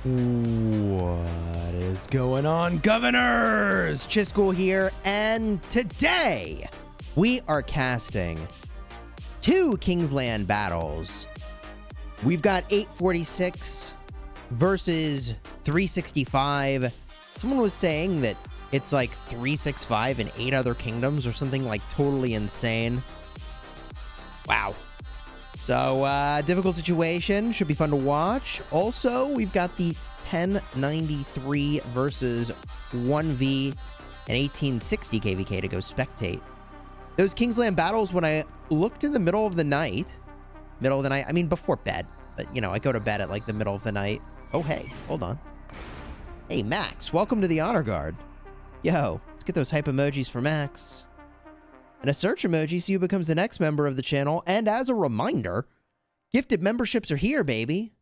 What is going on, governors? Chisgule here, and today we are casting 2 Kingsland battles. We've got 846 versus 365. Someone was saying that it's like 365 in 8 other kingdoms or something like totally insane. Wow. So, difficult situation. Should be fun to watch. Also, we've got the 1093 versus 1V and 1860 KVK to go spectate. Those Kingsland battles, when I looked in the middle of the night, I mean, before bed, but, you know, I go to bed at, like, the middle of the night. Oh, hey, hold on. Hey, Max, welcome to the Honor Guard. Yo, let's get those hype emojis for Max. And a search emoji so you becomes the next member of the channel. And as a reminder, gifted memberships are here, baby.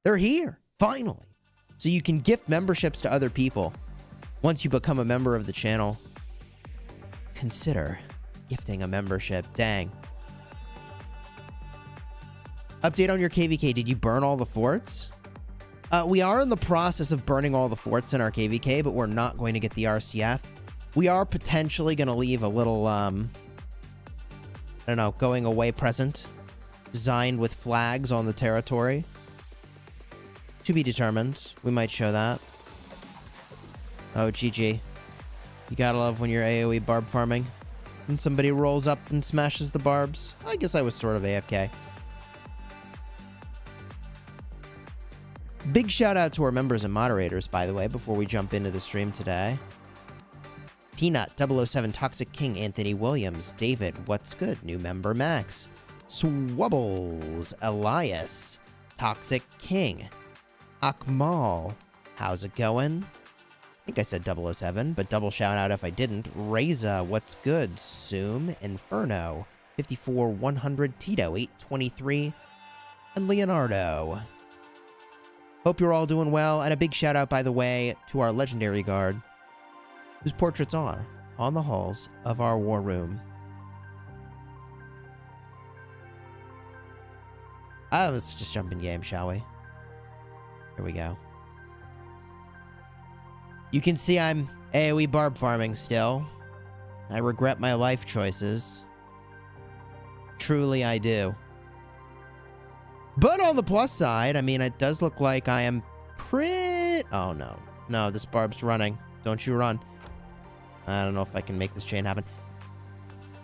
They're here, finally. So you can gift memberships to other people. Once you become a member of the channel, consider gifting a membership. Dang. Update on your KVK. Did you burn all the forts? We are in the process of burning all the forts in our KVK, but we're not going to get the RCF. We are potentially going to leave a little, I don't know, going away present designed with flags on the territory. To be determined. We might show that. Oh, GG. You gotta love when you're AoE barb farming and somebody rolls up and smashes the barbs. I guess I was sort of AFK. Big shout out to our members and moderators, by the way, before we jump into the stream today. Peanut, 007, Toxic King, Anthony Williams, David, What's Good, new member Max, Swubbles, Elias, Toxic King, Akmal, how's it going? I think I said 007, but double shout out if I didn't. Reza, What's Good, Zoom, Inferno, 54, 100, Tito, 823, and Leonardo. Hope you're all doing well, and a big shout out, by the way, to our legendary guard, whose portraits are on the halls of our war room. Let's just jump in game, shall we? Here we go. You can see I'm AoE barb farming still. I regret my life choices. Truly I do. But on the plus side, I mean, it does look like I am pretty... Oh, no. No, this barb's running. Don't you run. I don't know if I can make this chain happen.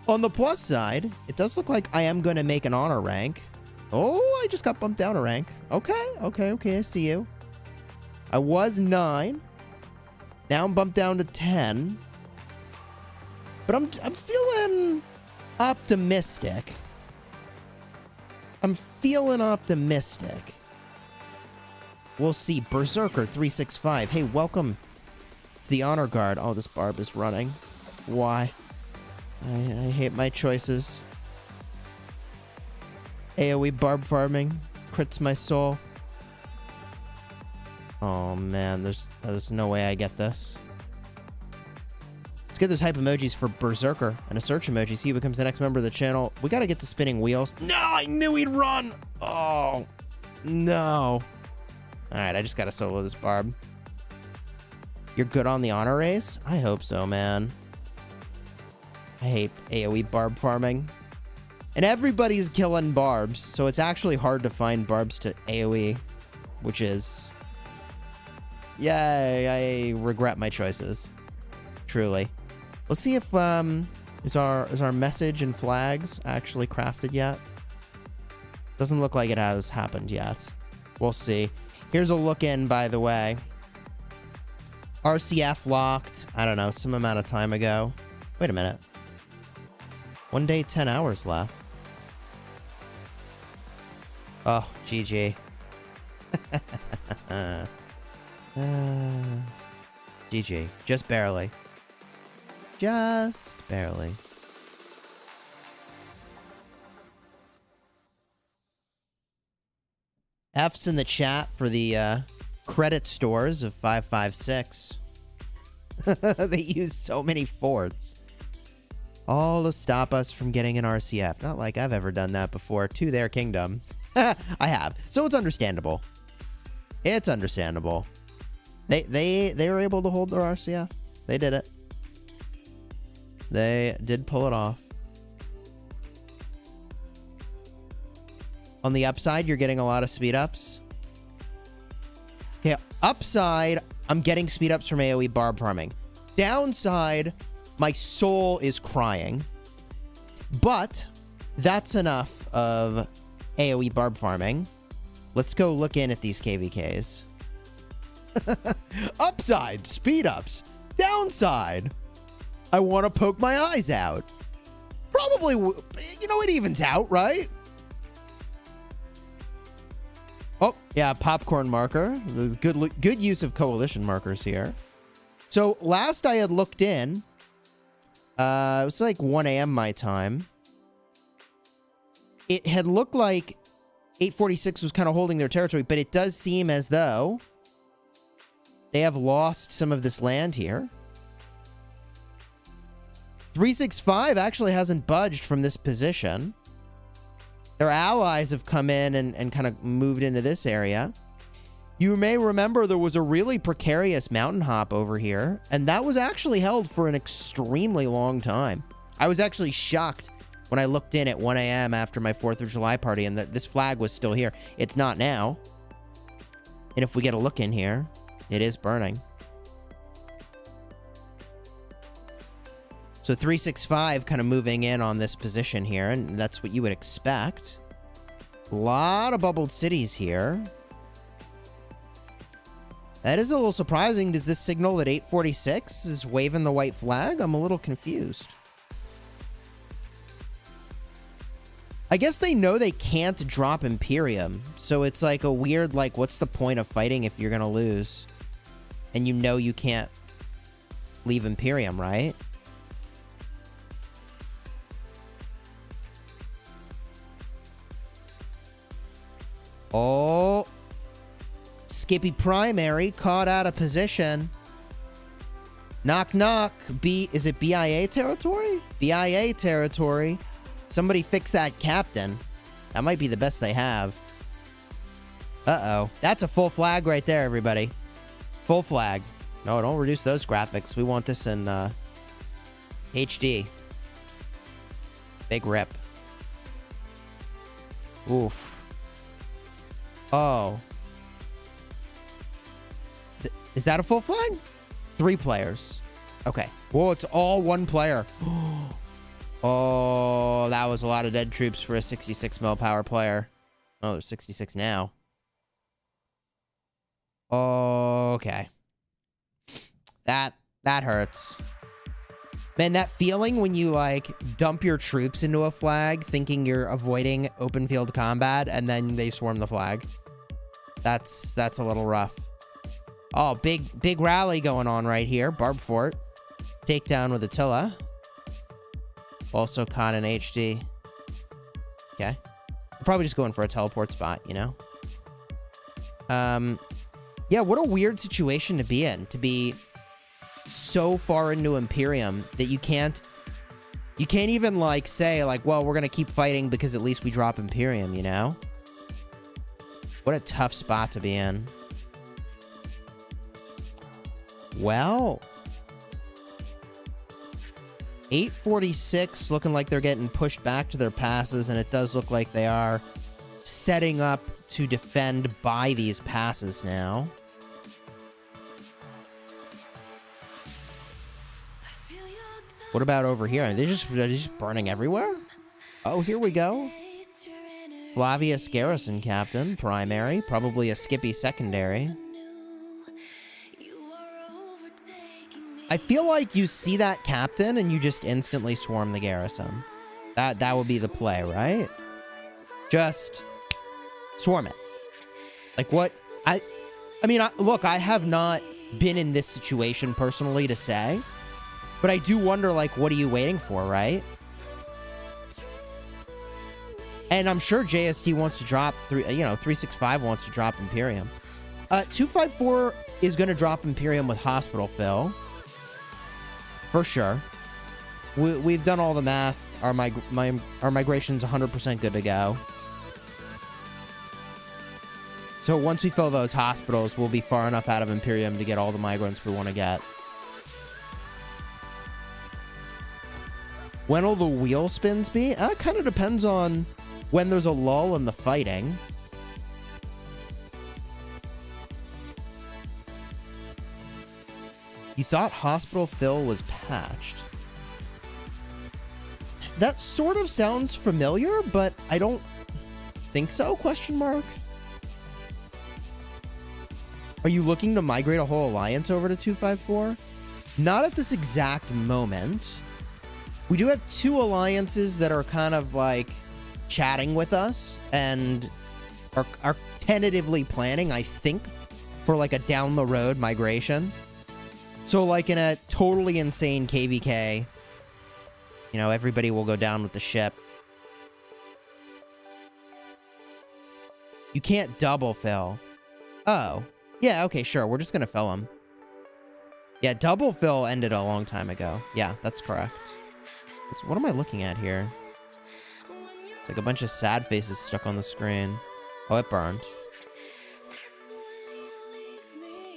On the plus side, it does look like I am going to make an honor rank. Oh, I just got bumped down a rank. Okay, I see you. I was 9. Now I'm bumped down to 10. But I'm feeling optimistic. I'm feeling optimistic. We'll see. Berserker 365. Hey, welcome to the Honor Guard. Oh, this barb is running. Why? I hate my choices. AoE barb farming crits my soul. Oh man, there's no way I get this. Let's get those hype emojis for Berserker and a search emoji. See who becomes the next member of the channel. We gotta get the spinning wheels. No, I knew he'd run. Oh no. Alright, I just gotta solo this barb. You're good on the honor race? I hope so, man. I hate AoE barb farming. And everybody's killing barbs, so it's actually hard to find barbs to AoE, which is... Yay, I regret my choices. Truly. Let's see if, is our message and flags actually crafted yet? Doesn't look like it has happened yet. We'll see. Here's a look in, by the way. RCF locked, I don't know, some amount of time ago. Wait a minute. 1 day, 10 hours left. Oh, GG. GG. Just barely. Just barely. F's in the chat for the credit stores of 556. They use so many forts. All to stop us from getting an RCF. Not like I've ever done that before to their kingdom. I have. So it's understandable. It's understandable. They were able to hold their RCF. They did it. They did pull it off. On the upside, you're getting a lot of speed ups. Okay, upside, I'm getting speed ups from AoE barb farming. Downside, my soul is crying. But that's enough of AoE barb farming. Let's go look in at these KVKs. Upside, speed ups. Downside, I want to poke my eyes out. Probably, you know, it evens out, right? Oh, yeah, popcorn marker. There's good use of coalition markers here. So last I had looked in, it was like 1 a.m. my time. It had looked like 846 was kind of holding their territory, but it does seem as though they have lost some of this land here. 365 actually hasn't budged from this position. Their allies have come in and kind of moved into this area. You may remember there was a really precarious mountain hop over here, and that was actually held for an extremely long time. I was actually shocked when I looked in at 1 a.m. after my 4th of July party and that this flag was still here. It's not now. And if we get a look in here, it is burning. So 365 kind of moving in on this position here, and that's what you would expect. A lot of bubbled cities here. That is a little surprising. Does this signal that 846 is waving the white flag? I'm a little confused. I guess they know they can't drop Imperium, so it's like a weird, like, what's the point of fighting if you're gonna lose? And you know you can't leave Imperium, right? Oh, Skippy Primary caught out of position. Knock, knock. Is it BIA territory? BIA territory. Somebody fix that captain. That might be the best they have. Uh-oh. That's a full flag right there, everybody. Full flag. No, don't reduce those graphics. We want this in HD. Big rip. Oof. Oh. Is that a full flag? 3 players. Okay. Whoa, it's all 1 player. Oh, that was a lot of dead troops for a 66 mil power player. Oh, there's 66 now. Okay. That hurts. Man, that feeling when you, like, dump your troops into a flag thinking you're avoiding open field combat and then they swarm the flag. That's a little rough. Oh, big rally going on right here. Barb Fort. Takedown with Attila. Also caught in HD. Okay. I'm probably just going for a teleport spot, you know? Yeah, what a weird situation to be in. To be so far into Imperium that you can't even, like, say, like, well, we're gonna keep fighting because at least we drop Imperium, you know? What a tough spot to be in. Well, 846 looking like they're getting pushed back to their passes, and it does look like they are setting up to defend by these passes now. What about over here? Are they just burning everywhere? Oh, here we go. Flavius Garrison Captain, primary. Probably a Skippy secondary. I feel like you see that captain and you just instantly swarm the garrison. That would be the play, right? Just swarm it. Like what? I mean, look, I have not been in this situation personally to say, but I do wonder, like, what are you waiting for, right? And I'm sure JST wants to drop 365 wants to drop Imperium. 254 is going to drop Imperium with Hospital Fill. For sure. We've done all the math. Our migration's 100% good to go. So once we fill those hospitals, we'll be far enough out of Imperium to get all the migrants we want to get. When will the wheel spins be? It kind of depends on when there's a lull in the fighting. You thought Hospital Phil was patched. That sort of sounds familiar, but I don't think so, question mark. Are you looking to migrate a whole alliance over to 254? Not at this exact moment. We do have 2 alliances that are kind of like chatting with us and are tentatively planning, I think, for like a down the road migration. So like in a totally insane KVK, you know, everybody will go down with the ship. You can't double fill. Oh. Yeah, okay, sure. We're just going to fill him. Yeah, double fill ended a long time ago. Yeah, that's correct. So what am I looking at here? It's like a bunch of sad faces stuck on the screen. Oh, it burned.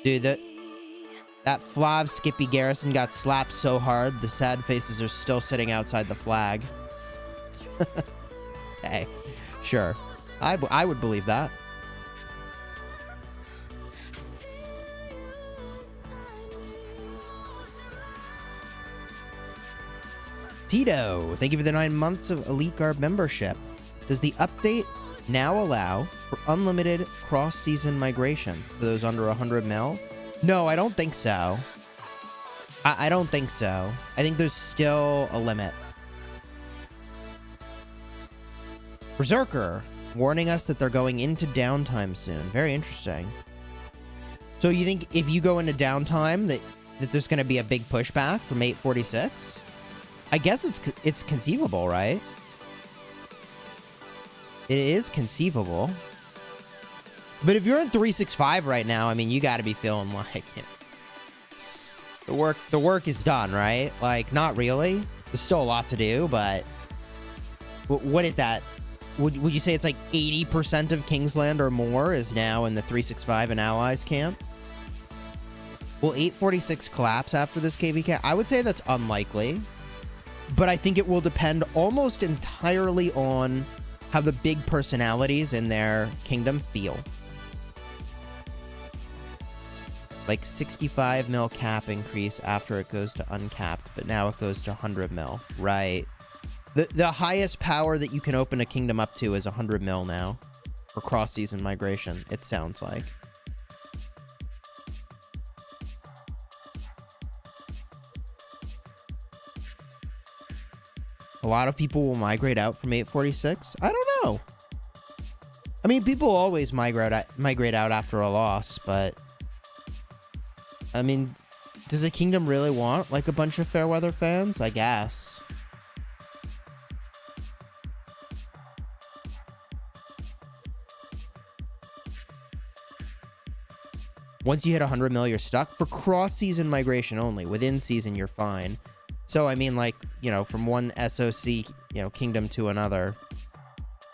Dude, that Flav Skippy Garrison got slapped so hard, the sad faces are still sitting outside the flag. Hey, sure. I would believe that. Tito, thank you for the 9 months of Elite Guard membership. Does the update now allow for unlimited cross-season migration for those under 100 mil? No, I don't think so. I don't think so. I think there's still a limit. Berserker, warning us that they're going into downtime soon. Very interesting. So you think if you go into downtime that there's going to be a big pushback from 846? I guess it's conceivable, right? It is conceivable. But if you're in 365 right now, I mean, you got to be feeling like the work is done, right? Like, not really. There's still a lot to do, but what is that? Would you say it's like 80% of Kingsland or more is now in the 365 and Allies camp? Will 846 collapse after this KVK? I would say that's unlikely. But I think it will depend almost entirely on how the big personalities in their kingdom feel. Like 65 mil cap increase after it goes to uncapped, but now it goes to 100 mil. Right. The highest power that you can open a kingdom up to is 100 mil now. For cross-season migration, it sounds like. A lot of people will migrate out from 846. I don't know. I mean, people always migrate out after a loss, but I mean, does a kingdom really want like a bunch of Fairweather fans? I guess. Once you hit 100 mil, you're stuck. For cross-season migration only. Within season, you're fine. So, I mean, like, you know, from one SOC, you know, kingdom to another.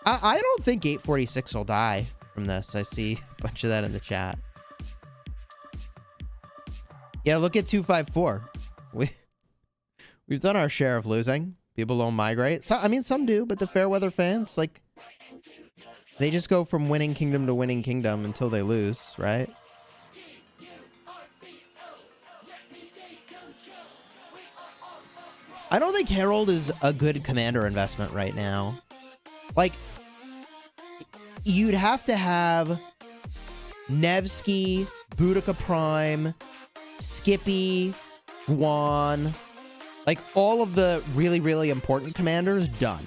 I don't think 846 will die from this. I see a bunch of that in the chat. Yeah, look at 254. We've done our share of losing. People don't migrate. So, I mean, some do, but the Fairweather fans, like, they just go from winning kingdom to winning kingdom until they lose, right? I don't think Herald is a good commander investment right now. Like, you'd have to have Nevsky, Boudica Prime, Skippy, Guan, like all of the really, really important commanders done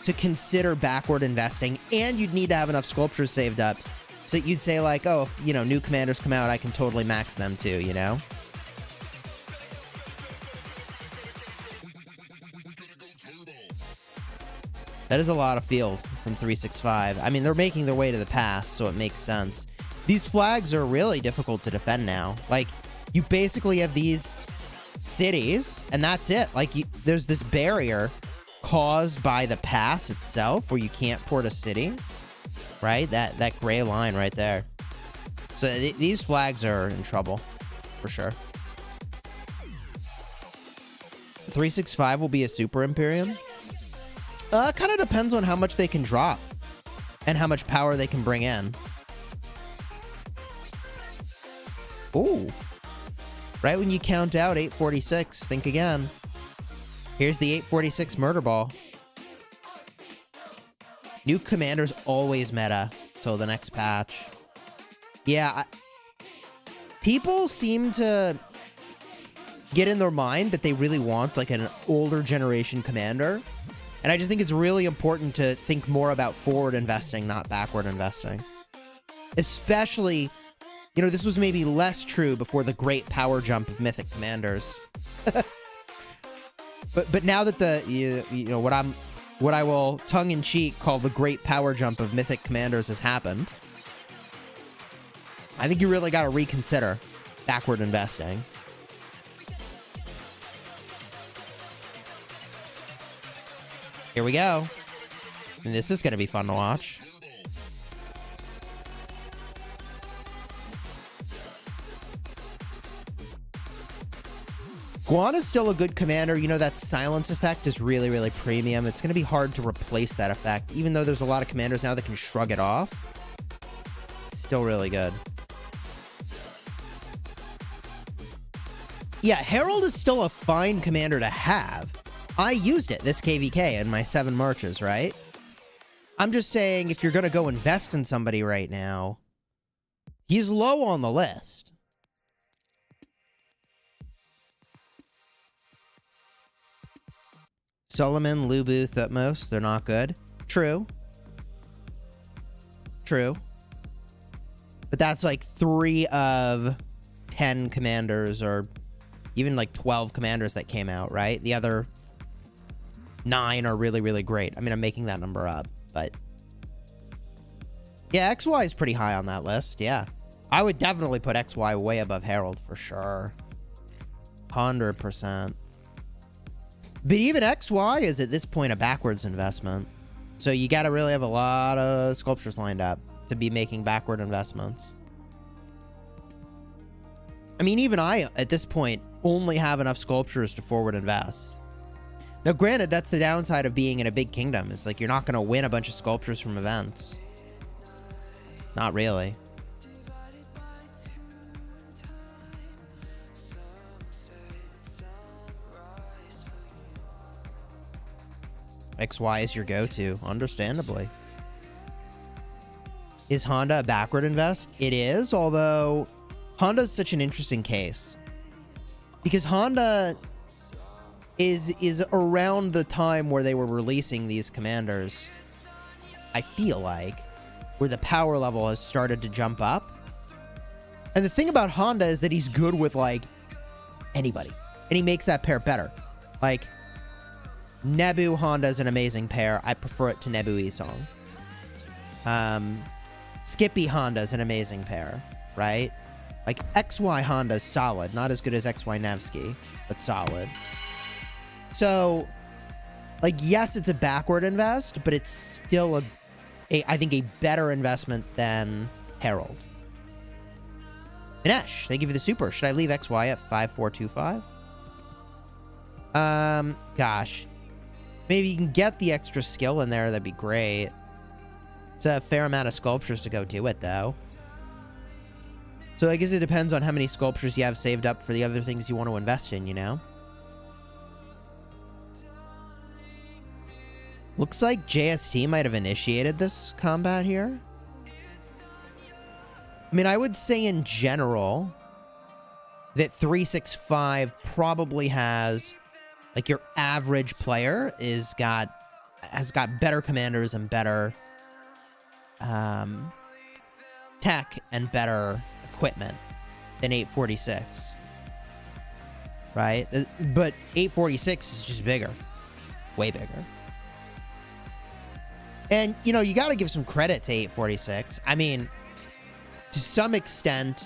to consider backward investing. And you'd need to have enough sculptures saved up so that you'd say like, oh, if, you know, new commanders come out, I can totally max them too, you know? That is a lot of field from 365. I mean, they're making their way to the pass, so it makes sense. These flags are really difficult to defend now. Like, you basically have these cities, and that's it. Like, there's this barrier caused by the pass itself where you can't port a city. right? That gray line right there. So these flags are in trouble, for sure. 365 will be a Super Imperium. Kind of depends on how much they can drop and how much power they can bring in. Ooh. Right when you count out 846, think again. Here's the 846 Murder Ball. New commanders always meta till the next patch. Yeah, people seem to get in their mind that they really want like an older generation commander. And I just think it's really important to think more about forward investing, not backward investing. Especially, you know, this was maybe less true before the great power jump of Mythic commanders. but now that the you know what I will tongue in cheek call the great power jump of Mythic commanders has happened, I think you really got to reconsider backward investing. Here we go. And this is going to be fun to watch. Guan is still a good commander. You know, that silence effect is really, really premium. It's going to be hard to replace that effect. Even though there's a lot of commanders now that can shrug it off, it's still really good. Yeah, Herald is still a fine commander to have. I used it this KVK in my 7 marches, right? I'm just saying, if you're going to go invest in somebody right now, he's low on the list. Solomon, Lubu, Thutmose, they're not good. True. True. But that's like 3 of 10 commanders, or even like 12 commanders that came out, right? The other 9 are really, really great. I mean, I'm making that number up, but yeah, XY is pretty high on that list. Yeah, I would definitely put XY way above Herald for sure. 100%. But even XY is at this point a backwards investment. So you got to really have a lot of sculptures lined up to be making backward investments. I mean, even I, at this point, only have enough sculptures to forward invest. Now, granted, that's the downside of being in a big kingdom. It's like you're not going to win a bunch of sculptures from events. Not really. XY is your go-to, understandably. Is Honda a backward invest? It is, although Honda is such an interesting case. Because Honda is around the time where they were releasing these commanders, I feel like, where the power level has started to jump up. And the thing about Honda is that he's good with, like, anybody. And he makes that pair better. Like, Nebu Honda is an amazing pair. I prefer it to Nebu Isong. Skippy Honda is an amazing pair, right? Like, XY Honda is solid. Not as good as XY Nevsky, but solid. So, like, yes, it's a backward invest, but it's still I think a better investment than Herald. Dinesh, thank you for the super. Should I leave XY at 5425? Gosh. Maybe you can get the extra skill in there, that'd be great. It's a fair amount of sculptures to go do it, though. So I guess it depends on how many sculptures you have saved up for the other things you want to invest in, you know? Looks like JST might have initiated this combat here. I mean, I would say in general that 365 probably has, like, your average player has got better commanders and better tech and better equipment than 846. Right? But 846 is just bigger. Way bigger. And, you know, you got to give some credit to 846. I mean, to some extent,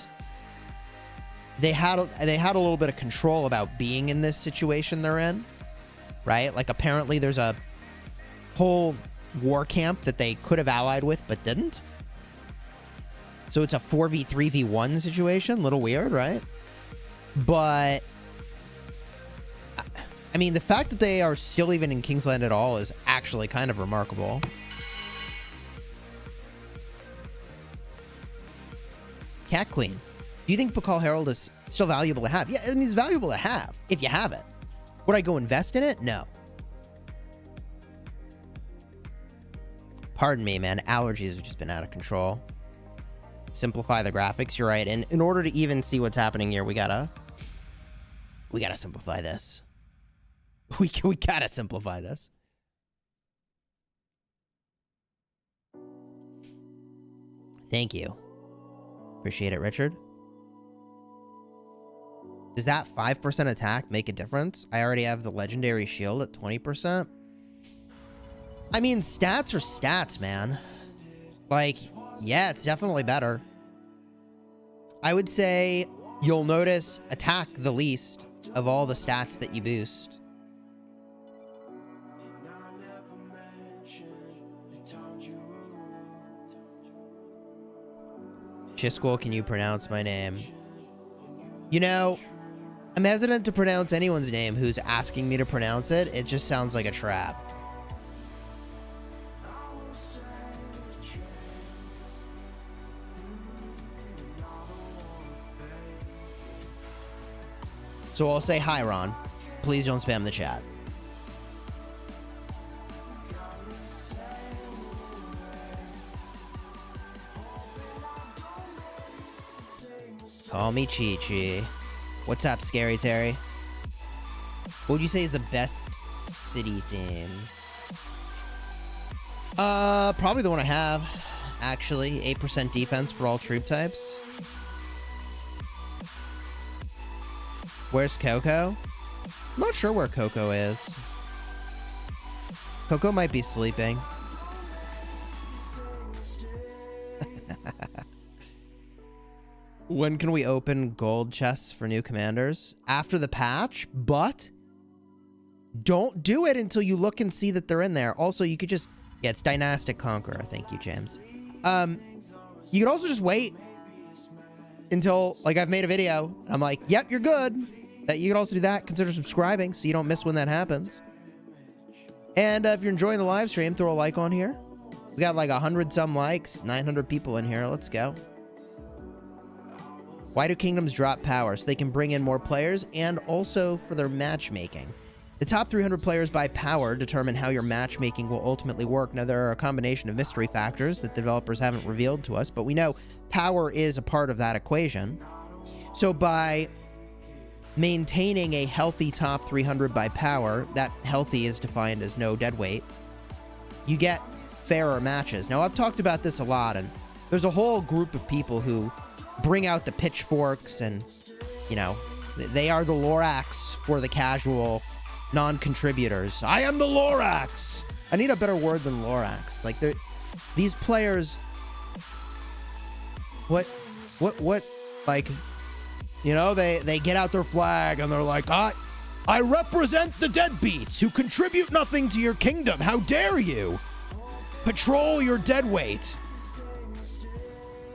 they had a little bit of control about being in this situation they're in, right? Like, apparently there's a whole war camp that they could have allied with but didn't. So it's a 4v3v1 situation. Little weird, right? But I mean, the fact that they are still even in Kingsland at all is actually kind of remarkable. Cat Queen. Do you think Pakal Herald is still valuable to have? Yeah, I mean, it's valuable to have if you have it. Would I go invest in it? No. Pardon me, man. Allergies have just been out of control. Simplify the graphics. You're right. And in order to even see what's happening here, we gotta simplify this. We gotta simplify this. Thank you. Appreciate it, Richard. Does that 5% attack make a difference? I already have the legendary shield at 20%. I mean, stats are stats, man. Like, yeah, it's definitely better. I would say you'll notice attack the least of all the stats that you boost. Chisgule, can you pronounce my name? You know, I'm hesitant to pronounce anyone's name who's asking me to pronounce it. It just sounds like a trap. So I'll say hi, Ron. Please don't spam the chat. Call me Chi-Chi. What's up, Scary Terry? What would you say is the best city theme? Probably the one I have, actually. 8% defense for all troop types. Where's Coco? I'm not sure where Coco is. Coco might be sleeping. When can we open gold chests for new commanders? After the patch, but don't do it until you look and see that they're in there. Also, you could just... Yeah, it's Dynastic Conqueror. Thank you, James. You could also just wait until, like, I've made a video. I'm like, yep, you're good. You could also do that. Consider subscribing so you don't miss when that happens. And if you're enjoying the live stream, throw a like on here. We got like 100-some likes, 900 people in here. Let's go. Why do kingdoms drop power? So they can bring in more players and also for their matchmaking. The top 300 players by power determine how your matchmaking will ultimately work. Now, there are a combination of mystery factors that developers haven't revealed to us, but we know power is a part of that equation. So by maintaining a healthy top 300 by power, that healthy is defined as no deadweight, you get fairer matches. Now, I've talked about this a lot, and there's a whole group of people who bring out the pitchforks and, you know, they are the Lorax for the casual non-contributors. I am the Lorax! I need a better word than Lorax. Like, these players... What, like, you know, they get out their flag and they're like, I represent the deadbeats who contribute nothing to your kingdom. How dare you? Patrol your deadweight.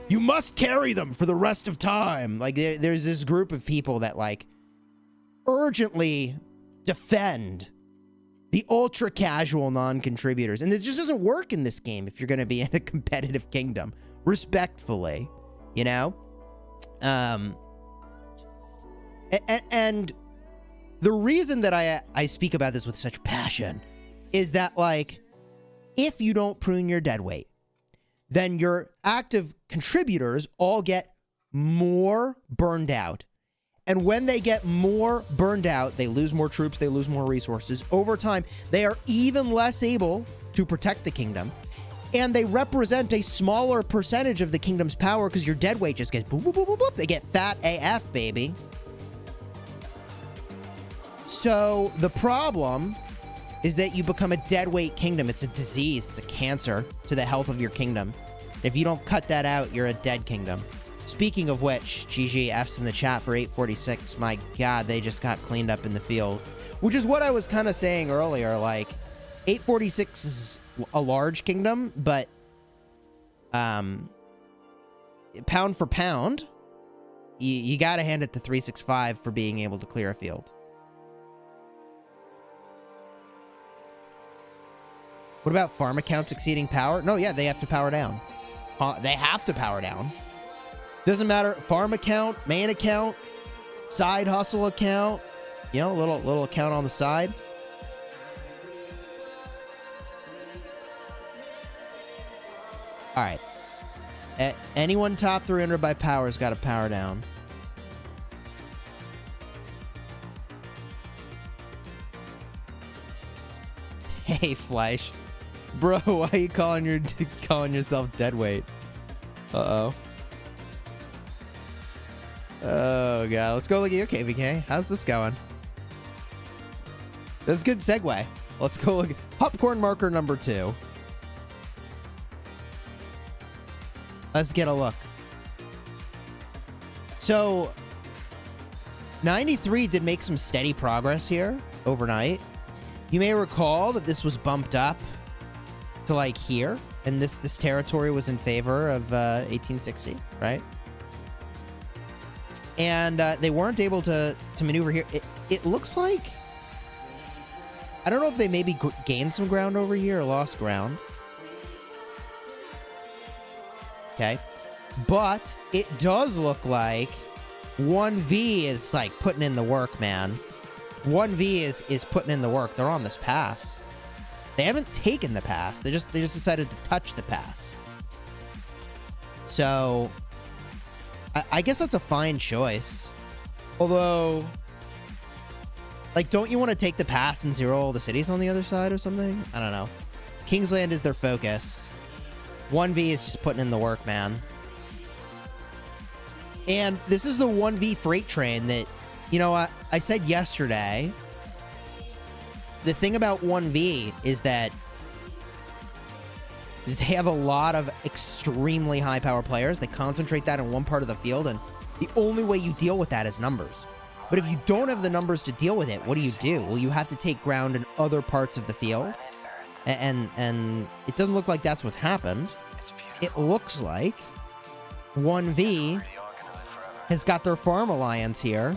You must carry them for the rest of time. Like, there's this group of people that, like, urgently defend the ultra-casual non-contributors. And this just doesn't work in this game if you're going to be in a competitive kingdom. Respectfully, you know? And the reason that I speak about this with such passion is that, like, if you don't prune your deadweight, then your active contributors all get more burned out. And when they get more burned out, they lose more troops, they lose more resources. Over time, they are even less able to protect the kingdom. And they represent a smaller percentage of the kingdom's power because your deadweight just gets boop, boop, boop, boop, boop. They get fat AF, baby. So the problem is that you become a deadweight kingdom. It's a disease. It's a cancer to the health of your kingdom. If you don't cut that out, you're a dead kingdom. Speaking of which, GG F's in the chat for 846. My God, they just got cleaned up in the field. Which is what I was kind of saying earlier. Like, 846 is a large kingdom, but pound for pound, you got to hand it to 365 for being able to clear a field. What about farm accounts exceeding power? No, yeah, they have to power down. They have to power down. Doesn't matter. Farm account, main account, side hustle account, you know, little account on the side. All right. Anyone top 300 by power has got to power down. Hey, Fleisch. Bro, why are you calling yourself deadweight? Uh-oh. Oh, God. Let's go look at your KVK. How's this going? That's a good segue. Let's go look at popcorn marker number 2. Let's get a look. So, 93 did make some steady progress here overnight. You may recall that this was bumped up to like here, and this territory was in favor of 1860, right? And they weren't able to maneuver here. It looks like, I don't know if they maybe gained some ground over here or lost ground. Okay, but it does look like OneV is like putting in the work, man. OneV is putting in the work. They're on this pass. They haven't taken the pass. They just decided to touch the pass. So I guess that's a fine choice. Although, like, don't you want to take the pass and zero all the cities on the other side or something? I don't know. Kingsland is their focus. OneV is just putting in the work, man. And this is the OneV freight train that, you know, I said yesterday, the thing about OneV is that they have a lot of extremely high power players. They concentrate that in one part of the field, and the only way you deal with that is numbers. But if you don't have the numbers to deal with it, what do? Well, you have to take ground in other parts of the field. And it doesn't look like that's what's happened. It looks like OneV has got their farm alliance here.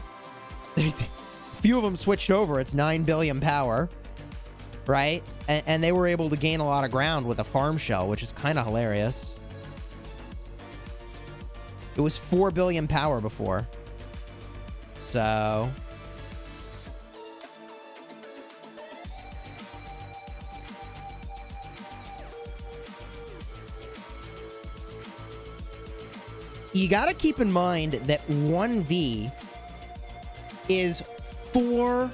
A few of them switched over. It's 9 billion power, right? And they were able to gain a lot of ground with a farm shell, which is kind of hilarious. It was 4 billion power before. So you got to keep in mind that OneV is 4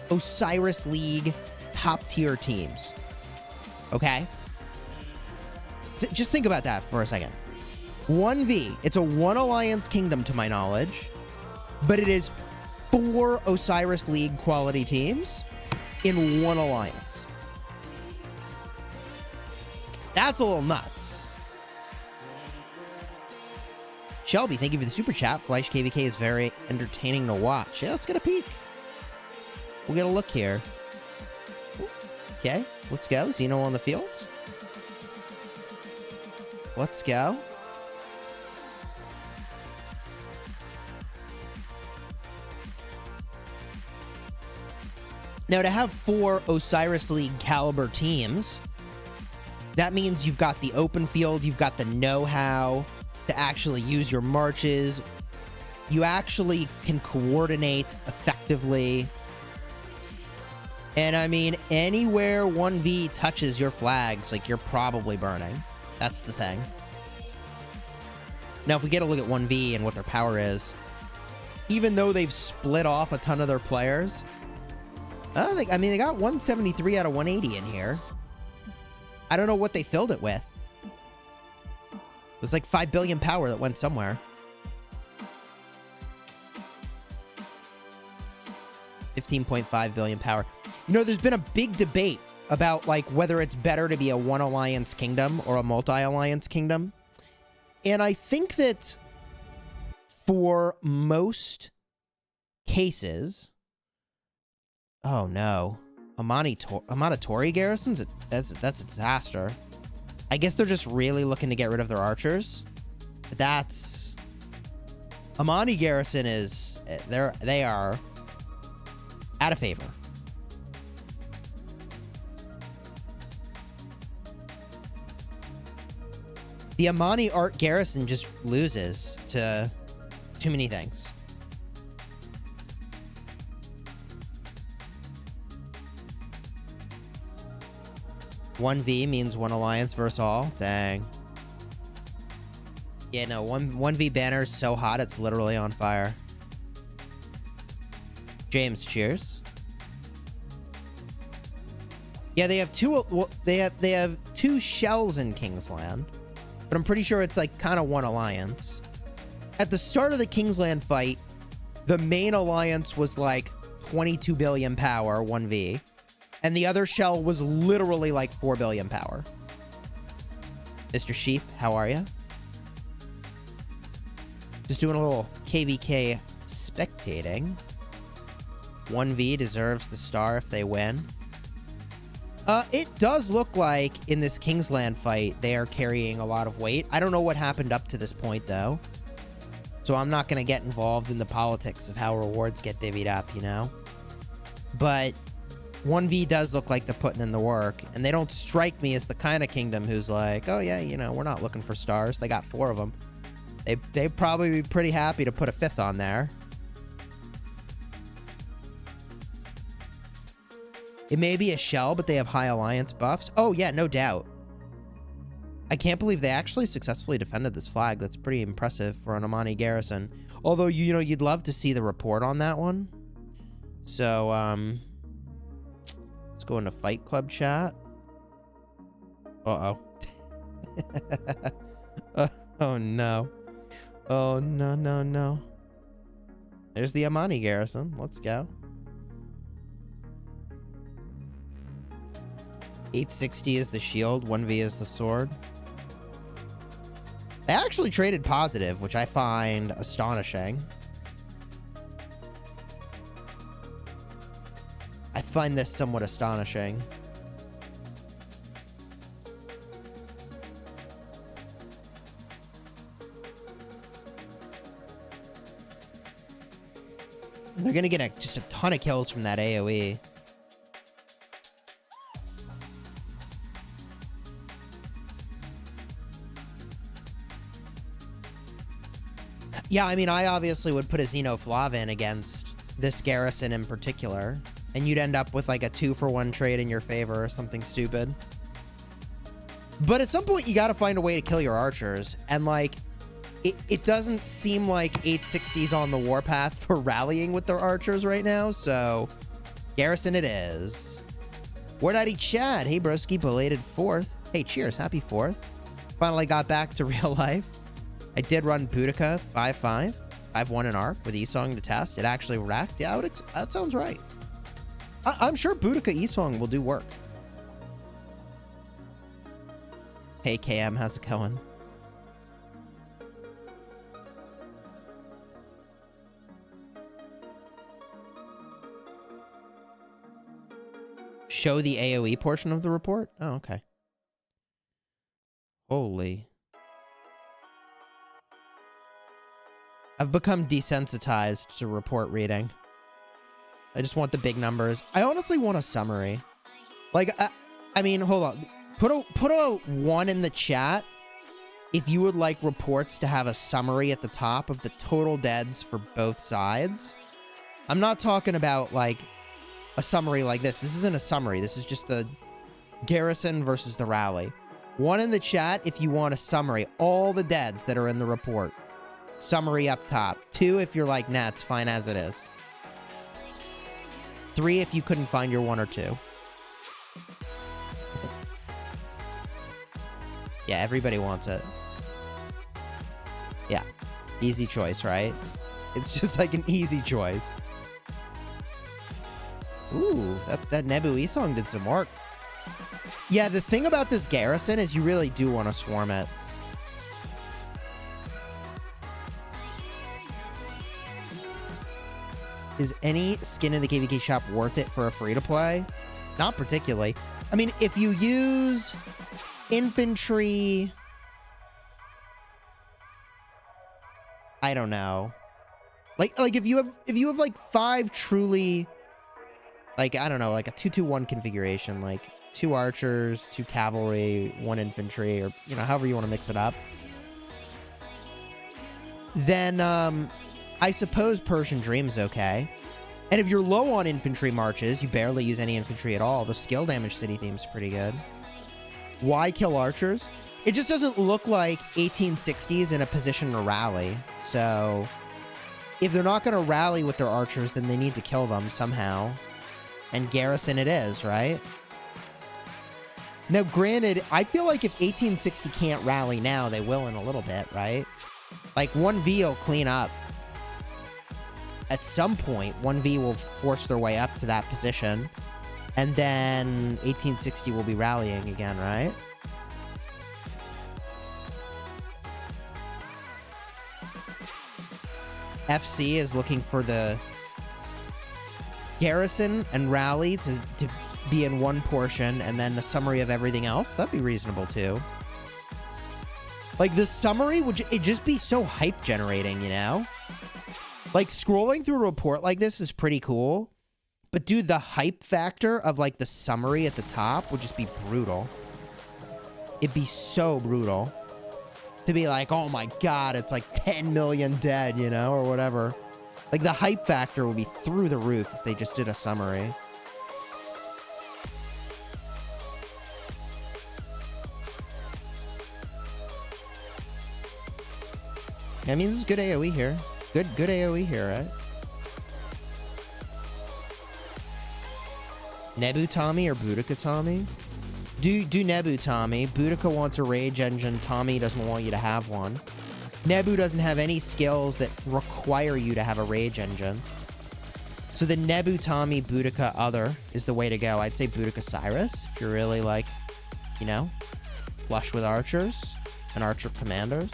Osiris League top-tier teams. Okay? Just think about that for a second. OneV, it's a one alliance kingdom to my knowledge, but it is 4 Osiris League quality teams in one alliance. That's a little nuts. Shelby, thank you for the super chat. Fleisch KVK is very entertaining to watch. Yeah, let's get a peek. We'll get a look here. Okay, let's go. Xeno on the field. Let's go. Now, to have 4 Osiris League caliber teams, that means you've got the open field, you've got the know-how to actually use your marches. You actually can coordinate effectively. And I mean, anywhere OneV touches your flags, like, you're probably burning. That's the thing. Now, if we get a look at OneV and what their power is, even though they've split off a ton of their players, they got 173 out of 180 in here. I don't know what they filled it with. It was like 5 billion power that went somewhere. 15.5 billion power. You know, there's been a big debate about, like, whether it's better to be a one alliance kingdom or a multi-alliance kingdom. And I think that for most cases... Oh, no. Amanatori garrisons? That's a disaster. I guess they're just really looking to get rid of their archers. But that's... Amani garrison is... They are out of favor. The Amani Art garrison just loses to too many things. OneV means one alliance versus all. Dang. Yeah, no, 1v banner is so hot it's literally on fire. James, cheers. Yeah, they have two shells in Kingsland, but I'm pretty sure it's like kind of one alliance. At the start of the Kingsland fight, the main alliance was like 22 billion power, 1v, and the other shell was literally like 4 billion power. Mr. Sheep, how are you? Just doing a little KVK spectating. 1v deserves the star if they win. It does look like in this Kingsland fight, they are carrying a lot of weight. I don't know what happened up to this point, though. So I'm not going to get involved in the politics of how rewards get divvied up, you know? But 1v does look like they're putting in the work, and they don't strike me as the kind of kingdom who's like, oh yeah, you know, we're not looking for stars. They got 4 of them. They'd probably be pretty happy to put a 5th on there. It may be a shell, but they have high alliance buffs. Oh, yeah, no doubt. I can't believe they actually successfully defended this flag. That's pretty impressive for an Amani garrison. Although, you know, you'd love to see the report on that one. So, let's go into Fight Club chat. Uh-oh. Oh, no. Oh, no, no, no. There's the Amani garrison. Let's go. 860 is the shield, 1v is the sword. They actually traded positive, which I find astonishing. I find this somewhat astonishing. They're gonna get just a ton of kills from that AoE. Yeah, I mean, I obviously would put a Xenoflav in against this garrison in particular, and you'd end up with like a 2-for-1 trade in your favor or something stupid. But at some point, you got to find a way to kill your archers, and like, it doesn't seem like 860's on the warpath for rallying with their archers right now, so garrison it is. Word-ID Chad, hey broski, belated 4th. Hey, cheers, happy 4th. Finally got back to real life. I did run Boudica 5-5. I've won an arc with Esong to test. It actually racked. Yeah, that sounds right. I'm sure Boudica Esong will do work. Hey, KM, how's it going? Show the AoE portion of the report? Oh, okay. Holy. I've become desensitized to report reading. I just want the big numbers. I honestly want a summary. Like, I mean, hold on. Put a 1 in the chat if you would like reports to have a summary at the top of the total deads for both sides. I'm not talking about, like, a summary like this. This isn't a summary. This is just the garrison versus the rally. 1 in the chat if you want a summary. All the deads that are in the report. Summary up top. 2 if you're like, nah, it's fine as it is. 3 if you couldn't find your 1 or 2. Yeah, everybody wants it. Yeah. Easy choice, right? It's just like an easy choice. Ooh, that Nebu Esong did some work. Yeah, the thing about this garrison is you really do want to swarm it. Is any skin in the KVK shop worth it for a free-to-play? Not particularly. I mean, if you use infantry, I don't know. Like if you have like 5 truly, like, I don't know, like a 2-2-1 configuration, like 2 archers, 2 cavalry, 1 infantry, or, you know, however you want to mix it up, then I suppose Persian Dream's okay. And if you're low on infantry marches, you barely use any infantry at all, the skill damage city theme's pretty good. Why kill archers? It just doesn't look like 1860s in a position to rally. So if they're not going to rally with their archers, then they need to kill them somehow. And garrison it is, right? Now, granted, I feel like if 1860 can't rally now, they will in a little bit, right? Like, 1V will clean up. At some point, 1V will force their way up to that position. And then 1860 will be rallying again, right? FC is looking for the garrison and rally to be in one portion, and then a summary of everything else. That'd be reasonable, too. Like, the summary would it just be so hype generating, you know? Like, scrolling through a report like this is pretty cool, but dude, the hype factor of, like, the summary at the top would just be brutal. It'd be so brutal to be like, oh my god, it's like 10 million dead, you know, or whatever. Like, the hype factor would be through the roof if they just did a summary. I mean, this is good AoE here. Good AoE here, right? Nebu Tommy or Boudica Tommy? Do Nebu Tommy. Boudica wants a rage engine. Tommy doesn't want you to have one. Nebu doesn't have any skills that require you to have a rage engine. So the Nebu Tommy Boudica other is the way to go. I'd say Boudica Cyrus if you're really, like, you know, flush with archers and archer commanders.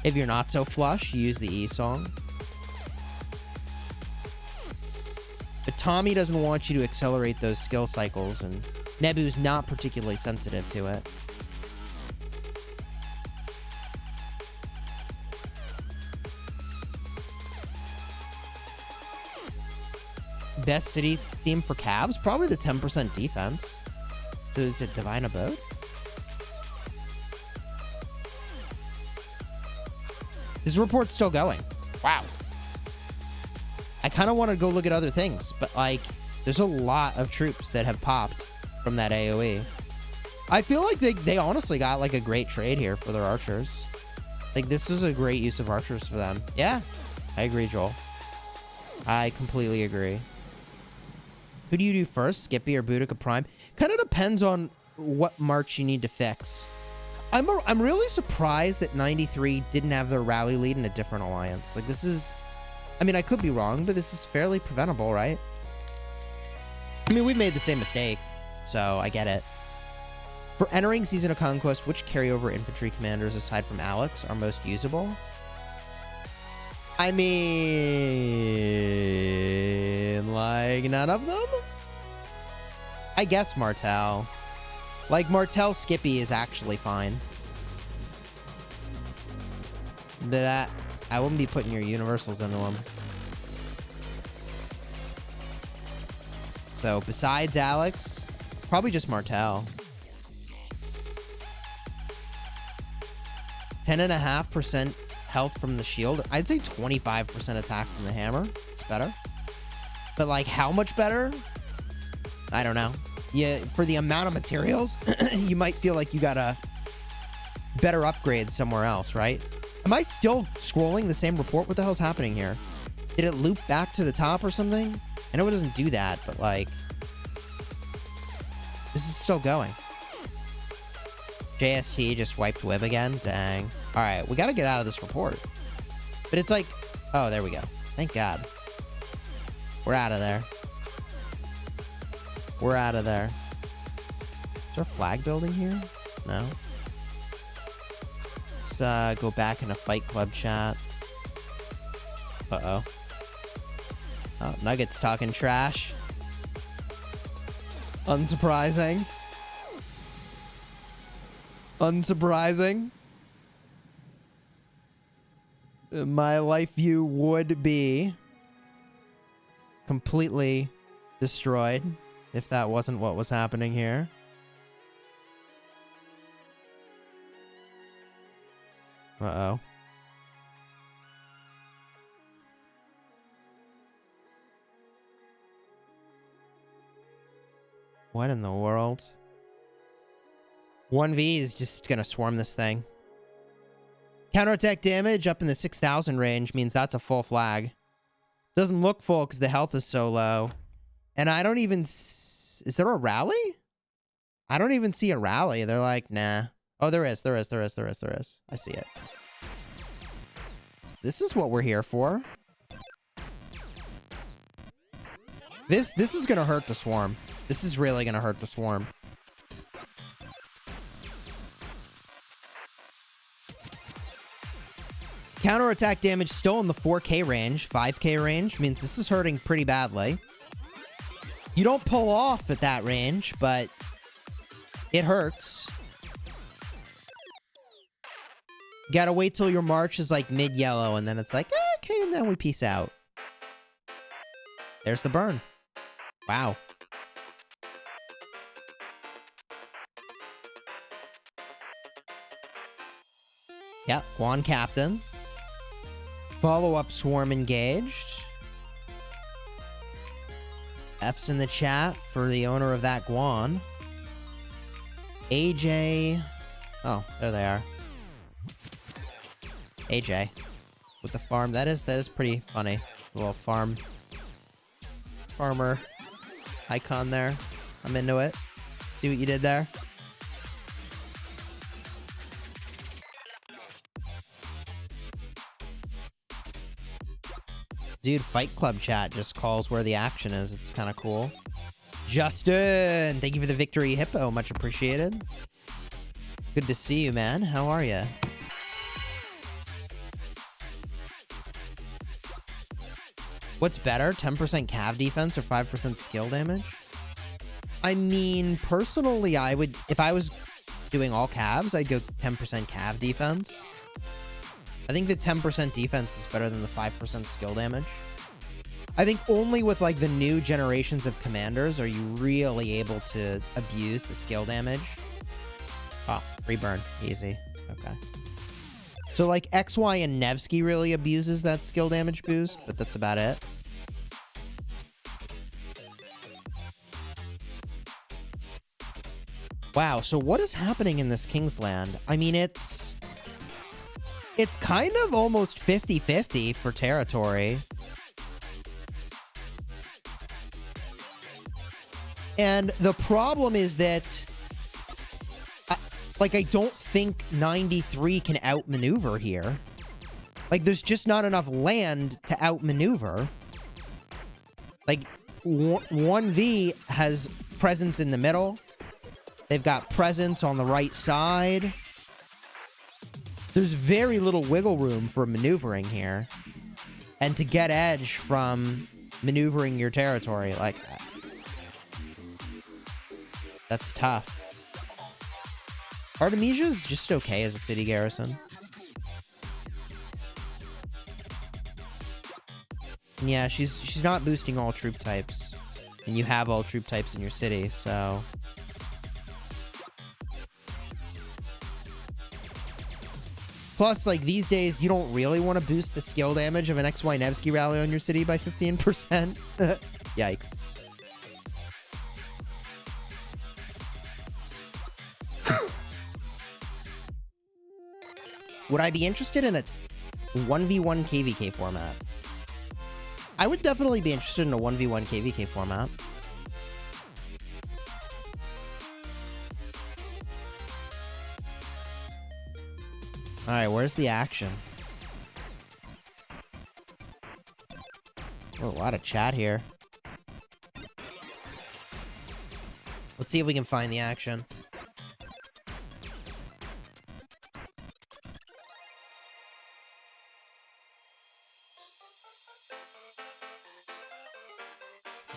If you're not so flush, you use the E-Song. But Tommy doesn't want you to accelerate those skill cycles, and Nebu's not particularly sensitive to it. Best city theme for Cavs? Probably the 10% defense. So is it Divine Abode? This report's still going. Wow. I kind of want to go look at other things, but, like, there's a lot of troops that have popped from that AoE. I feel like they honestly got, like, a great trade here for their archers. Like, this was a great use of archers for them. Yeah, I agree, Joel. I completely agree. Who do you do first, Skippy or Boudica Prime? Kind of depends on what march you need to fix. I'm really surprised that 93 didn't have their rally lead in a different alliance. Like, this is... I mean, I could be wrong, but this is fairly preventable, right? I mean, we made the same mistake, so I get it. For entering Season of Conquest, which carryover infantry commanders, aside from Alex, are most usable? I mean... like, none of them? I guess Martel. Like, Martel Skippy is actually fine. But I wouldn't be putting your universals into them. So, besides Alex, probably just Martel. 10.5% health from the shield. I'd say 25% attack from the hammer. It's better. But, like, how much better? I don't know. Yeah, for the amount of materials, you might feel like you got a better upgrade somewhere else, right? Am I still scrolling the same report? What the hell's happening here? Did it loop back to the top or something? I know it doesn't do that, but, like, this is still going. JST just wiped Web again? Dang. All right, we got to get out of this report. But it's like, oh, there we go. Thank God. We're out of there. We're out of there. Is there a flag building here? No. Let's go back into Fight Club chat. Uh-oh. Oh, Nuggets talking trash. Unsurprising. Unsurprising. My life view would be completely destroyed if that wasn't what was happening here. Uh-oh. What in the world? 1V is just gonna swarm this thing. Counterattack damage up in the 6,000 range means that's a full flag. Doesn't look full because the health is so low. And I don't even... Is there a rally? I don't even see a rally. They're like, nah. Oh, there is. I see it. This is what we're here for. This is gonna hurt the swarm. This is really gonna hurt the swarm. Counterattack damage still in the 4K range, 5K range, means this is hurting pretty badly. You don't pull off at that range, but it hurts. Gotta wait till your March is like mid-yellow, and then it's like, okay, and then we peace out. There's the burn. Wow. Yep, Guan Captain. Follow-up swarm engaged. F's in the chat for the owner of that Guan. AJ. Oh, there they are. AJ. With the farm. That is pretty funny. A little farmer icon there. I'm into it. See what you did there? Dude, Fight Club chat just calls where the action is. It's kind of cool. Justin, thank you for the victory, Hippo. Much appreciated. Good to see you, man. How are you? What's better, 10% cav defense or 5% skill damage? I mean, personally, I would... If I was doing all calves, I'd go 10% cav defense. I think the 10% defense is better than the 5% skill damage. I think only with, like, the new generations of commanders are you really able to abuse the skill damage. Oh, free burn. Easy. Okay. So, like, XY and Nevsky really abuses that skill damage boost, but that's about it. Wow, so what is happening in this Kingsland? I mean, it's kind of almost 50-50 for territory. And the problem is that, I don't think 93 can outmaneuver here. Like, there's just not enough land to outmaneuver. Like, 1V has presence in the middle. They've got presence on the right side. There's very little wiggle room for maneuvering here. And to get edge from maneuvering your territory like that. That's tough. Artemisia's just okay as a city garrison. Yeah, she's not boosting all troop types. And you have all troop types in your city, so... Plus, like, these days, you don't really want to boost the skill damage of an XY Nevsky rally on your city by 15%. Yikes. Would I be interested in a 1v1 KVK format? I would definitely be interested in a 1v1 KVK format. Alright, where's the action? Oh, a lot of chat here. Let's see if we can find the action.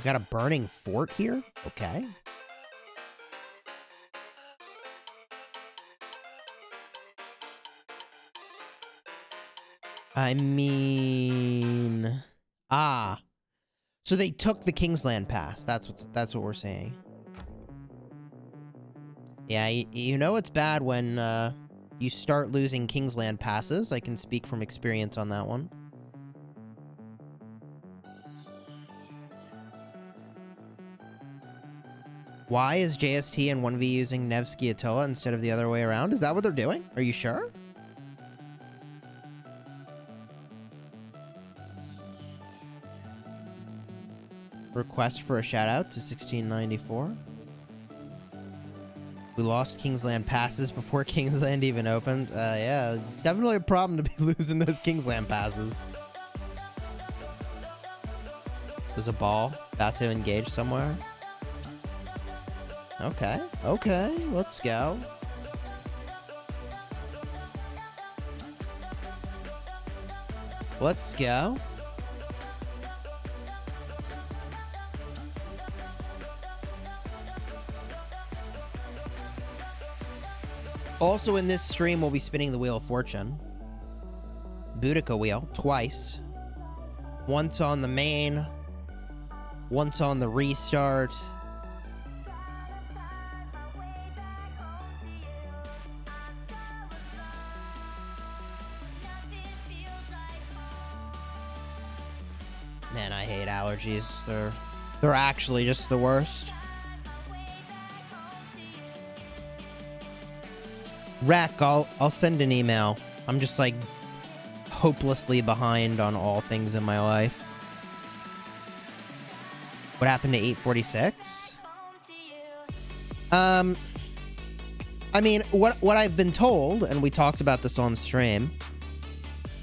We got a burning fort here? Okay. I mean... Ah. So they took the Kingsland Pass. That's what we're saying. Yeah, you know it's bad when you start losing Kingsland Passes. I can speak from experience on that one. Why is JST and OneV using Nevsky Atilla instead of the other way around? Is that what they're doing? Are you sure? Request for a shout out to 1694. We lost Kingsland passes before Kingsland even opened. Yeah, it's definitely a problem to be losing those Kingsland passes. There's a ball about to engage somewhere. Okay, okay, let's go. Let's go. Also in this stream, we'll be spinning the Wheel of Fortune. Boudica wheel, twice. Once on the main, once on the restart. Man, I hate allergies. They're actually just the worst. Rack, I'll send an email. I'm just like hopelessly behind on all things in my life. What happened to 846? I mean, what I've been told, and we talked about this on stream,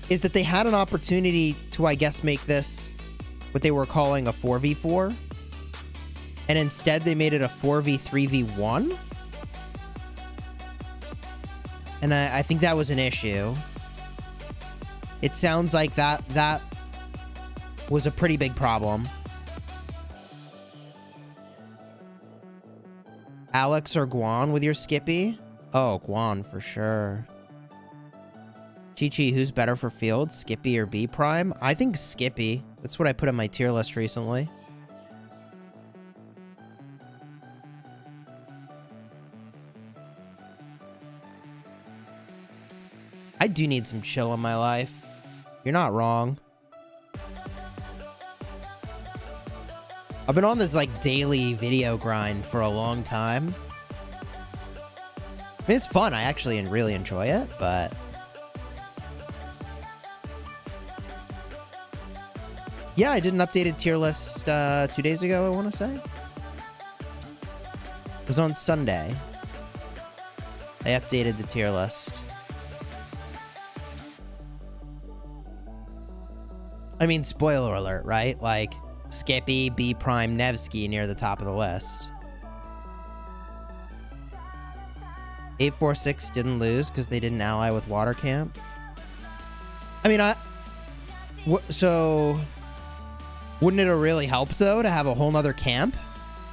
is that they had an opportunity to, I guess, make this what they were calling a 4v4, and instead they made it a 4v3v1. And I think that was an issue. It sounds like that was a pretty big problem. Alex or Guan with your Skippy? Oh, Guan for sure. Chi-Chi, who's better for field? Skippy or B Prime? I think Skippy. That's what I put on my tier list recently. I do need some chill in my life. You're not wrong. I've been on this like daily video grind for a long time. I mean, it's fun. I actually really enjoy it, but yeah, I did an updated tier list 2 days ago, I want to say. It was on Sunday. I updated the tier list. I mean, spoiler alert, right? Like, Skippy, B Prime, Nevsky near the top of the list. 846 didn't lose because they didn't ally with Water Camp. I mean, so wouldn't it have really helped, though, to have a whole nother camp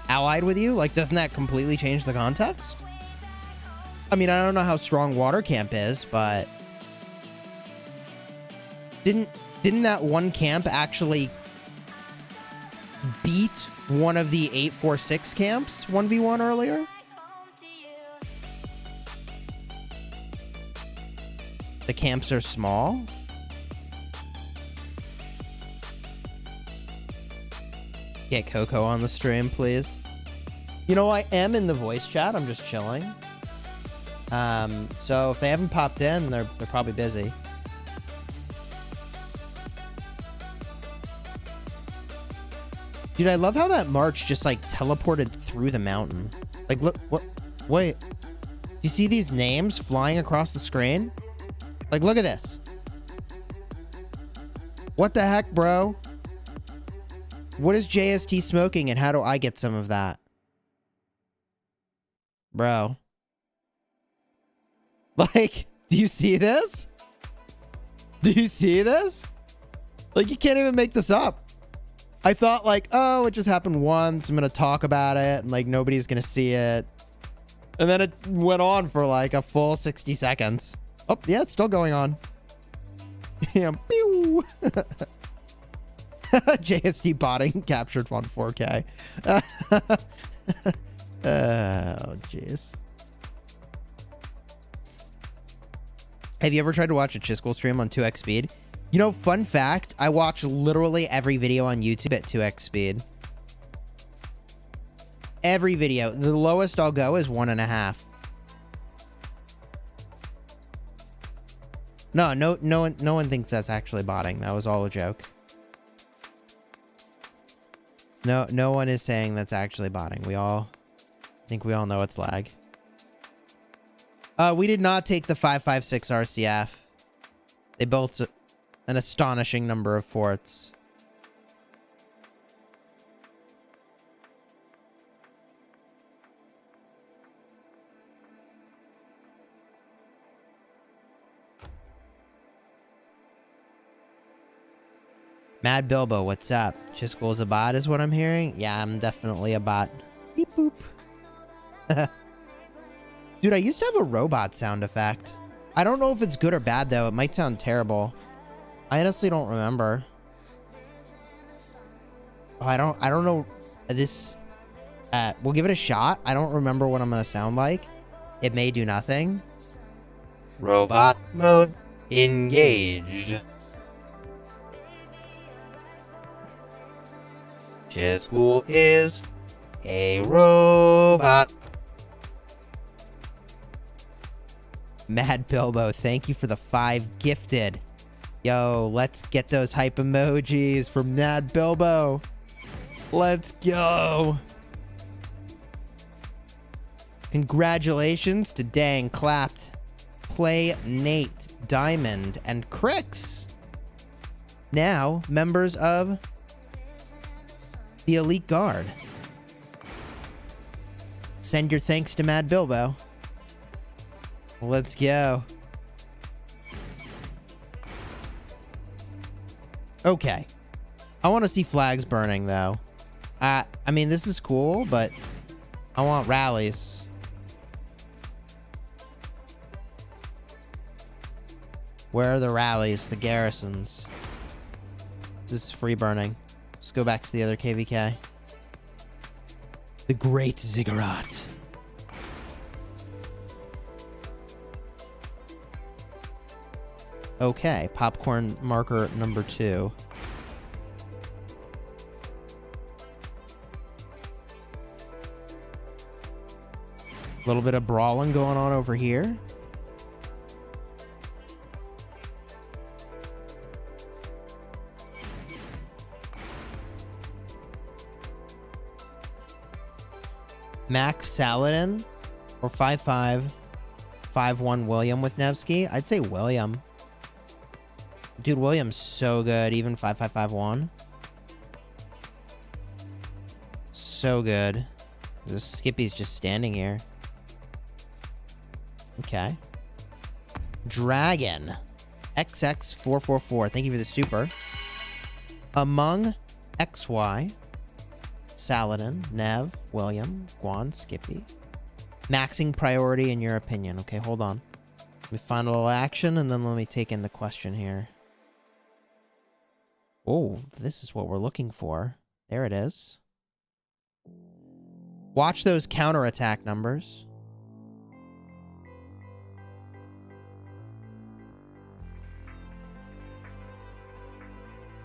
allied with you? Like, doesn't that completely change the context? I mean, I don't know how strong Water Camp is, but didn't that one camp actually beat one of the 846 camps 1v1 earlier? The camps are small. Get Coco on the stream, please. You know, I am in the voice chat. I'm just chilling. So if they haven't popped in, they're probably busy. Dude, I love how that march just like teleported through the mountain. Like, look, what? Wait. You see these names flying across the screen? Like, look at this. What the heck, bro? What is JST smoking and how do I get some of that? Bro. Like, do you see this? Do you see this? Like, you can't even make this up. I thought like, oh, it just happened once. I'm going to talk about it and like nobody's going to see it. And then it went on for like a full 60 seconds. Oh, yeah, it's still going on. Yeah, pew. JSD botting captured on 4K. Oh, jeez. Have you ever tried to watch a Chisgule stream on 2x speed? You know, fun fact, I watch literally every video on YouTube at 2x speed. Every video. The lowest I'll go is 1.5. No one thinks that's actually botting. That was all a joke. No one is saying that's actually botting. I think we all know it's lag. We did not take the 556 RCF. They built an astonishing number of forts. Mad Bilbo, what's up? Chisgule's a bot is what I'm hearing? Yeah, I'm definitely a bot. Beep boop. Dude, I used to have a robot sound effect. I don't know if it's good or bad, though. It might sound terrible. I honestly don't remember. Oh, I don't know. This... we'll give it a shot. I don't remember what I'm going to sound like. It may do nothing. Robot mode engaged. Chisgule is a robot. Mad Bilbo, thank you for the 5 gifted. Yo, let's get those hype emojis from Mad Bilbo. Let's go. Congratulations to Dang Clapped, Play Nate, Diamond, and Crix. Now, members of the Elite Guard. Send your thanks to Mad Bilbo. Let's go. Okay. I want to see flags burning, though. I mean, this is cool, but I want rallies. Where are the rallies? The garrisons. This is free burning. Let's go back to the other KVK. The Great Ziggurat. Okay, popcorn marker number 2. A little bit of brawling going on over here. Max Saladin or 5-5-5-1 William with Nevsky? I'd say William. Dude, William's so good, even 5-5-5-1. So good. This Skippy's just standing here. Okay. Dragon. XX444. Thank you for the super. Among XY. Saladin, Nev, William, Guan, Skippy. Maxing priority in your opinion. Okay, hold on. Let me find a little action and then let me take in the question here. Oh, this is what we're looking for. There it is. Watch those counterattack numbers.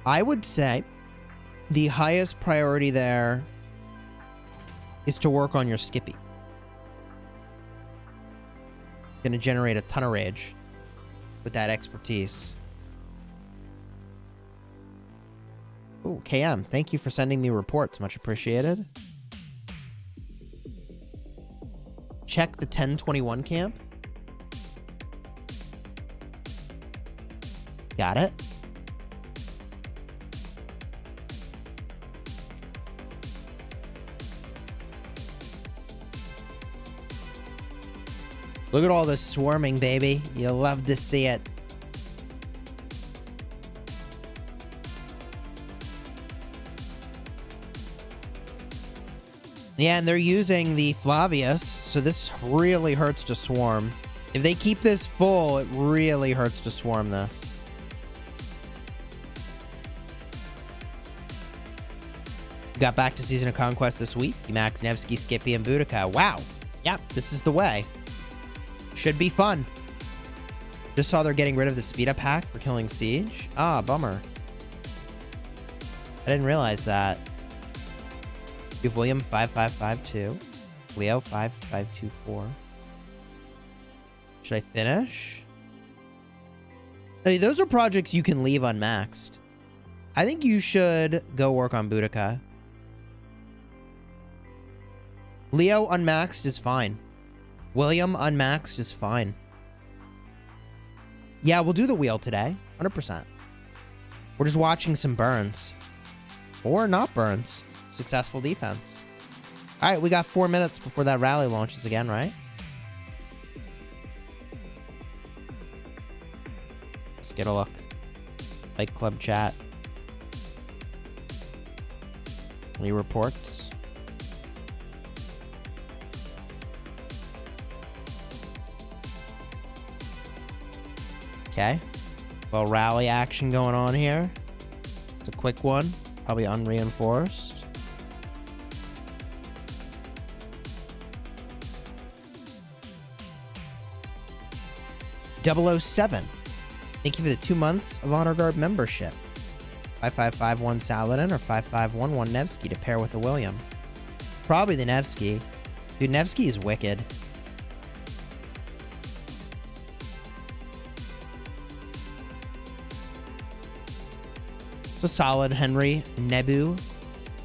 I would say the highest priority there is to work on your Skippy. Gonna generate a ton of rage with that expertise. Oh, KM, thank you for sending me reports. Much appreciated. Check the 1021 camp. Got it. Look at all this swarming, baby. You'll love to see it. Yeah, and they're using the Flavius, so this really hurts to swarm. If they keep this full, it really hurts to swarm this. We got back to Season of Conquest this week. Max, Nevsky, Skippy, and Boudica. Wow. Yep, this is the way. Should be fun. Just saw they're getting rid of the speed up hack for killing Siege. Ah, bummer. I didn't realize that. You have William 5552. Leo 5524. Should I finish? Hey, those are projects you can leave unmaxed. I think you should go work on Boudica. Leo unmaxed is fine. William unmaxed is fine. Yeah, we'll do the wheel today. 100%. We're just watching some burns. Or not burns. Successful defense. All right, we got 4 minutes before that rally launches again, right? Let's get a look. Fight Club chat. Any reports? Okay. Well, rally action going on here. It's a quick one. Probably unreinforced. .007. Thank you for the 2 months of Honor Guard membership. 5551 Saladin or 5511 Nevsky to pair with a William. Probably the Nevsky. Dude, Nevsky is wicked. It's a solid Henry Nebu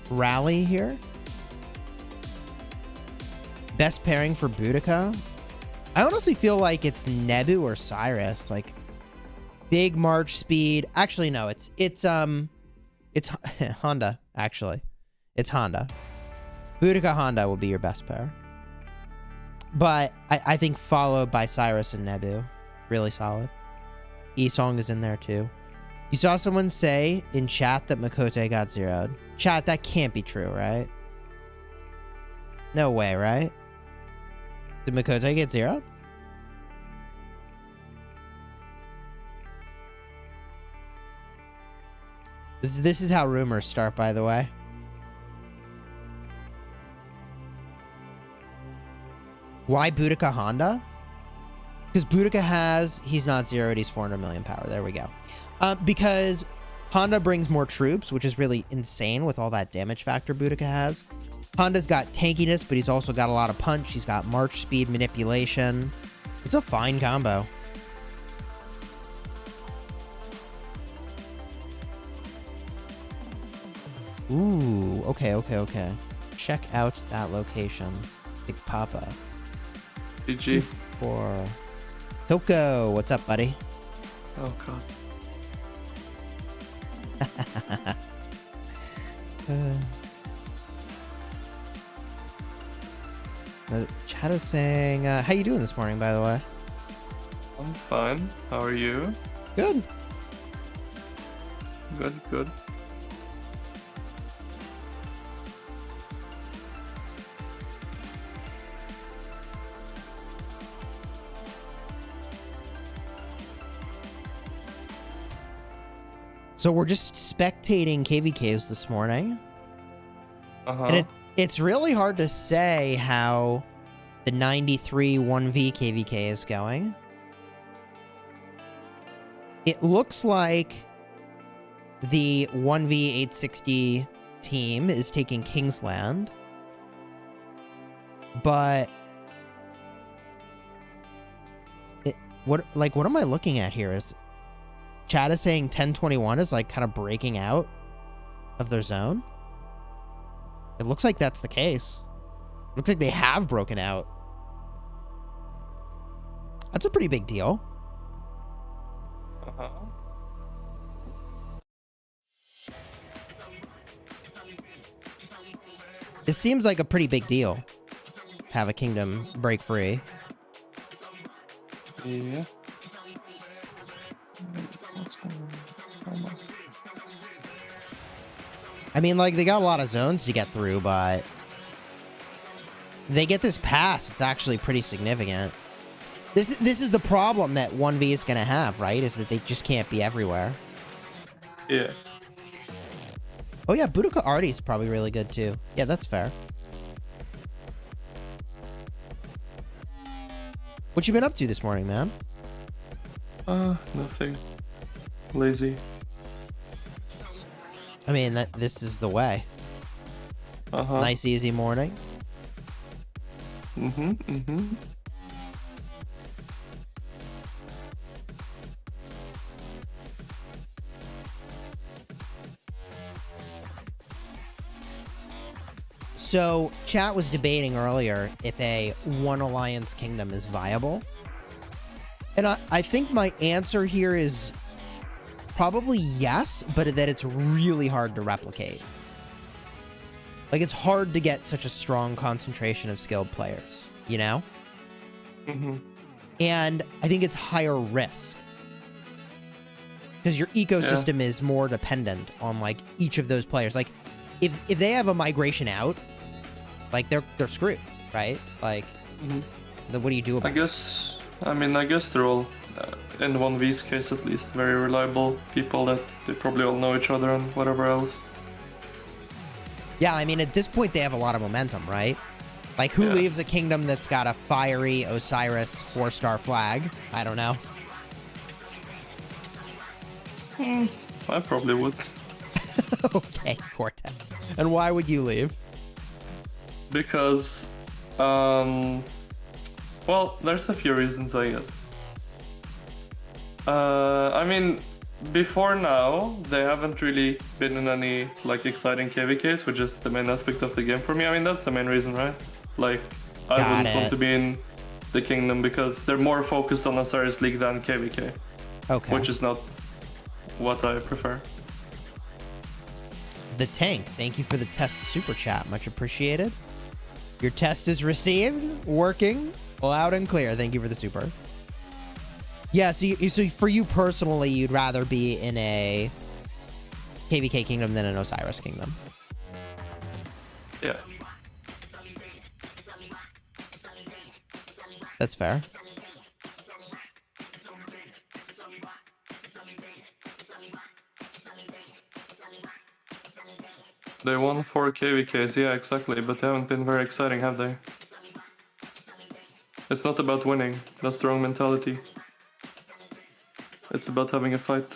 rally here. Best pairing for Boudica. I honestly feel like it's Nebu or Cyrus. Like big march speed. Actually, no, it's Honda, actually. It's Honda. Boudica Honda will be your best pair. But I think followed by Cyrus and Nebu. Really solid. E-Song is in there too. You saw someone say in chat that Makote got zeroed. Chat, that can't be true, right? No way, right? Did Makote get zeroed? This is how rumors start, by the way. Why Boudica Honda? Because Boudica has... He's not zeroed, he's 400 million power. There we go. Because Honda brings more troops, which is really insane with all that damage factor Boudica has. Honda's got tankiness, but he's also got a lot of punch. He's got march speed, manipulation. It's a fine combo. Ooh, okay. Check out that location. Big Papa. GG. For Toko, what's up, buddy? Oh, God. Chat is saying, how you doing this morning, by the way? I'm fine. How are you? Good. Good. So we're just spectating KVKs this morning. Uh-huh. And it's really hard to say how the 93 1V KVK is going. It looks like the 1V 860 team is taking Kingsland. But what am I looking at here? Is chat is saying 1021 is like kind of breaking out of their zone. It looks like that's the case. Looks like they have broken out. That's a pretty big deal. Uh-huh. It seems like a pretty big deal. Have a kingdom break free. Yeah. What's going on? I mean, like, they got a lot of zones to get through, but they get this pass, it's actually pretty significant. This is the problem that 1V is going to have, right? Is that they just can't be everywhere. Yeah. Oh yeah, Boudica Artie is probably really good too. Yeah, that's fair. What you been up to this morning, man? Nothing. Lazy. I mean, this is the way. Nice, easy morning. So, chat was debating earlier if a one alliance kingdom is viable. And I think my answer here is probably yes, but that it's really hard to replicate. Like, it's hard to get such a strong concentration of skilled players, you know? And I think it's higher risk. Because your ecosystem is more dependent on, like, each of those players. Like, if they have a migration out, like, they're screwed, right? Like, what do you do about it? I guess they're all, in 1V's case at least, very reliable people that they probably all know each other and whatever else. Yeah, I mean, at this point, they have a lot of momentum, right? Like, who leaves a kingdom that's got a fiery Osiris 4-star flag? I don't know. I probably would. Okay, Cortex. And why would you leave? Because, well, there's a few reasons, I guess. I mean, before now, they haven't really been in any, like, exciting KVKs, which is the main aspect of the game for me. I mean, that's the main reason, right? Like, I wouldn't want to be in the kingdom because they're more focused on Osiris League than KVK. Okay. Which is not what I prefer. The Tank, thank you for the test super chat. Much appreciated. Your test is received, working, loud and clear. Thank you for the super. Yeah, so for you personally, you'd rather be in a KVK kingdom than an Osiris kingdom. Yeah. That's fair. They won 4 KVKs, yeah, exactly, but they haven't been very exciting, have they? It's not about winning, that's the wrong mentality. It's about having a fight.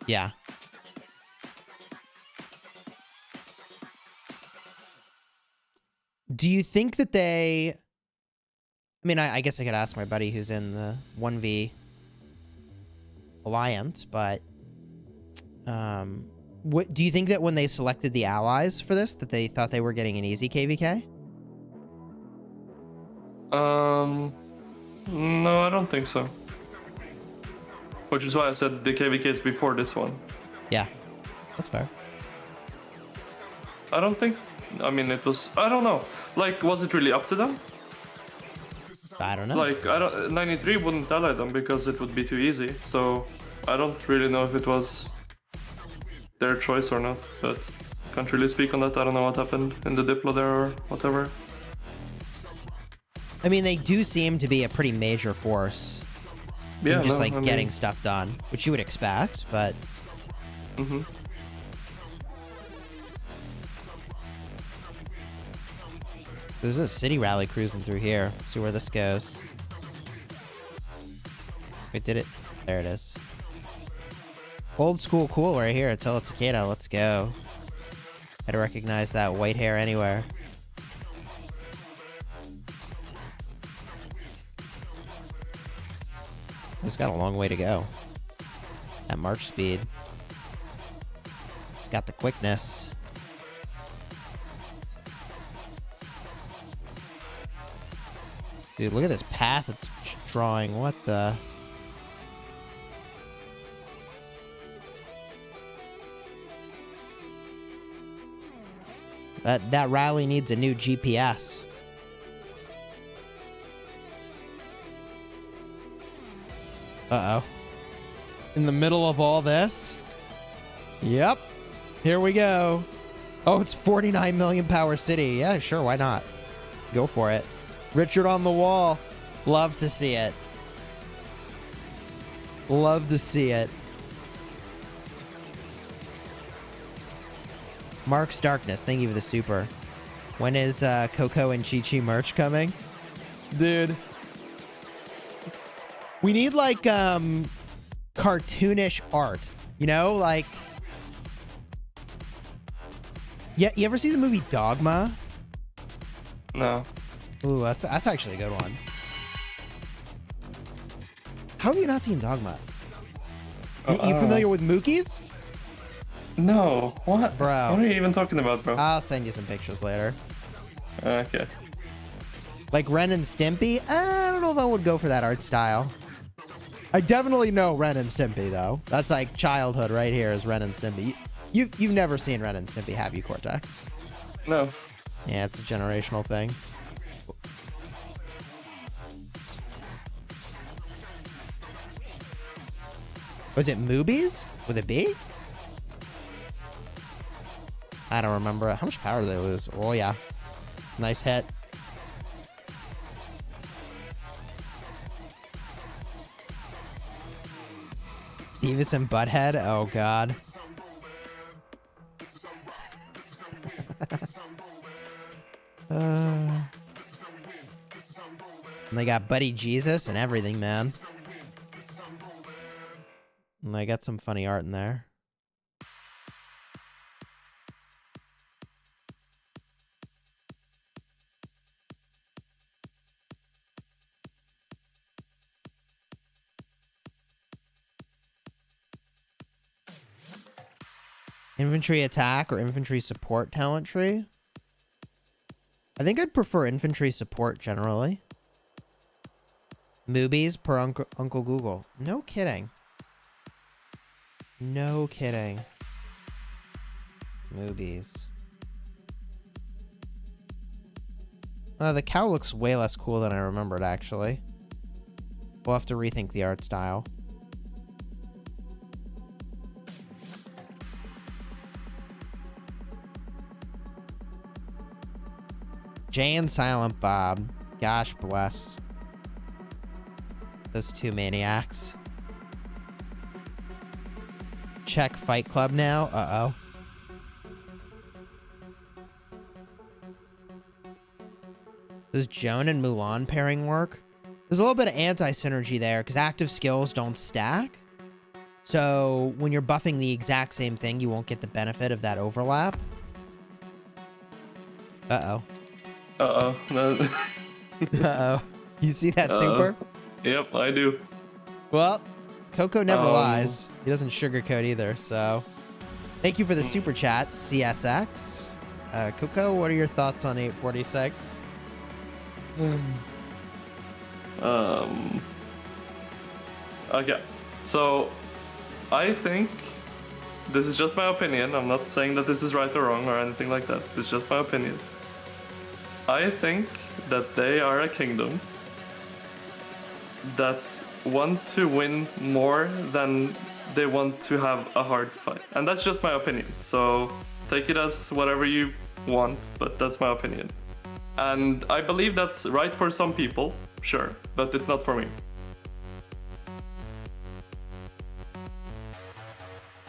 Yeah. Do you think that they... I mean, I guess I could ask my buddy who's in the 1V Alliance, but... What do you think that when they selected the allies for this, that they thought they were getting an easy KVK? No, I don't think so. Which is why I said the KVKs before this one. Yeah, that's fair. I don't think... I mean, it was... I don't know. Like, was it really up to them? I don't know. Like, 93 wouldn't ally them because it would be too easy. So, I don't really know if it was their choice or not. But can't really speak on that. I don't know what happened in the Diplo there or whatever. I mean, they do seem to be a pretty major force. Yeah, just getting stuff done, which you would expect, but... There's a city rally cruising through here. Let's see where this goes. Wait, did it? There it is. Old school cool right here. Tell it Cicada. Let's go. I'd recognize that white hair anywhere. It's got a long way to go. At march speed. It's got the quickness. Dude, look at this path it's drawing. What the... That rally needs a new GPS. Uh-oh. In the middle of all this? Yep. Here we go. Oh, it's 49 million power city. Yeah, sure, why not? Go for it. Richard on the wall. Love to see it. Love to see it. Mark's Darkness, thank you for the super. When is Coco and Chi-Chi merch coming? Dude. We need like cartoonish art. You know, like... Yeah, you ever see the movie Dogma? No. Ooh, that's actually a good one. How have you not seen Dogma? You familiar with Mookie's? No. What? Bro. What are you even talking about, bro? I'll send you some pictures later. Okay. Like Ren and Stimpy? I don't know if I would go for that art style. I definitely know Ren and Stimpy, though. That's like childhood right here is Ren and Stimpy. You've never seen Ren and Stimpy, have you, Cortex? No. Yeah, it's a generational thing. Was it Moobies? With a B? I don't remember. How much power do they lose? Oh, yeah. Nice hit. Beavis and Butthead? Oh, God. And they got Buddy Jesus and everything, man. And they got some funny art in there. Infantry attack or infantry support talent tree? I think I'd prefer infantry support generally. Moobies per Uncle Google. No kidding. No kidding. Moobies. The cow looks way less cool than I remembered, actually. We'll have to rethink the art style. Jay and Silent Bob. Gosh bless. Those two maniacs. Check Fight Club now. Uh-oh. Does Joan and Mulan pairing work? There's a little bit of anti-synergy there because active skills don't stack. So when you're buffing the exact same thing, you won't get the benefit of that overlap. Uh-oh. Uh-oh. No. Uh-oh. You see that super? Yep, I do. Well, Coco never lies. He doesn't sugarcoat either, so... Thank you for the super chat, CSX. Coco, what are your thoughts on 846? Okay, so I think this is just my opinion. I'm not saying that this is right or wrong or anything like that. It's just my opinion. I think that they are a kingdom that want to win more than they want to have a hard fight. And that's just my opinion. So take it as whatever you want, but that's my opinion. And I believe that's right for some people, sure, but it's not for me.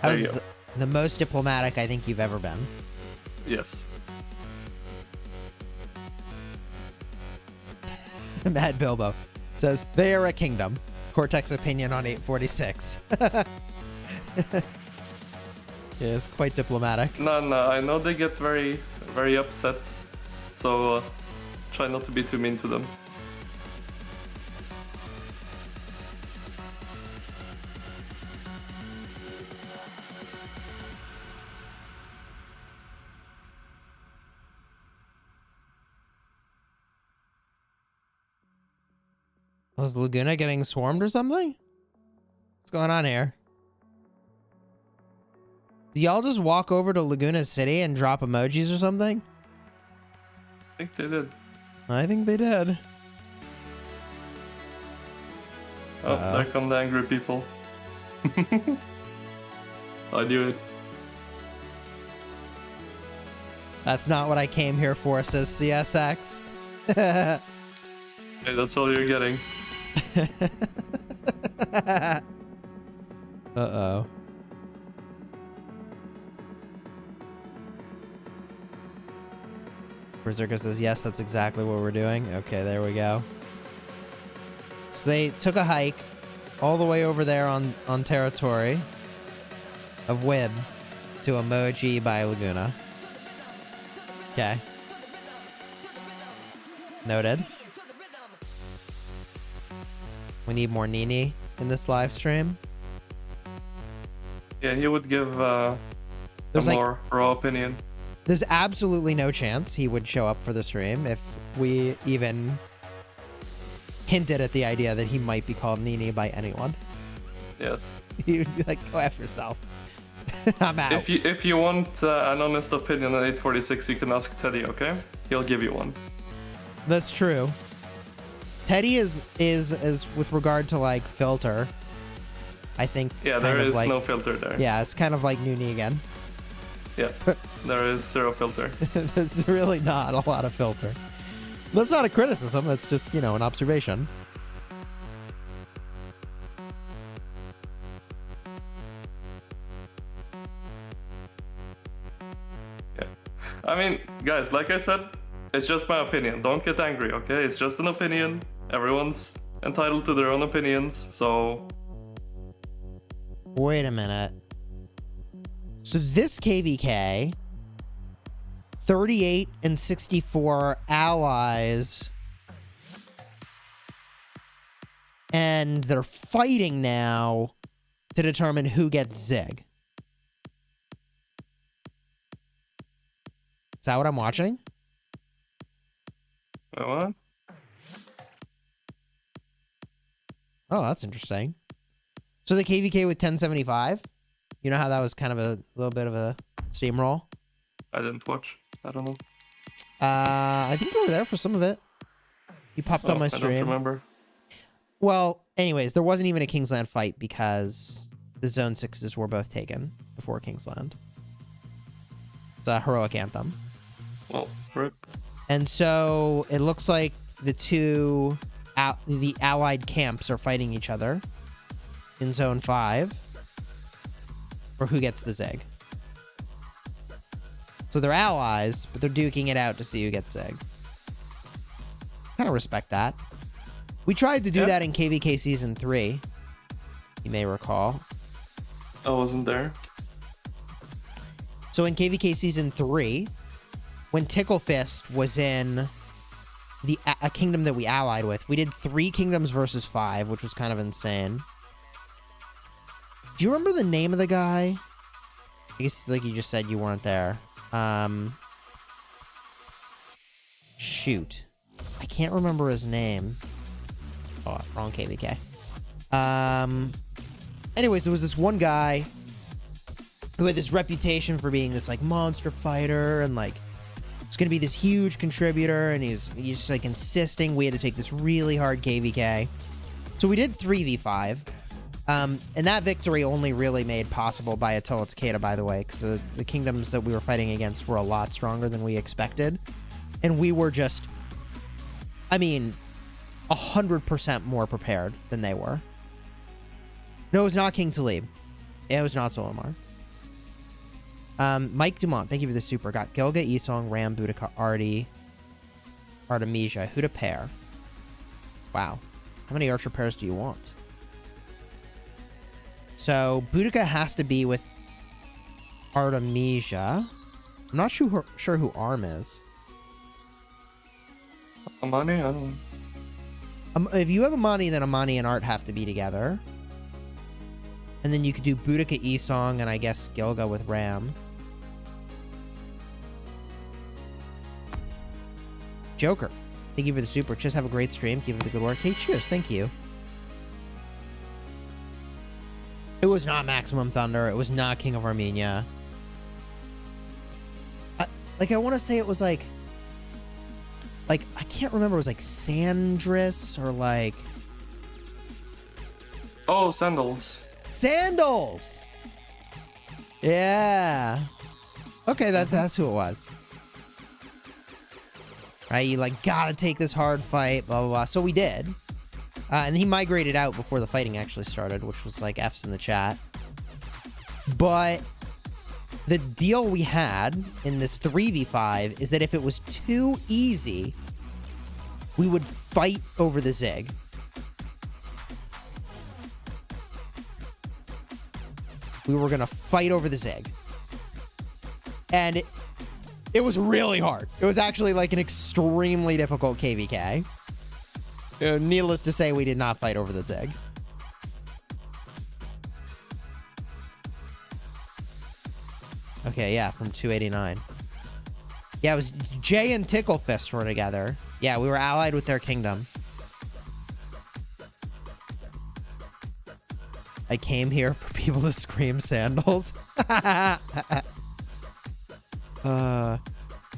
That was the most diplomatic I think you've ever been. Yes. Mad Bilbo says, they are a kingdom. Cortex opinion on 846. Yes, quite diplomatic. No, I know they get very, very upset. So try not to be too mean to them. Was Laguna getting swarmed or something? What's going on here? Do y'all just walk over to Laguna City and drop emojis or something? I think they did. I think they did. Oh, there come the angry people. I knew it. That's not what I came here for, says CSX. Hey, that's all you're getting. Uh-oh. Berserker says, yes, that's exactly what we're doing. Okay, there we go. So they took a hike all the way over there on territory of Wib to Emoji by Laguna. Okay. Noted. We need more Nini in this live stream. Yeah, he would give a There's like- more raw opinion. There's absolutely no chance he would show up for the stream if we even hinted at the idea that he might be called Nini by anyone. Yes. He would be like, go F yourself. I'm out. If you want an honest opinion on 846, you can ask Teddy, okay? He'll give you one. That's true. Teddy is with regard to like filter, I think. Yeah, there is no filter there. Yeah, it's kind of like Nuni again. Yeah, there is zero filter. There's really not a lot of filter. That's not a criticism. That's just, you know, an observation. Yeah. I mean, guys, like I said, it's just my opinion. Don't get angry, okay? It's just an opinion. Everyone's entitled to their own opinions, so... Wait a minute. So this KVK, 38 and 64 allies, and they're fighting now to determine who gets Zig. Is that what I'm watching? Wait, what? Oh, that's interesting. So the KVK with 1075, you know how that was kind of a little bit of a steamroll? I didn't watch. I don't know. I think you were there for some of it. You popped on my stream. I don't remember. Well, anyways, there wasn't even a Kingsland fight because the Zone 6s were both taken before Kingsland. It's a heroic anthem. Well, rip. And so it looks like the allied camps are fighting each other in Zone 5 for who gets the Zig. So they're allies, but they're duking it out to see who gets Zig. Kind of respect that. We tried to do that in KVK Season 3, you may recall. I wasn't there. So in KVK Season 3, when Tickle Fist was in a kingdom that we allied with, we did 3 kingdoms versus 5, which was kind of insane. Do you remember the name of the guy? I guess, like you just said, you weren't there. Shoot. I can't remember his name. Oh, wrong KVK. Anyways, there was this one guy who had this reputation for being this, like, monster fighter and, like, was going to be this huge contributor, and he's just, like, insisting we had to take this really hard KVK. So we did 3v5. And that victory only really made possible by Attila Takeda, by the way, because the kingdoms that we were fighting against were a lot stronger than we expected. And we were just, I mean, 100% more prepared than they were. No, it was not King Talib. It was not Solomar. Mike Dumont, thank you for the super. Got Gilga, Esong, Ram, Boudica, Artie, Artemisia. Who to pair? Wow. How many archer pairs do you want? So, Boudica has to be with Artemisia. I'm not sure who Arm is. Amani? I don't know. If you have Amani, then Amani and Art have to be together. And then you could do Boudica, Esong, and I guess Gilga with Ram. Joker, thank you for the super. Just have a great stream. Keep up the good work. Hey, cheers. Thank you. It was not Maximum Thunder. It was not King of Armenia. I want to say it was like, I can't remember. It was like Sandris or like... Oh, Sandals. Sandals! Yeah. Okay, that's who it was. Right? You like gotta take this hard fight, blah, blah, blah. So we did. And he migrated out before the fighting actually started, which was like F's in the chat. But the deal we had in this 3v5 is that if it was too easy, we would fight over the Zig. We were going to fight over the Zig. And it was really hard. It was actually like an extremely difficult KVK. Needless to say, we did not fight over the Zig. Okay, yeah, from 289. Yeah, it was Jay and Ticklefist were together. Yeah, we were allied with their kingdom. I came here for people to scream sandals.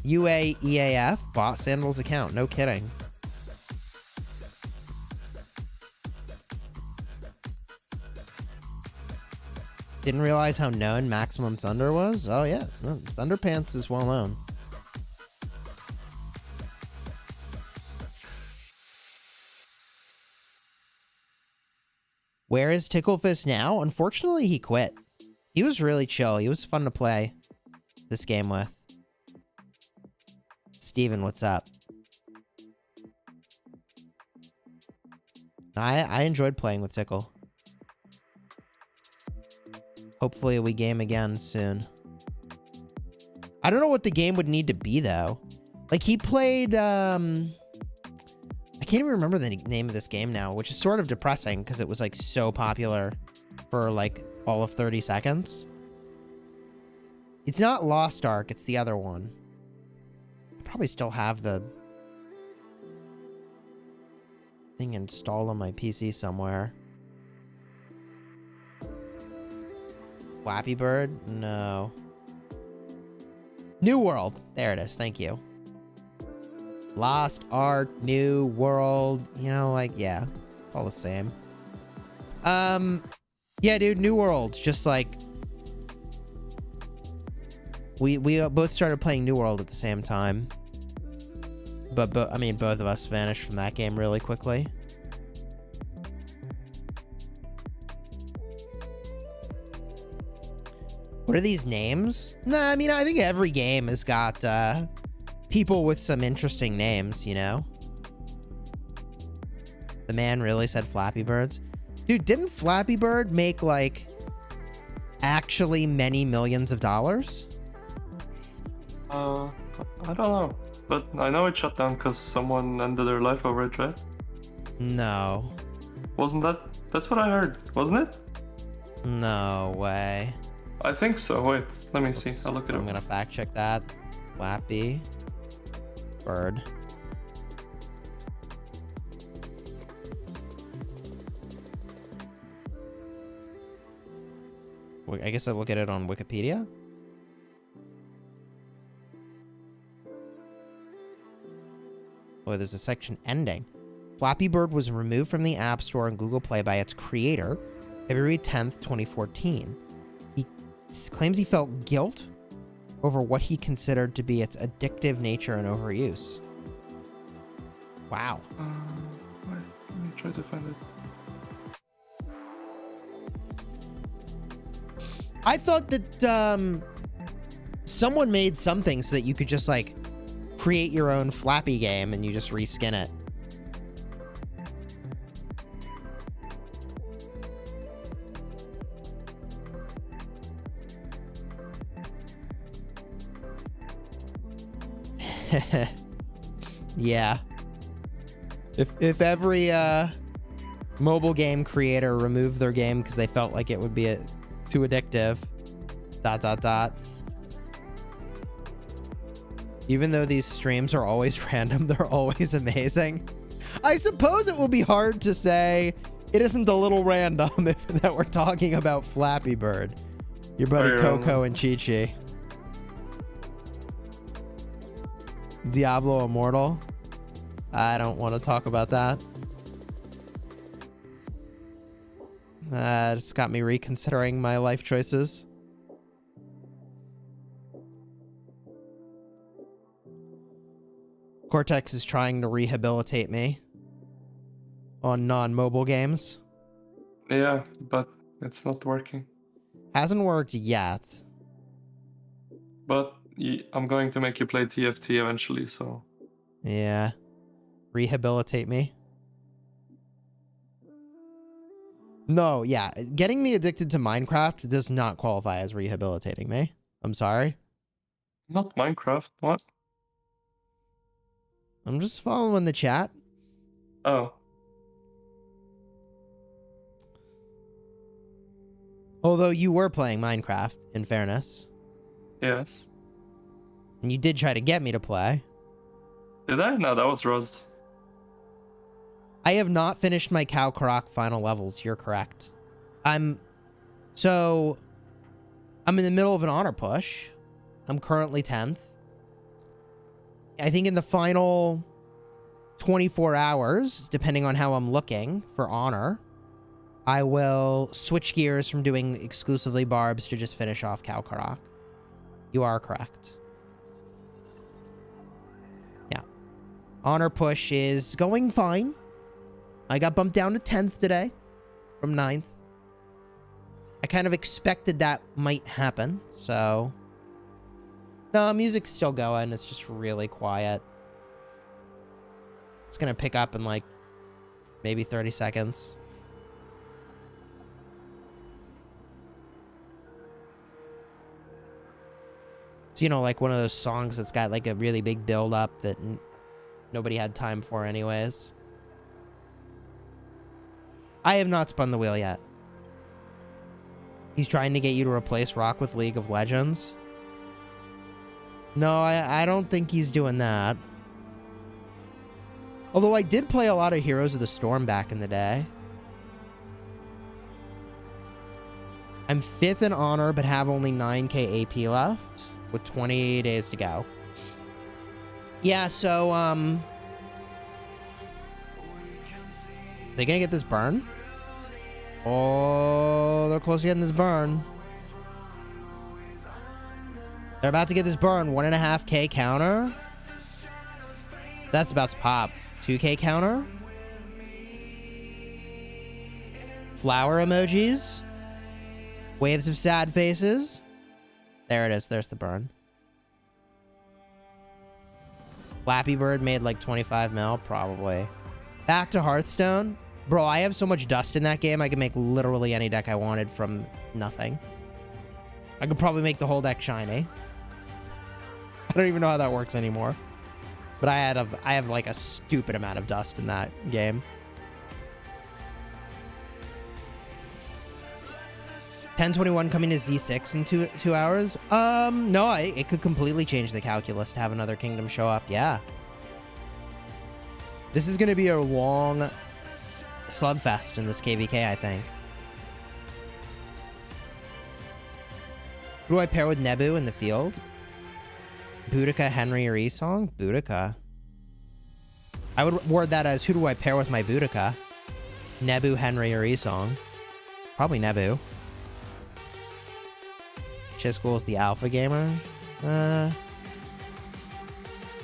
UAEAF bought Sandals account. No kidding. Didn't realize how known Maximum Thunder was? Oh, yeah. No, Thunderpants is well known. Where is Ticklefist now? Unfortunately, he quit. He was really chill. He was fun to play this game with. Steven, what's up? I enjoyed playing with Tickle. Hopefully we game again soon. I don't know what the game would need to be, though. Like, he played, I can't even remember the name of this game now, which is sort of depressing because it was, like, so popular for, like, all of 30 seconds. It's not Lost Ark, it's the other one. I probably still have the thing installed on my PC somewhere. Flappy Bird? No. New World. There it is. Thank you. Lost Ark, New World. You know, like, yeah. All the same. Yeah, dude, New World. Just like... We both started playing New World at the same time. But I mean, both of us vanished from that game really quickly. What are these names? Nah, I mean, I think every game has got people with some interesting names, you know? The man really said Flappy Birds. Dude, didn't Flappy Bird make, like, actually many millions of dollars? I don't know. But I know it shut down because someone ended their life over it, right? No. Wasn't that? That's what I heard, wasn't it? No way. I think so. Wait, let me see. I'll look it up. I'm gonna fact check that. Flappy Bird. I guess I'll look at it on Wikipedia. Oh, there's a section ending. Flappy Bird was removed from the App Store and Google Play by its creator, February 10th, 2014. He claims he felt guilt over what he considered to be its addictive nature and overuse. Wow. Wait, let me try to find it. I thought that someone made something so that you could just, like, create your own Flappy game and you just reskin it. Yeah. If every mobile game creator removed their game because they felt like it would be too addictive. ... Even though these streams are always random, they're always amazing. I suppose it will be hard to say it isn't a little random if that we're talking about Flappy Bird. Your buddy Coco and Chi-Chi. Diablo Immortal. I don't want to talk about that. It's got me reconsidering my life choices. Cortex is trying to rehabilitate me on non-mobile games. Yeah, but it's not working. Hasn't worked yet. But I'm going to make you play TFT eventually, so... Yeah. Rehabilitate me. No, yeah. Getting me addicted to Minecraft does not qualify as rehabilitating me. I'm sorry. Not Minecraft, what? I'm just following the chat. Oh. Although you were playing Minecraft, in fairness. Yes. And you did try to get me to play. Did I? No, that was Rose. I have not finished my Cow Croc final levels. You're correct. I'm in the middle of an honor push. I'm currently 10th. I think in the final 24 hours, depending on how I'm looking for honor, I will switch gears from doing exclusively barbs to just finish off Cow Croc. You are correct. Yeah. Honor push is going fine. I got bumped down to 10th today from 9th. I kind of expected that might happen, so... No, music's still going. It's just really quiet. It's gonna pick up in like maybe 30 seconds. It's, you know, like one of those songs that's got like a really big build up that nobody had time for anyways. I have not spun the wheel yet. He's trying to get you to replace Rock with League of Legends. No, I don't think he's doing that. Although I did play a lot of Heroes of the Storm back in the day. I'm 5th in honor, but have only 9k AP left, with 20 days to go. Yeah, so, they gonna get this burn? Oh, they're close to getting this burn. They're about to get this burn. 1.5k counter. That's about to pop. 2k counter. Flower emojis. Waves of sad faces. There it is. There's the burn. Flappy Bird made like 25 mil, probably. Back to Hearthstone. Bro, I have so much dust in that game, I could make literally any deck I wanted from nothing. I could probably make the whole deck shiny. I don't even know how that works anymore. But I have like a stupid amount of dust in that game. 1021 coming to Z6 in two hours? No, it could completely change the calculus to have another kingdom show up. Yeah. This is going to be a long slugfest in this KVK, I think. Who do I pair with Nebu in the field? Boudica, Henry, or Esong? Boudica. I would word that as, who do I pair with my Boudica? Nebu, Henry, or Esong? Probably Nebu. Chisgule is the alpha gamer. I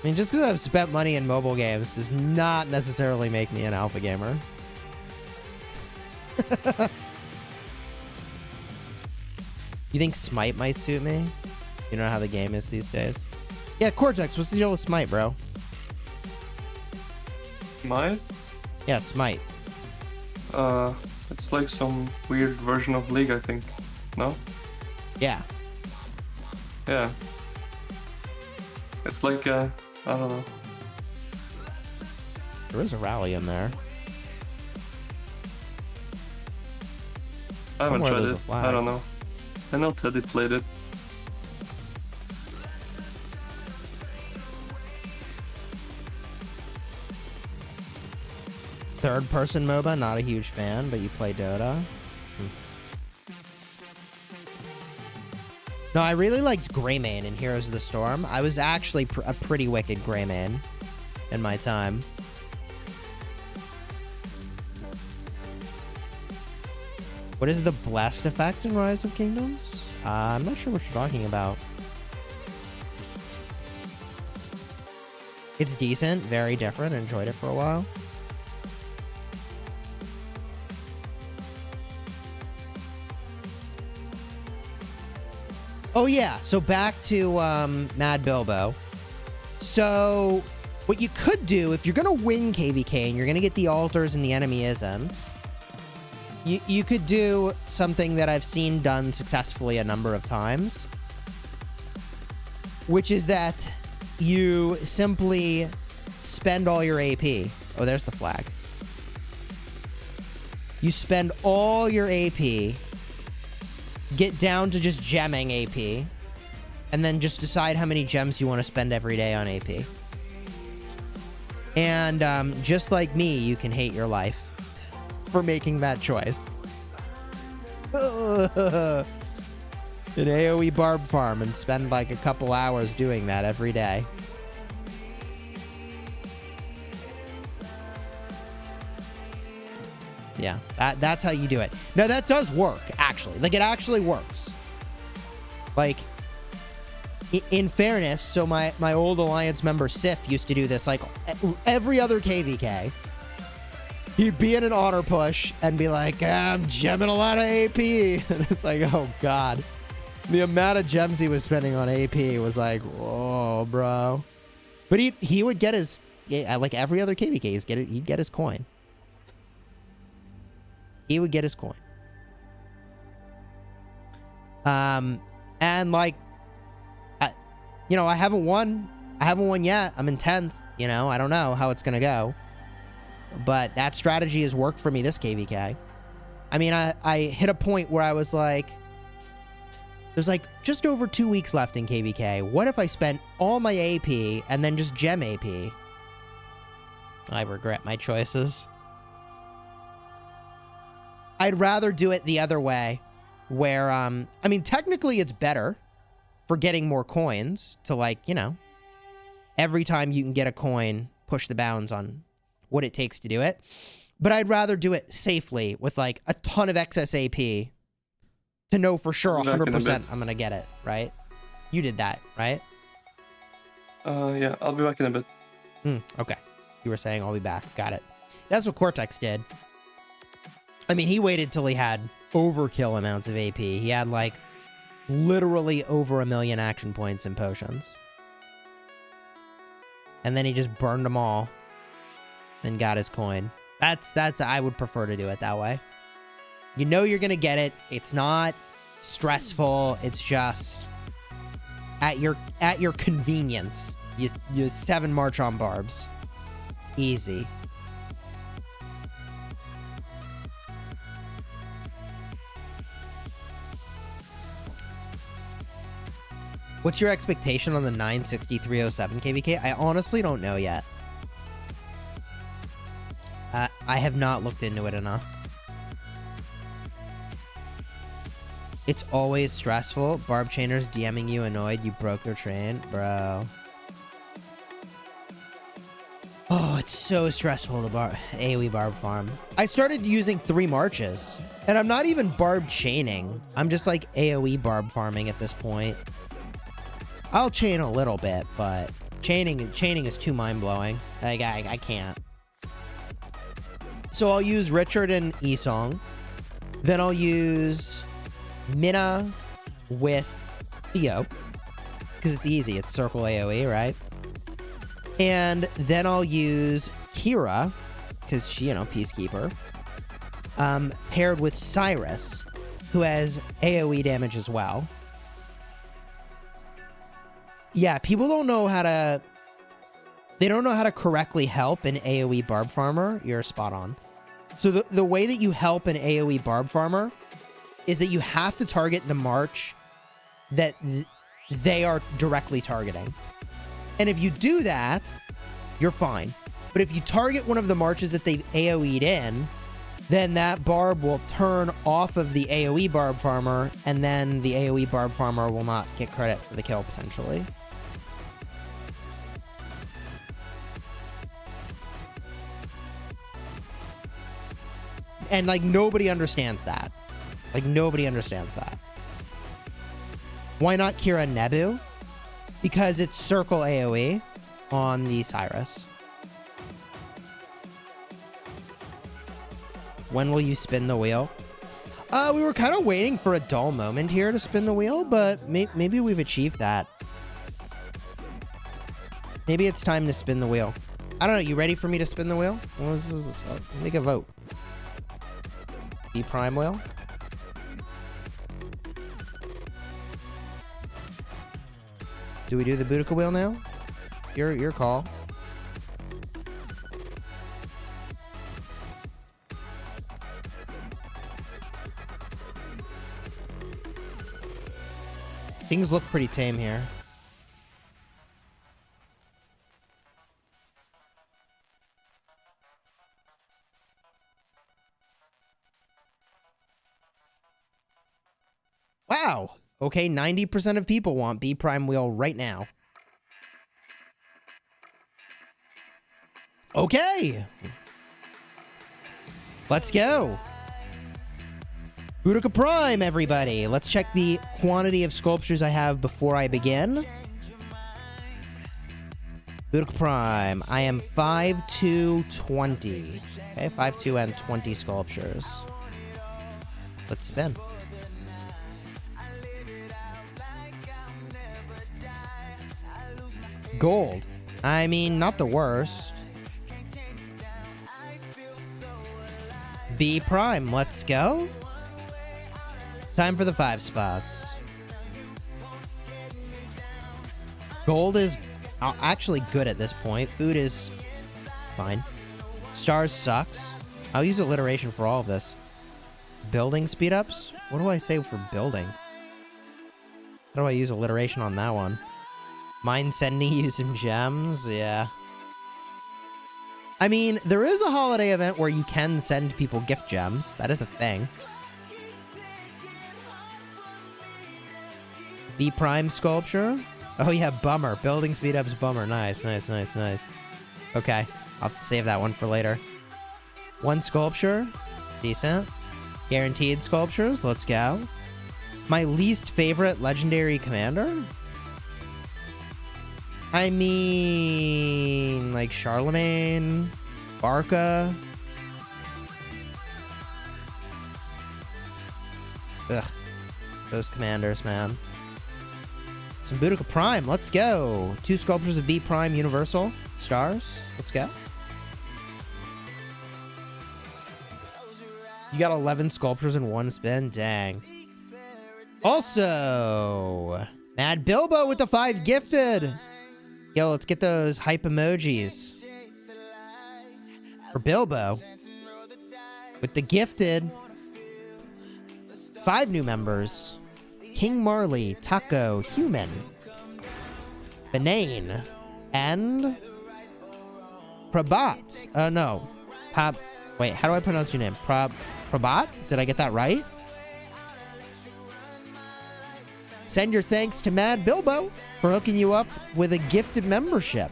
mean, just because I've spent money in mobile games does not necessarily make me an alpha gamer. You think Smite might suit me? You know how the game is these days. Yeah, Cortex, what's the deal with Smite, bro? Smite? Yeah, Smite. It's like some weird version of League, I think. No? Yeah. Yeah. It's like, I don't know. There is a rally in there. I haven't Somewhere tried there's it. a flag. I don't know. I know Teddy played it. Third-person MOBA, not a huge fan, but you play Dota. No, I really liked Greymane in Heroes of the Storm. I was actually a pretty wicked Greymane in my time. What is the blessed effect in Rise of Kingdoms? I'm not sure what you're talking about. It's decent, very different. Enjoyed it for a while. Oh yeah, so back to Mad Bilbo. So what you could do if you're gonna win KVK and you're gonna get the altars and the enemy isn't, you could do something that I've seen done successfully a number of times, which is that you simply spend all your AP. Oh, there's the flag. You spend all your AP, get down to just gemming AP, and then just decide how many gems you want to spend every day on AP. And just like me, you can hate your life for making that choice. An AoE barb farm and spend like a couple hours doing that every day. Yeah, that's how you do it. No, that does work, actually. Like, it actually works. Like, in fairness, so my old Alliance member, Sif, used to do this, like, every other KVK. He'd be in an honor push and be like, I'm gemming a lot of AP. And it's like, oh, God. The amount of gems he was spending on AP was like, whoa, bro. But he would get his, like every other KVK, he'd get his coin. He would get his coin. And like, you know, I haven't won yet. I'm in 10th, you know, I don't know how it's going to go, but that strategy has worked for me this KVK. I mean, I hit a point where I was like, there's like just over 2 weeks left in KVK. What if I spent all my AP and then just gem AP? I regret my choices. I'd rather do it the other way, where, I mean, technically it's better for getting more coins to, like, you know, every time you can get a coin, push the bounds on what it takes to do it. But I'd rather do it safely with, like, a ton of excess AP to know for sure 100% I'm going to get it, right? You did that, right? Yeah, I'll be back in a bit. Okay. You were saying I'll be back. Got it. That's what Cortex did. I mean, he waited till he had overkill amounts of AP. He had, like, literally over 1 million action points in potions. And then he just burned them all and got his coin. That's I would prefer to do it that way. You know you're gonna get it. It's not stressful. It's just at your convenience. You 7 march on barbs. Easy. What's your expectation on the 96307 KVK? I honestly don't know yet. I have not looked into it enough. It's always stressful. Barb chainers DMing you annoyed you broke their train. Bro. Oh, it's so stressful, the AoE barb farm. I started using 3 marches. And I'm not even barb chaining. I'm just like AoE barb farming at this point. I'll chain a little bit, but chaining is too mind-blowing. Like, I can't. So I'll use Richard and Esong. Then I'll use Minna with Theo. Because it's easy. It's circle AoE, right? And then I'll use Kira. Because she, you know, Peacekeeper. Paired with Cyrus, who has AoE damage as well. Yeah, people don't know how to... They don't know how to correctly help an AoE barb farmer. You're spot on. So the way that you help an AoE barb farmer is that you have to target the march that they are directly targeting. And if you do that, you're fine. But if you target one of the marches that they've AoE'd in, then that barb will turn off of the AoE barb farmer, and then the AoE barb farmer will not get credit for the kill, potentially. And, like, nobody understands that. Like, nobody understands that. Why not Kira Nebu? Because it's circle AoE. on the Cyrus. When will you spin the wheel? We were kind of waiting for a dull moment here to spin the wheel, but maybe we've achieved that. Maybe it's time to spin the wheel. I don't know. You ready for me to spin the wheel? Well, make a vote. B Prime Wheel. Do we do the Boudica Wheel now? Your call. Things look pretty tame here. Wow. Okay, 90% of people want B Prime Wheel right now. Okay. Let's go. Boudica Prime, everybody. Let's check the quantity of sculptures I have before I begin. Boudica Prime. I am 5'2", 20. Okay, 5'2" and 20 sculptures. Let's spin. Gold. I mean, not the worst. B Prime, let's go. Time for the 5 spots. Gold is actually good at this point. Food is fine. Stars sucks. I'll use alliteration for all of this. Building speed-ups? What do I say for building? How do I use alliteration on that one? Mind sending you some gems? Yeah. I mean, there is a holiday event where you can send people gift gems. That is a thing. B Prime sculpture. Oh yeah, bummer. Building speed up's bummer. Nice, nice, nice, nice. Okay, I'll have to save that one for later. 1 sculpture. Decent. Guaranteed sculptures. Let's go. My least favorite legendary commander? I mean, like Charlemagne, Barca. Ugh. Those commanders, man. Some Boudica Prime. Let's go. 2 sculptures of B Prime Universal. Stars. Let's go. You got 11 sculptures in 1 spin. Dang. Also, Mad Bilbo with the 5 gifted. Yo, let's get those hype emojis. For Bilbo. With the gifted. 5 new members. King Marley, Taco, Human, Benane, and Prabat. No. Wait, how do I pronounce your name? Prabat? Did I get that right? Send your thanks to Mad Bilbo for hooking you up with a gifted membership.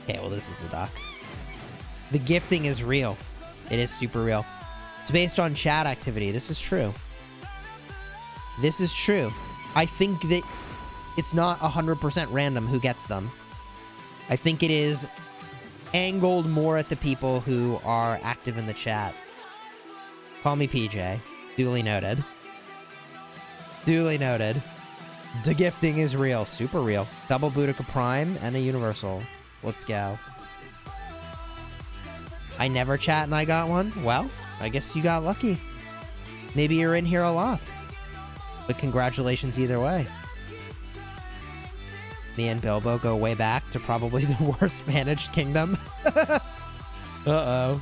Okay, well, this is a doc. The gifting is real. It is super real. It's based on chat activity. This is true. This is true. I think that it's not 100% random who gets them. I think it is angled more at the people who are active in the chat. Call me PJ. Duly noted. Duly noted. The gifting is real. Super real. Double Boudica Prime and a Universal. Let's go. I never chat and I got one? Well, I guess you got lucky. Maybe you're in here a lot. But congratulations either way. Me and Bilbo go way back to probably the worst managed kingdom. Uh-oh.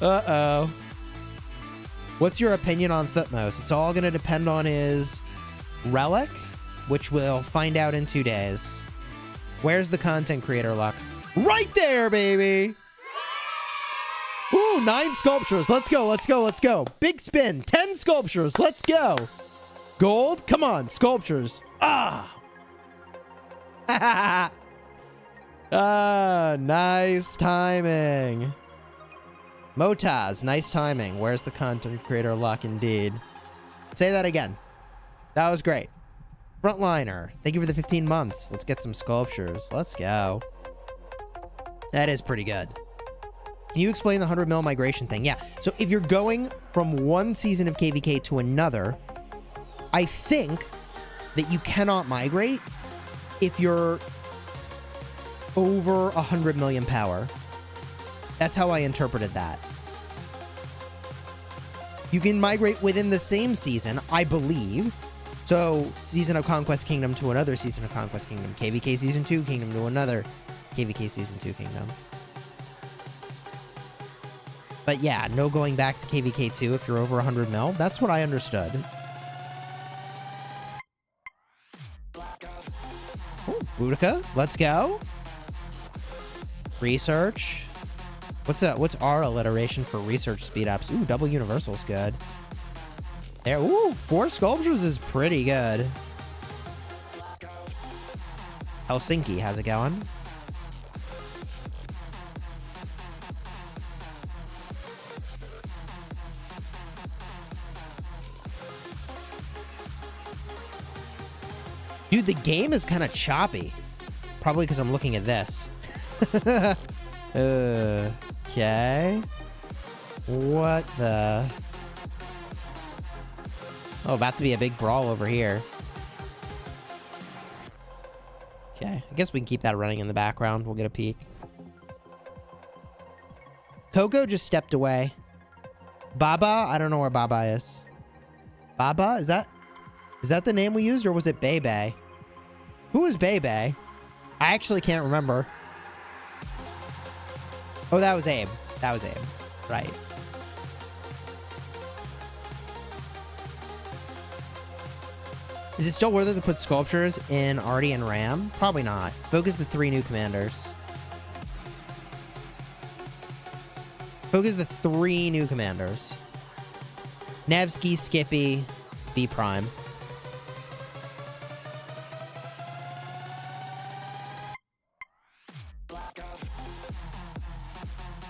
Uh-oh. What's your opinion on Thutmose? It's all going to depend on his relic, which we'll find out in 2 days. Where's the content creator luck? Right there, baby! Ooh, 9 sculptures. Let's go, let's go, let's go. Big spin. 10 sculptures. Let's go. Gold? Come on, sculptures. Ah! Nice timing. Motaz, nice timing. Where's the content creator luck indeed? Say that again. That was great. Frontliner, thank you for the 15 months. Let's get some sculptures. Let's go. That is pretty good. Can you explain the 100 mil migration thing? Yeah. So if you're going from one season of KVK to another, I think that you cannot migrate if you're over 100 million power. That's how I interpreted that. You can migrate within the same season, I believe. So, Season of Conquest Kingdom to another Season of Conquest Kingdom. KVK Season 2 Kingdom to another KVK Season 2 Kingdom. But yeah, no going back to KVK 2 if you're over 100 mil. That's what I understood. Oh, Boudica, let's go. Research. What's our alliteration for research speed ups? Ooh, double universal's good. There, ooh, 4 sculptures is pretty good. Helsinki, how's it going? Dude, the game is kind of choppy. Probably because I'm looking at this. Okay. What the... Oh, about to be a big brawl over here. Okay, I guess we can keep that running in the background. We'll get a peek. Coco just stepped away. Baba? I don't know where Baba is. Baba? Is that the name we used, or was it Bebe? Who is Bebe? I actually can't remember. Oh, that was Abe. That was Abe. Right. Is it still worth it to put sculptures in Artie and Ram? Probably not. Focus the 3 new commanders. Focus the 3 new commanders. Nevsky, Skippy, B Prime.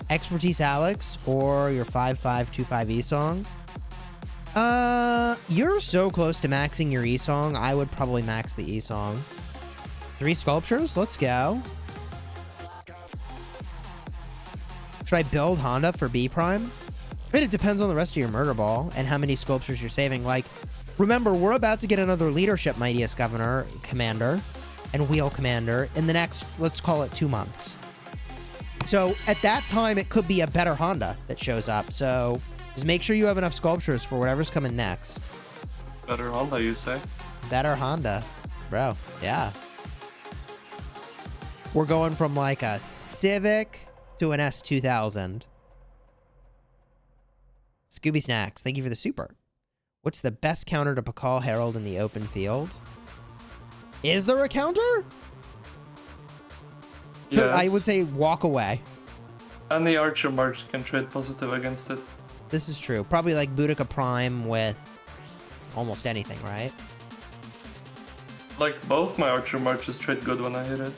Expertise Alex or your 5525 E-Song? You're so close to maxing your E-Song. I would probably max the E-Song. 3 sculptures? Let's go. Should I build Honda for B Prime? I mean, it depends on the rest of your murder ball and how many sculptures you're saving. Like, remember, we're about to get another leadership Mightiest Governor Commander and Wheel Commander in the next, let's call it 2 months. So at that time, it could be a better Honda that shows up. So just make sure you have enough sculptures for whatever's coming next. Better Honda, you say? Better Honda. Bro, yeah. We're going from like a Civic to an S2000. Scooby Snacks, thank you for the super. What's the best counter to Pakal Herald in the open field? Is there a counter? Yes. So I would say walk away. And the Archer March can trade positive against it. This is true. Probably like Boudica Prime with almost anything, right? Like, both my Archer Marches trade good when I hit it.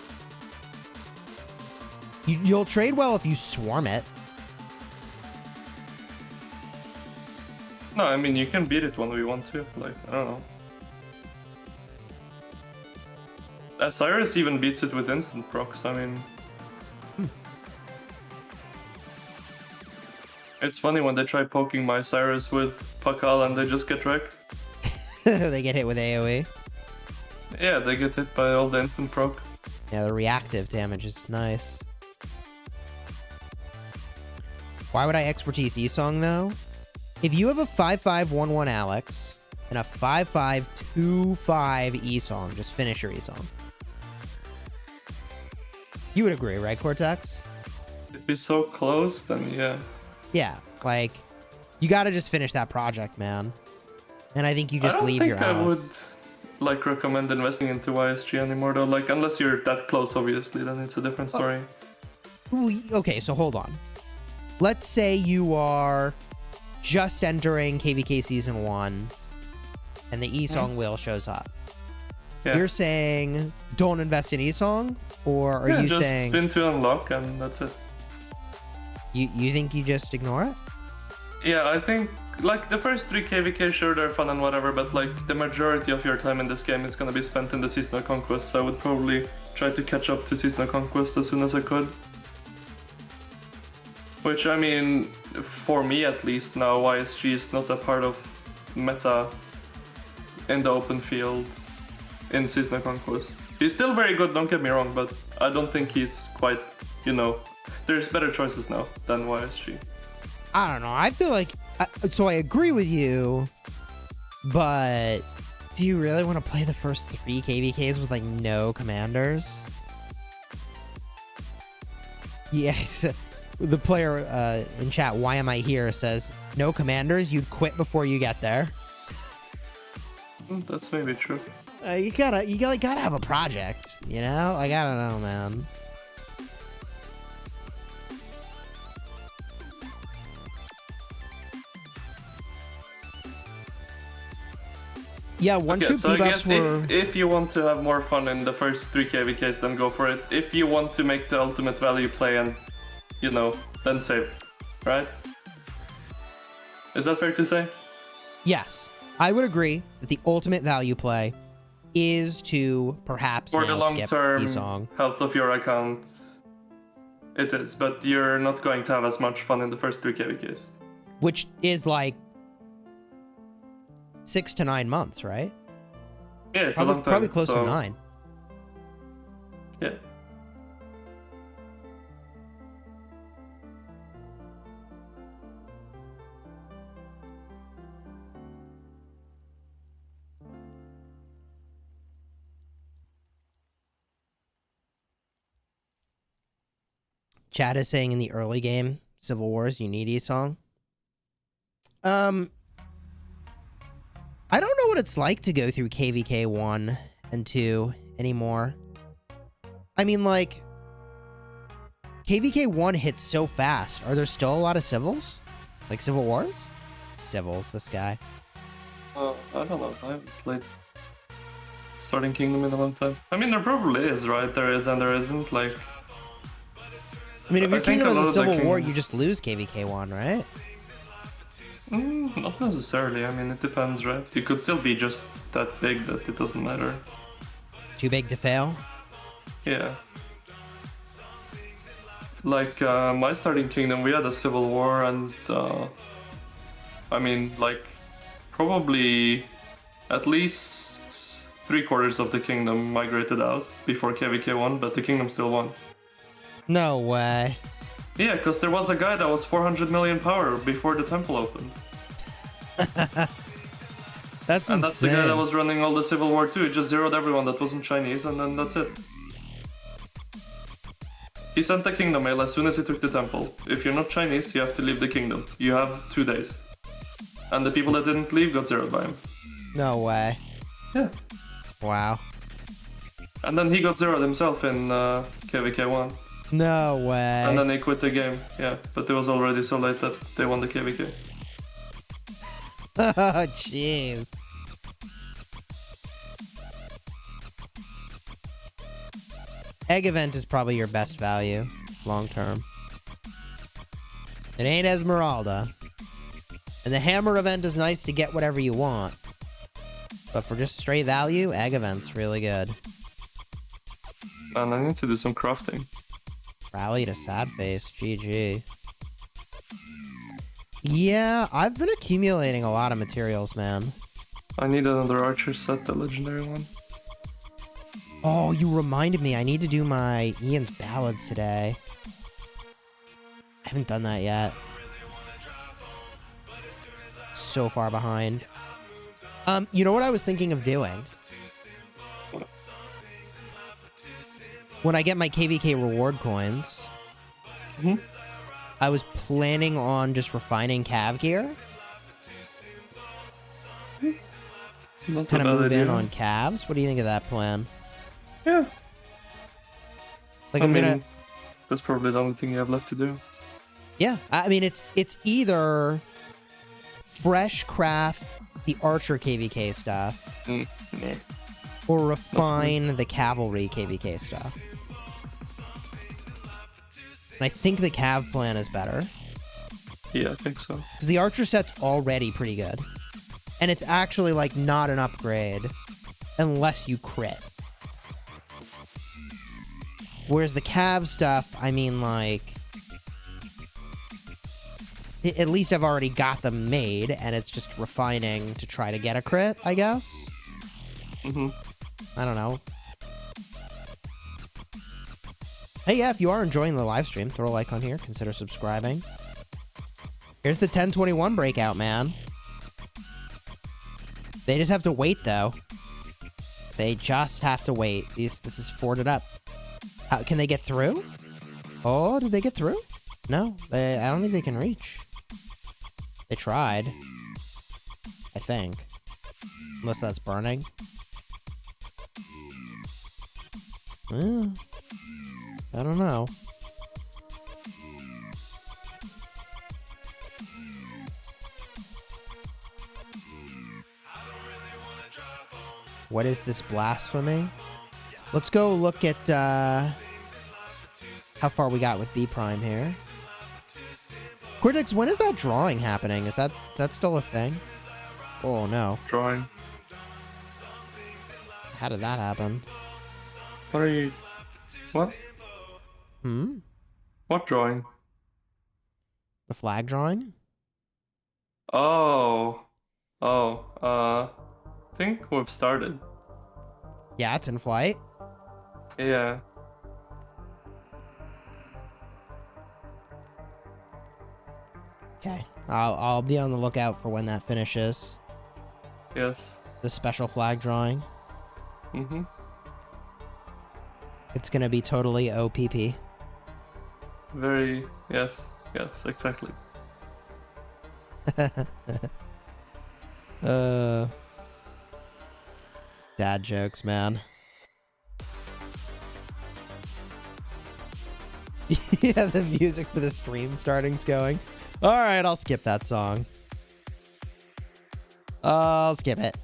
You'll trade well if you swarm it. No, I mean, you can beat it when we want to. Like, I don't know. Cyrus even beats it with instant procs, I mean... It's funny when they try poking my Cyrus with Pakal and they just get wrecked. They get hit with AoE. Yeah, they get hit by all the instant proc. Yeah, the reactive damage is nice. Why would I expertise E-Song, though? If you have a 5511 Alex and a 5525 E-Song, just finish your E-Song. You would agree, right, Cortex? If he's so close, then yeah. Yeah, like, you gotta just finish that project, man. And I think you just leave your I would, outs. like, recommend investing into YSG anymore, though. Like, unless you're that close, obviously, then it's a different story. Okay, so hold on. Let's say you are just entering KVK Season 1, and the E-Song wheel shows up. Yeah. You're saying don't invest in E-Song? Or are you just saying... spin to unlock, and that's it. You think you just ignore it? Yeah, I think like the first 3 KVK, sure, they're fun and whatever, but like the majority of your time in this game is gonna be spent in the seasonal conquest, so I would probably try to catch up to seasonal conquest as soon as I could. Which, I mean, for me at least now, YSG is not a part of meta in the open field in seasonal conquest. He's still very good, don't get me wrong, but I don't think he's quite, you know, there's better choices now than YSG. I don't know. I feel like, so I agree with you, but do you really want to play the first 3 KVKs with like no commanders? Yes. The player in chat, why am I here, says, no commanders, you'd quit before you get there. That's maybe true. You gotta have a project, you know? Like, I don't know, man. Yeah, one troop so I debuffs guess were... if you want to have more fun in the first 3 KVKs, then go for it. If you want to make the ultimate value play and, you know, then save, right? Is that fair to say? Yes, I would agree that the ultimate value play is to perhaps for the long-term song. health of your account. It is, but you're not going to have as much fun in the first 3 KVKs. Which is like 6 to 9 months, right? Yeah, it's probably, a long time. Probably close to 9. Yeah. Chad is saying in the early game, Civil Wars, you need a song. I don't know what it's like to go through KVK 1 and 2 anymore. I mean, like, KVK 1 hits so fast. Are there still a lot of civils? Like Civil Wars? Civils, this guy. I don't know. I haven't played Starting Kingdom in a long time. I mean, there probably is, right? There is and there isn't. Like, I mean, if your kingdom is a Civil War, you just lose KVK 1, right? Not necessarily. I mean, it depends, right? You could still be just that big that it doesn't matter. Too big to fail? Yeah. Like, my Starting Kingdom, we had a Civil War and, I mean, like, probably at least 3/4 of the kingdom migrated out before KVK 1, but the kingdom still won. No way. Yeah, because there was a guy that was 400 million power before the temple opened. That's and insane. That's the guy that was running all the Civil War too. He just zeroed everyone that wasn't Chinese, and then that's it. He sent the kingdom mail as soon as he took the temple. If you're not Chinese, you have to leave the kingdom. You have 2 days. And the people that didn't leave got zeroed by him. No way. Yeah. Wow. And then he got zeroed himself in KVK 1. No way. And then he quit the game. Yeah, but it was already so late that they won the KVK. Oh, jeez. Egg event is probably your best value, long term. It ain't Esmeralda. And the hammer event is nice to get whatever you want. But for just straight value, egg event's really good. And I need to do some crafting. Rally to sad face, GG. Yeah, I've been accumulating a lot of materials, man. I need another archer set, the legendary one. Oh, you reminded me. I need to do my Ian's Ballads today. I haven't done that yet. So far behind. You know what I was thinking of doing? When I get my KVK reward coins, I was planning on just refining cav gear. Kind of move in on calves. What do you think of that plan? Yeah. Like, I I'm mean, gonna... that's probably the only thing you have left to do. Yeah, I mean, it's either fresh craft the archer KVK stuff, Yeah. or refine the cavalry KVK stuff. And I think the cav plan is better. Yeah, I think so. Because the archer set's already pretty good. And it's actually, like, not an upgrade unless you crit. Whereas the cav stuff, I mean, like... At least I've already got them made, and it's just refining to try to get a crit, I guess? Mm-hmm. I don't know. Hey, yeah, if you are enjoying the live stream, throw a like on here. Consider subscribing. Here's the 1021 breakout, man. They just have to wait, though. They just have to wait. This is forwarded up. How, can they get through? Oh, did they get through? No, I don't think they can reach. They tried. I think. Unless that's burning. I don't know. What is this blasphemy? Let's go look at how far we got with B Prime here. Cortex, when is that drawing happening? Is that still a thing? Oh no. Drawing. How did that happen? What are you... What? What drawing? The flag drawing? Oh. I think we've started. Yeah, it's in flight. Yeah. Okay. I'll be on the lookout for when that finishes. Yes. The special flag drawing. Mm-hmm. It's gonna be totally OPP. Very... Yes, exactly. Dad jokes, man. Yeah, the music for the stream starting's going. Alright, I'll skip that song. I'll skip it.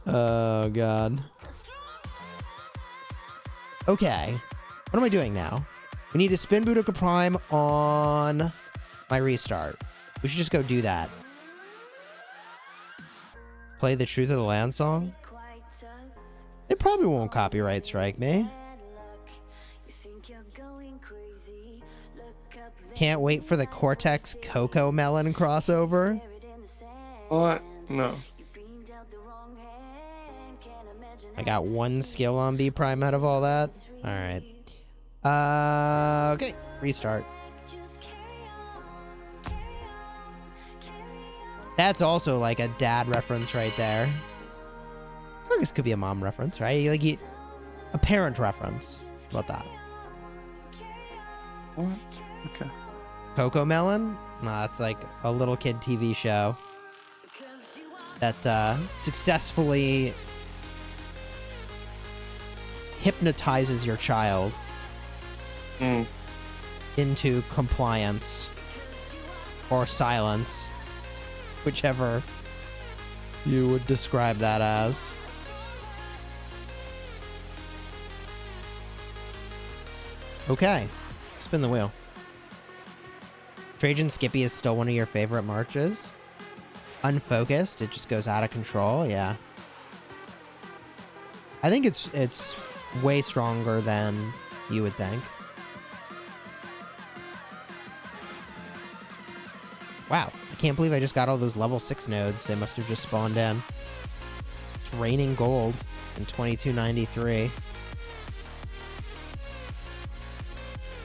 Oh, God. Okay. What am I doing now? We need to spin Boudica Prime on my restart. We should just go do that. Play the Truth of the Land song? It probably won't copyright strike me. Can't wait for the Cortex Coco Melon crossover. What? No. I got one skill on B Prime out of all that. Alright. Okay. Restart. That's also like a dad reference right there. Or this could be a mom reference, right? Like a parent reference. How about that? What? Okay. Coco Melon? No, it's like a little kid TV show that successfully hypnotizes your child into compliance or silence, whichever you would describe that as. Okay, spin the wheel. Trajan Skippy is still one of your favorite marches. Unfocused, it just goes out of control. Yeah, I think it's way stronger than you would think. Wow, I can't believe I just got all those level 6 nodes. They must have just spawned in. It's raining gold in 2293.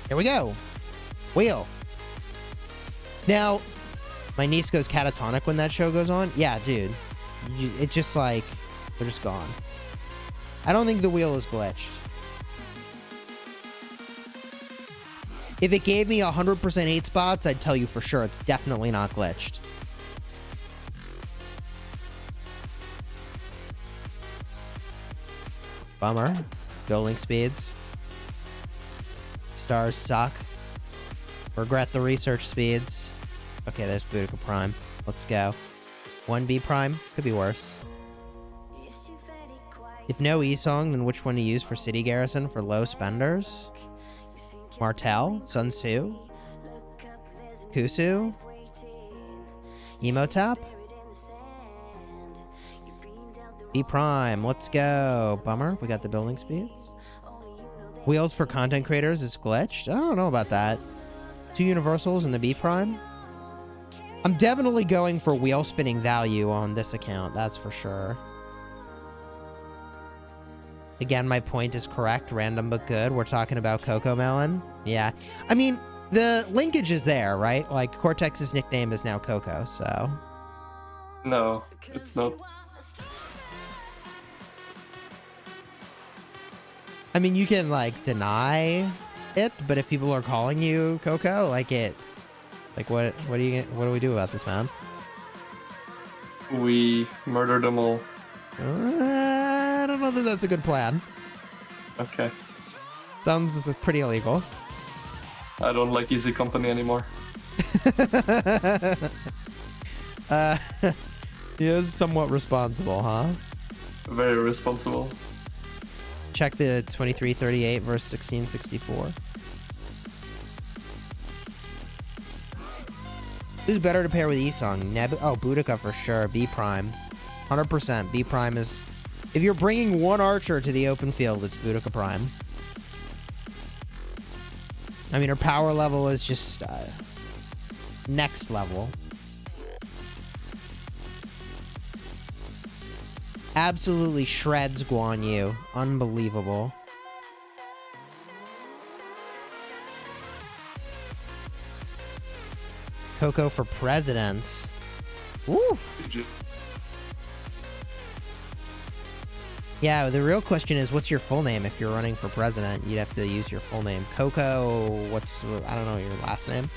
Here we go. Wheel. Now, my niece goes catatonic when that show goes on. Yeah, dude. It just like, they're just gone. I don't think the wheel is glitched. If it gave me 100% 8 spots, I'd tell you for sure it's definitely not glitched. Bummer. Go link speeds. Stars suck. Regret the research speeds. Okay, there's Boudica Prime. Let's go. OneV Prime. Could be worse. If no E-Song, then which one to use for City Garrison for low spenders? Martel, Sun Tzu, Kusu, Emotap, B Prime, let's go. Bummer, we got the building speeds. Wheels for content creators is glitched. I don't know about that. 2 universals and the B Prime. I'm definitely going for wheel spinning value on this account, that's for sure. Again, my point is correct. Random but good. We're talking about Coco Melon. Yeah. I mean, the linkage is there, right? Like, Cortex's nickname is now Coco, so... No, it's not. I mean, you can, like, deny it, but if people are calling you Coco, like it... Like, what do we do about this, man? We murder them all. I don't know that that's a good plan. Okay. Sounds pretty illegal. I don't like easy company anymore. He is somewhat responsible, huh? Very responsible. Check the 2338 verse 1664. Who's better to pair with Esong? Oh, Boudica for sure. B Prime. 100%. B Prime is... If you're bringing one archer to the open field, it's Boudica Prime. I mean, her power level is just... next level. Absolutely shreds Guan Yu. Unbelievable. Coco for president. Woo! Yeah, the real question is, what's your full name? If you're running for president, you'd have to use your full name. Coco, I don't know, your last name?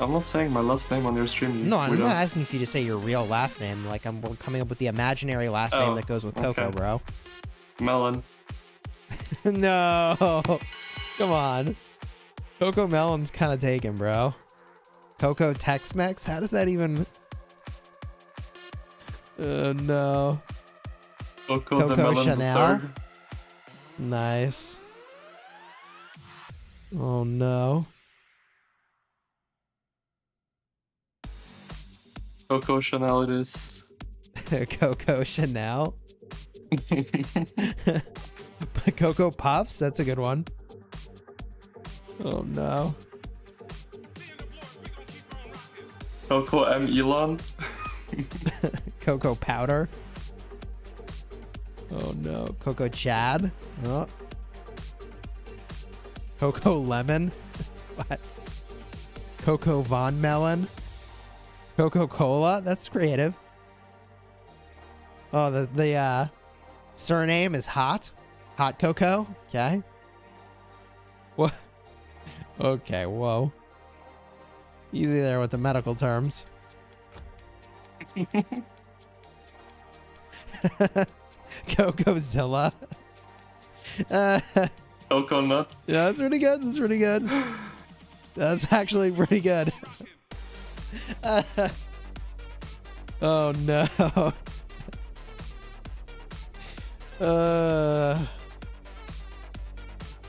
I'm not saying my last name on your stream. No, I'm not asking for you to say your real last name. Like, we're coming up with the imaginary last name that goes with Coco, okay. Bro. Melon. No. Come on. Coco Melon's kind of taken, bro. Coco Tex-Mex? How does that even... no. Coco Chanel? Nice. Oh, no. Coco Chanel it is. Coco Chanel? Coco Puffs? That's a good one. Oh no. Coco M. Elon. Coco Powder. Oh no. Coco Chad. Oh. Coco Lemon. What? Coco Von Melon. Coco Cola. That's creative. Oh, the surname is Hot. Hot Coco. Okay. What? Okay, whoa. Easy there with the medical terms. Cocozilla. Coco Nut. Yeah, that's pretty good. That's pretty good. That's actually pretty good. Oh no.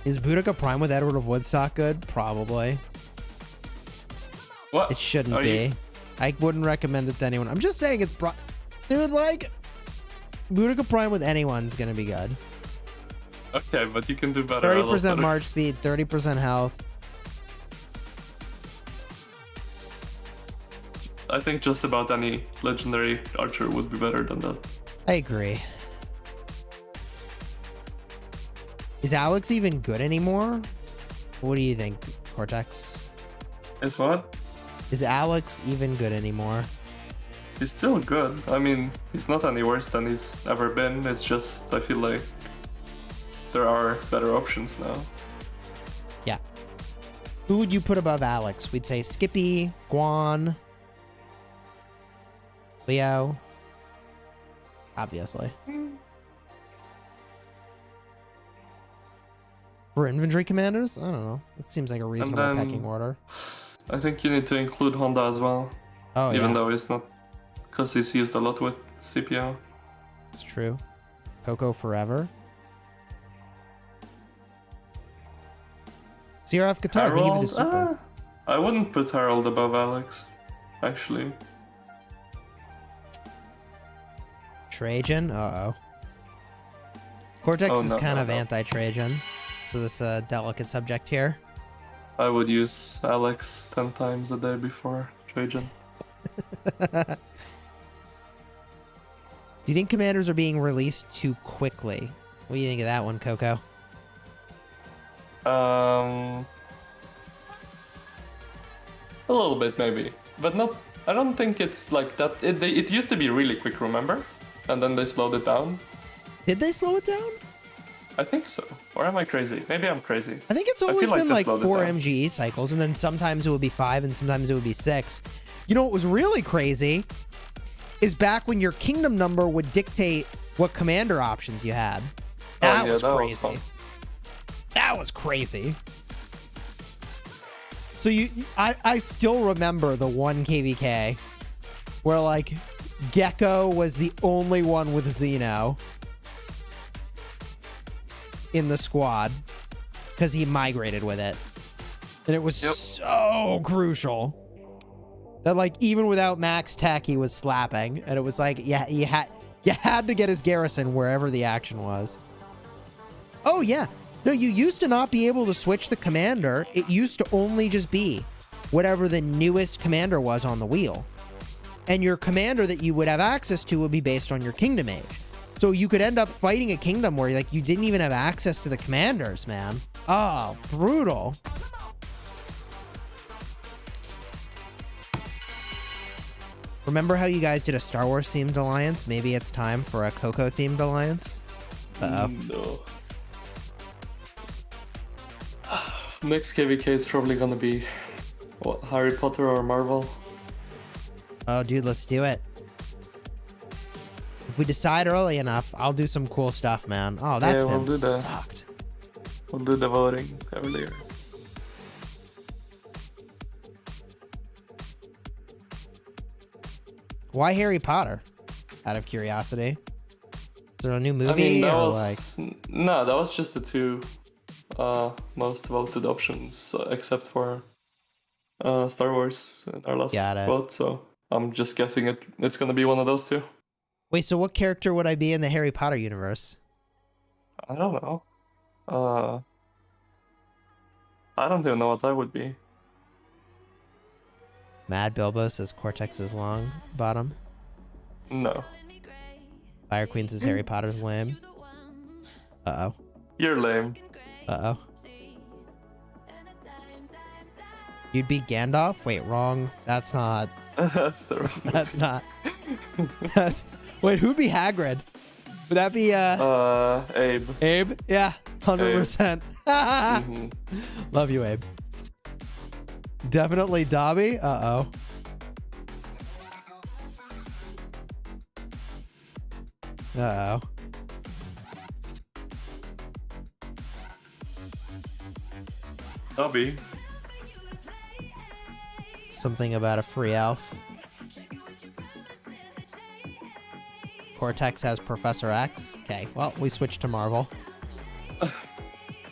Is Boudica Prime with Edward of Woodstock good? Probably. What? It shouldn't be. I wouldn't recommend it to anyone. I'm just saying it's dude, like, Boudica Prime with anyone's gonna be good. Okay, but you can do better. 30% March speed, 30% health. I think just about any legendary archer would be better than that. I agree. Is Alex even good anymore? What do you think, Cortex? Is what? Is Alex even good anymore? He's still good. I mean, he's not any worse than he's ever been. It's just, I feel like there are better options now. Yeah. Who would you put above Alex? We'd say Skippy, Guan, Leo. Obviously. For infantry commanders? I don't know. It seems like a reasonable pecking order. I think you need to include Honda as well. Oh, even though he's not... Because he's used a lot with CPO. It's true. Coco forever. CRF guitars, thank you for the super. I wouldn't put Harold above Alex, actually. Trajan? Uh-oh. Cortex is kind of anti-Trajan, so this delicate subject here. I would use Alex 10 times a day before Trajan. Do you think commanders are being released too quickly? What do you think of that one, Coco? A little bit, maybe. But not... I don't think it's like that. It used to be really quick, remember? And then they slowed it down. Did they slow it down? I think so. Or am I crazy? Maybe I'm crazy. I think it's always been like 4 down. MGE cycles, and then sometimes it would be 5, and sometimes it would be 6. You know what was really crazy is back when your kingdom number would dictate what commander options you had. That was crazy. That was crazy. So I still remember the one KVK where like Gecko was the only one with Xeno in the squad because he migrated with it, and it was so crucial that like even without max tech he was slapping, and it was like yeah, you had to get his garrison wherever the action was. Oh yeah, no, you used to not be able to switch the commander. It used to only just be whatever the newest commander was on the wheel, and your commander that you would have access to would be based on your kingdom age. So you could end up fighting a kingdom where like you didn't even have access to the commanders, man. Oh, brutal. Remember how you guys did a Star Wars themed alliance? Maybe it's time for a Coco themed alliance. Uh-oh. No. Next KVK is probably gonna be what, Harry Potter or Marvel. Oh, dude, let's do it. If we decide early enough, I'll do some cool stuff, man. Oh, that's been sucked. We'll do the voting earlier. Why Harry Potter? Out of curiosity. Is there a new movie? I mean, that or was... like... No, that was just the 2 most voted options, except for Star Wars in our last vote. So I'm just guessing it's gonna be one of those 2. Wait, so what character would I be in the Harry Potter universe? I don't know. I don't even know what I would be. Mad Bilbo says Cortex is long. Bottom. No. Fire Queen says Harry Potter's lame. Uh-oh. You're lame. Uh-oh. You'd be Gandalf? Wait, wrong. That's not. That's the wrong. That's not. That's... Wait, who'd be Hagrid? Would that be Abe. Abe? Yeah, 100%. Love you, Abe. Definitely Dobby. Uh-oh. Uh-oh. Dobby. Something about a free elf. Cortex has Professor X. Okay, well, we switched to Marvel.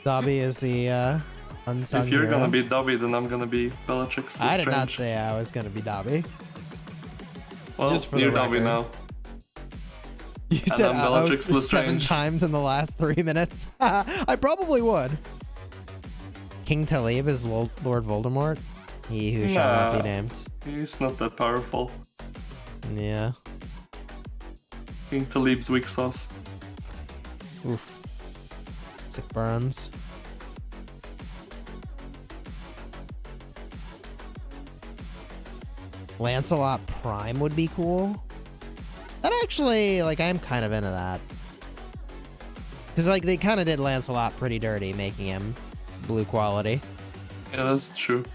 Dobby is the unsung If you're hero. gonna be Dobby, then I'm gonna be Bellatrix I Lestrange. did not say I was gonna be Dobby. Well, Just for you're the Dobby record. now. You said Bellatrix 7 Lestrange. times in the last 3 minutes. I probably would. King Talib is Lord Voldemort. He who shall not be named. He's not that powerful. Yeah. King Talib's weak sauce. Oof. Sick burns. Lancelot Prime would be cool. That actually, like, I'm kind of into that. Because, like, they kind of did Lancelot pretty dirty, making him blue quality. Yeah, that's true.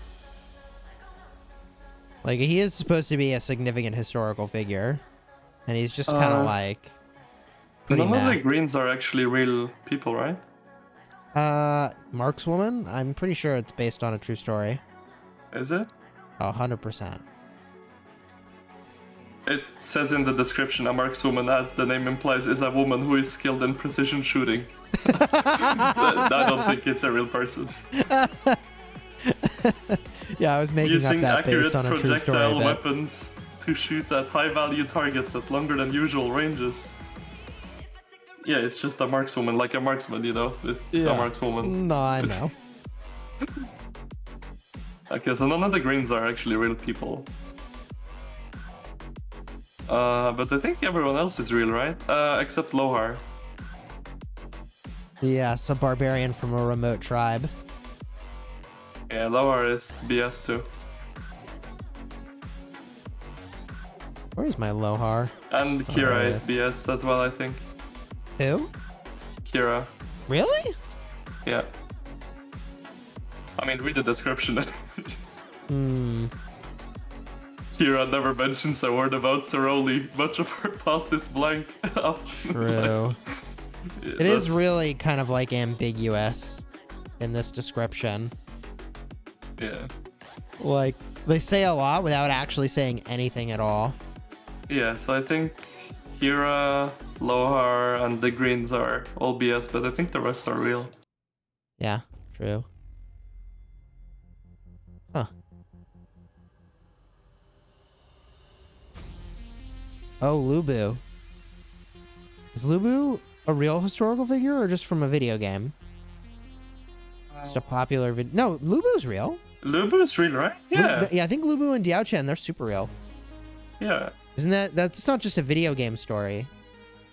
Like, he is supposed to be a significant historical figure. And he's just kind of, like, pretty None of meh. the greens are actually real people, right? Markswoman? I'm pretty sure it's based on a true story. Is it? 100%. It says in the description, a markswoman, as the name implies, is a woman who is skilled in precision shooting. I don't think it's a real person. Yeah, I was making Using up that based accurate on a true story. projectile weapons to shoot at high-value targets at longer than usual ranges. Yeah, it's just a markswoman, like a marksman, you know? It's a markswoman. No, I know. Okay, so none of the greens are actually real people. But I think everyone else is real, right? Except Lohar. Yes, a barbarian from a remote tribe. Yeah, Lohar is BS too. Where's my Lohar? And Kira is BS as well, I think. Who? Kira. Really? Yeah. I mean, read the description. Kira never mentions a word about Soroli. Much of her past is blank. True. Yeah, it is really kind of like ambiguous in this description. Yeah. Like, they say a lot without actually saying anything at all. Yeah, so I think Kira, Lohar, and the greens are all BS, but I think the rest are real. Yeah, true. Huh. Oh, Lubu. Is Lubu a real historical figure or just from a video game? Just a popular video. No, Lubu's real. Lubu's real, right? Yeah. Yeah, I think Lubu and Diao Chen, they're super real. Yeah. Isn't that's not just a video game story.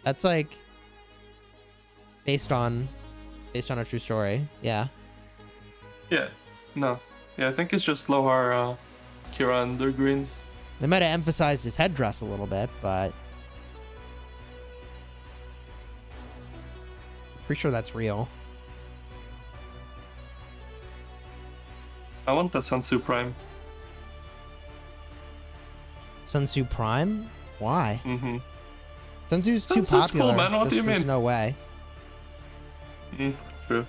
That's like based on a true story. Yeah. Yeah. No. Yeah, I think it's just Lohar, Kira, and the greens. They might have emphasized his headdress a little bit, but pretty sure that's real. I want the Sansu Prime. Sun Tzu Prime? Why? Mm-hmm. Sun Tzu's too Sun Tzu's popular. cool, man. What do you There's mean? no way. True.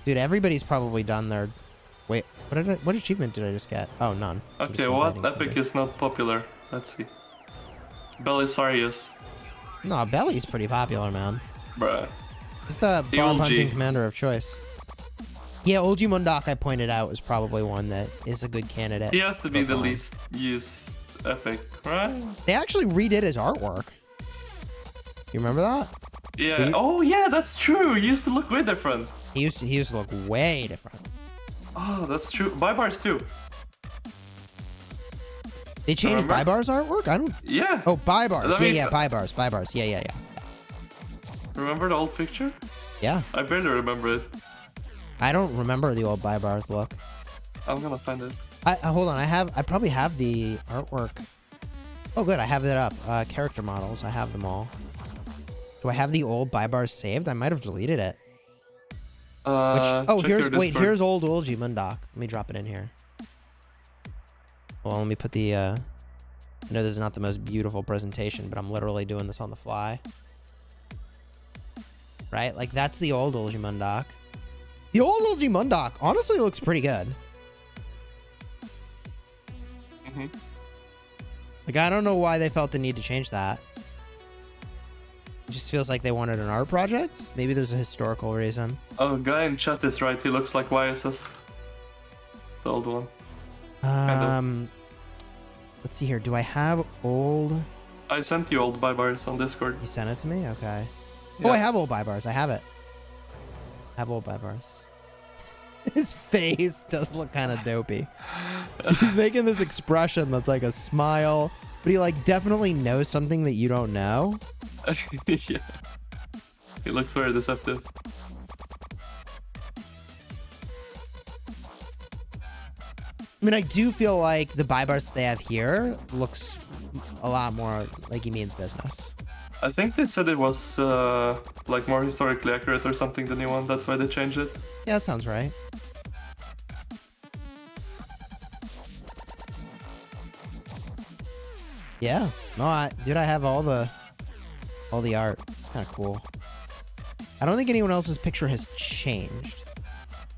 Dude, everybody's probably done their... Wait, what achievement did I just get? Oh, none. I'm just Okay, what inviting epic somebody. is not popular? Let's see. Belisarius. No, Belly's pretty popular, man. Bruh. He's the The barb OG. hunting commander of choice. Yeah, Olgi Mundok, I pointed out, was probably one that is a good candidate. He has to be for the fun. least used epic, right? They actually redid his artwork. You remember that? Yeah. Oh, yeah, that's true. He used to look way different. He used to look way different. Oh, that's true. Bybars too. They changed Remember? Bybar's artwork? I don't... Yeah. Oh, Bybars. I mean, Yeah, Bybars. Yeah. Remember the old picture? Yeah. I barely remember it. I don't remember the old Bybars look. I'm gonna find it. Hold on. I probably have the artwork. Oh, good. I have it up. Character models. I have them all. Do I have the old Bybars saved? I might have deleted it. Check your Discord. here's old Olgi Mundok. Let me drop it in here. Well, let me put the, I know this is not the most beautiful presentation, but I'm literally doing this on the fly. Right? Like, that's the old Olgi Mundok. The old Olgi Mundok honestly looks pretty good. Mm-hmm. Like, I don't know why they felt the need to change that. It just feels like they wanted an art project. Maybe there's a historical reason. Oh, guy in chat is right. He looks like YSS. The old one. Let's see here. Do I have old... I sent you old Bybars on Discord. You sent it to me? Okay. Yeah. Oh, I have old Bybars. I have it. I have old Bybars. His face does look kind of dopey. He's making this expression that's like a smile, but he like definitely knows something that you don't know. Yeah. He looks very deceptive. I mean, I do feel like the Bybars that they have here looks a lot more like he means business. I think they said it was like more historically accurate or something, the new one. That's why they changed it. Yeah, that sounds right. Yeah. No, dude, I have all the art. It's kind of cool. I don't think anyone else's picture has changed.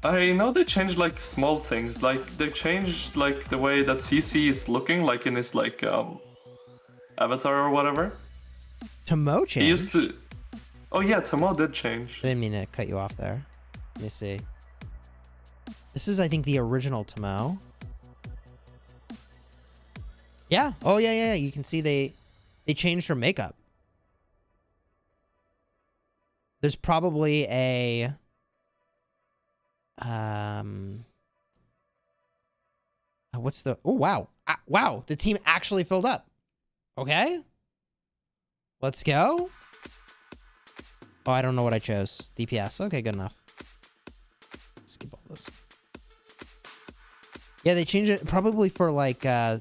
I know they changed like small things. Like they changed like the way that CC is looking, like in his like avatar or whatever. Tomo changed. He used to. Oh yeah, Tomo did change. I didn't mean to cut you off there. Let me see. This is, I think, the original Tomo. Yeah. Oh, yeah, yeah. You can see they changed her makeup. There's probably a... what's the... Oh, wow. Wow. The team actually filled up. Okay. Let's go. Oh, I don't know what I chose. DPS. Okay, good enough. Skip all this. Yeah, they changed it probably for like, I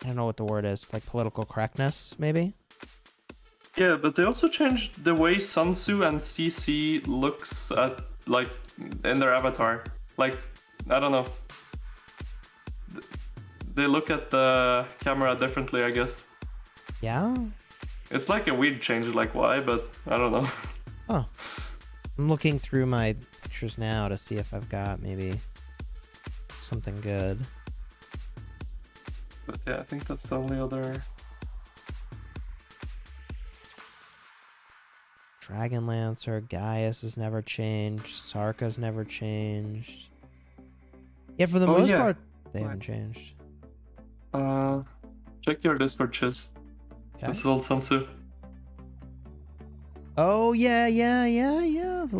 don't know what the word is. Like political correctness, maybe? Yeah, but they also changed the way Sunsu and CC looks at, like, in their avatar. Like, I don't know. They look at the camera differently, I guess. Yeah? It's like a weird change, like why, but I don't know. Oh. I'm looking through my pictures now to see if I've got maybe something good. But yeah, I think that's the only other... Dragon Lancer, Gaius has never changed, Sarka's never changed. Yeah, for the most part, they haven't changed. Check your Discord, Chiz. Okay. This is old Sansu. Oh yeah, yeah, yeah, yeah. The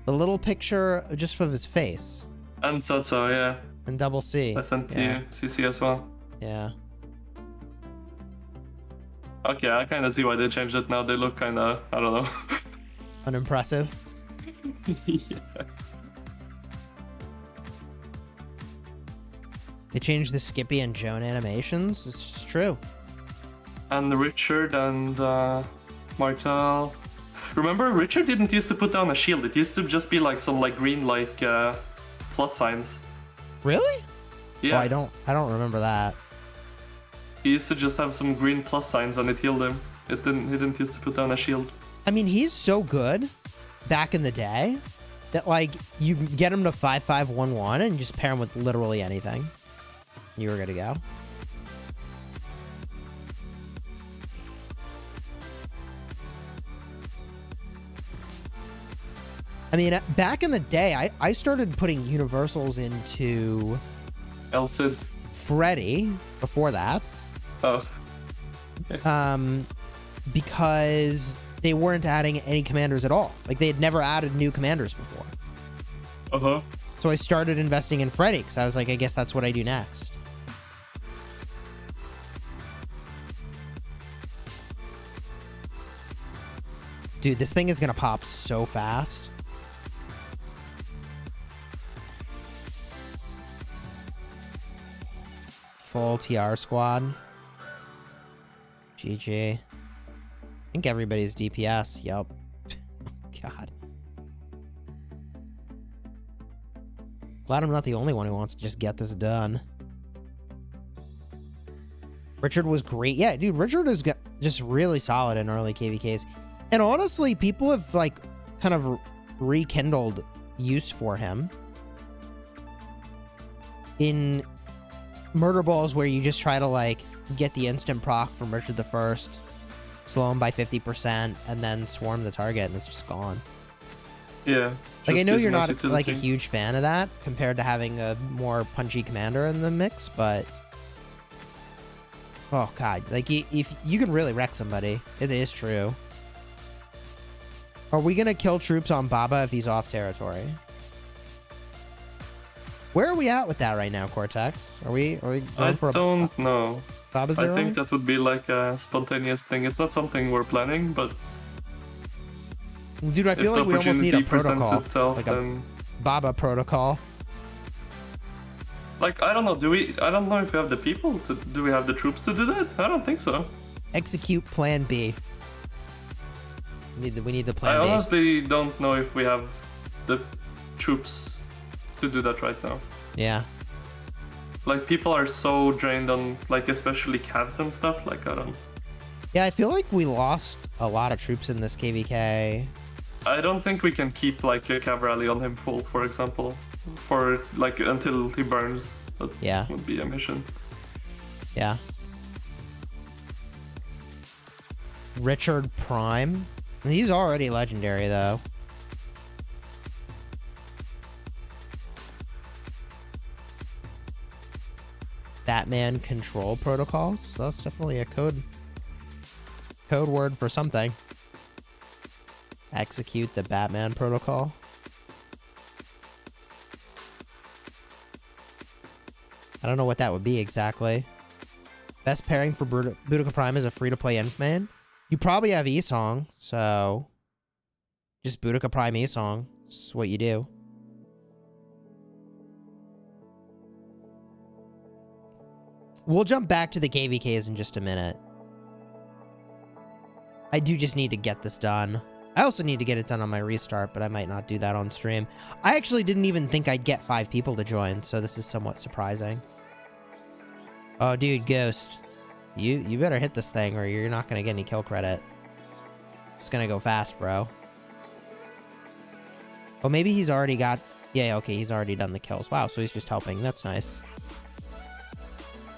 little picture just of his face. And Satsu, yeah. And double C. I sent to you CC as well. Yeah. Okay, I kind of see why they changed it now. They look kind of, I don't know. Unimpressive. Yeah. They changed the Skippy and Joan animations. It's true. And Richard and Martel. Remember, Richard didn't used to put down a shield. It used to just be like some like green like plus signs. Really? Yeah. Oh, I don't remember that. He used to just have some green plus signs and it healed him. He didn't used to put down a shield. I mean, he's so good back in the day that like you get him to 5-5-1-1 and just pair him with literally anything. You were good to go. I mean, back in the day, I started putting universals into Elsid. Freddy before that. Oh. Because they weren't adding any commanders at all. Like, they had never added new commanders before. Uh-huh. So I started investing in Freddy, because I was like, I guess that's what I do next. Dude, this thing is going to pop so fast. Full TR squad. GG. I think everybody's DPS. Yup. God. Glad I'm not the only one who wants to just get this done. Richard was great. Yeah, dude, Richard is just really solid in early KVKs. And honestly, people have, like, kind of rekindled use for him. In Murder Balls, where you just try to, like, get the instant proc from Richard the First, slow him by 50%, and then swarm the target, and it's just gone. Yeah. Like, I know you're not, like, a huge fan of that, compared to having a more punchy commander in the mix, but... Oh, God. Like, if you can really wreck somebody. It is true. Are we going to kill troops on Baba if he's off territory? Where are we at with that right now, Cortex? Are we going for a... I don't know. Baba zero? I think that would be like a spontaneous thing. It's not something we're planning, but... Dude, I feel like we almost need a protocol. Itself, like a Baba protocol. Like, I don't know, I don't know if we have the people to... Do we have the troops to do that? I don't think so. Execute Plan B. We need the Plan B. I honestly don't know if we have the troops to do that right now. Yeah. Like, people are so drained on, like, especially Cavs and stuff, like, I don't... Yeah, I feel like we lost a lot of troops in this KVK. I don't think we can keep, like, a Cav rally on him full, for example. For, like, until he burns. That would be a mission. Yeah. Richard Prime. He's already legendary, though. Batman control protocols. So that's definitely a code word for something. Execute the Batman protocol. I don't know what that would be exactly. Best pairing for Boudica Prime is a free-to-play inf main. You probably have E-Song, so just Boudica Prime E-Song. That's what you do. We'll jump back to the KVKs in just a minute. I do just need to get this done. I also need to get it done on my restart, but I might not do that on stream. I actually didn't even think I'd get 5 people to join, so this is somewhat surprising. Oh, dude, Ghost. You better hit this thing or you're not going to get any kill credit. It's going to go fast, bro. Oh, maybe he's already got... Yeah, okay, he's already done the kills. Wow, so he's just helping. That's nice.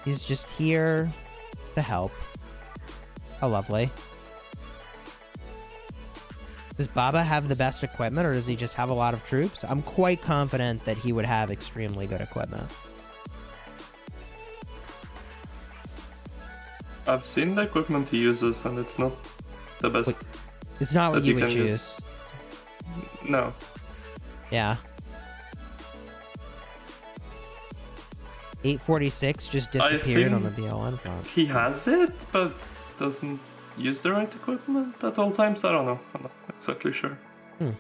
He's just here to help. How lovely. Does Baba have the best equipment, or does he just have a lot of troops? I'm quite confident that he would have extremely good equipment. I've seen the equipment he uses, and it's not the best. Wait, it's not what you would choose. No. Yeah. 846 just disappeared on the BLN front. He has it, but doesn't use the right equipment at all times. I don't know. I'm not exactly sure.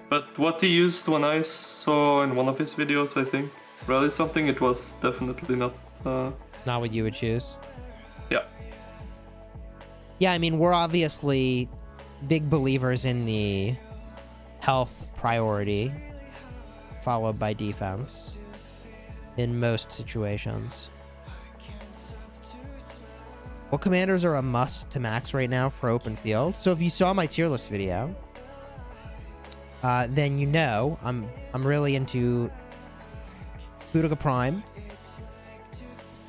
But what he used when I saw in one of his videos, I think, rally something, it was definitely not... Not what you would choose? Yeah. Yeah, I mean, we're obviously big believers in the health priority, followed by defense, in most situations. What commanders are a must to max right now for open field? So if you saw my tier list video, then you know I'm really into Boudica Prime,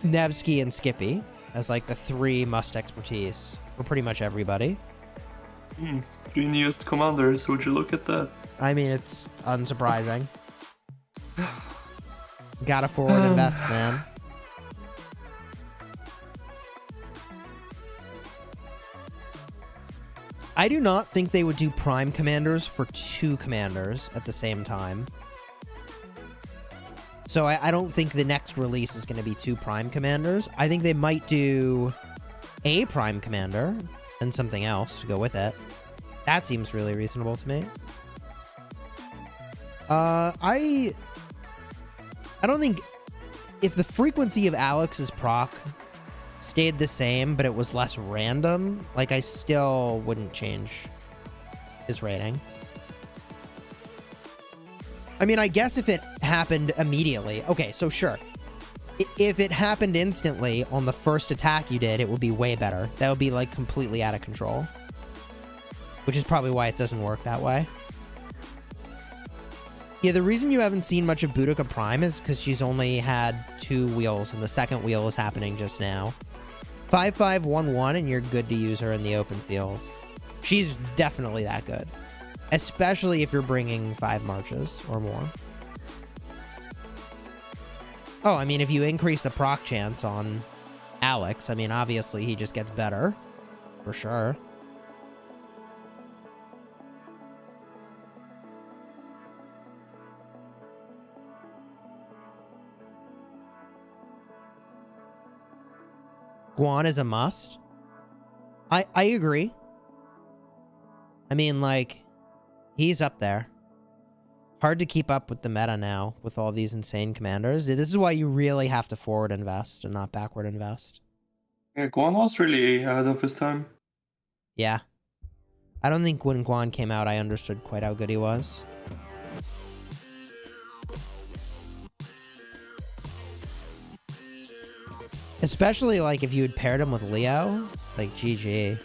Nevsky, and Skippy as like the 3 must expertise for pretty much everybody. 3 newest commanders, would you look at that? I mean, it's unsurprising. Gotta forward invest, man. I do not think they would do prime commanders for 2 commanders at the same time. So I don't think the next release is going to be 2 prime commanders. I think they might do a prime commander and something else to go with it. That seems really reasonable to me. I don't think... If the frequency of Alex's proc stayed the same, but it was less random, like, I still wouldn't change his rating. I mean, I guess if it happened immediately... Okay, so sure. If it happened instantly on the first attack you did, it would be way better. That would be, like, completely out of control. Which is probably why it doesn't work that way. Yeah, the reason you haven't seen much of Boudica Prime is because she's only had 2 wheels, and the second wheel is happening just now. 5511, and you're good to use her in the open field. She's definitely that good. Especially if you're bringing 5 marches or more. Oh, I mean, if you increase the proc chance on Alex, I mean, obviously he just gets better. For sure. Guan is a must. I agree. I mean, like, he's up there. Hard to keep up with the meta now with all these insane commanders. This is why you really have to forward invest and not backward invest. Yeah, Guan was really ahead of his time. Yeah. I don't think when Guan came out, I understood quite how good he was. Especially, like, if you had paired him with Leo. Like, GG.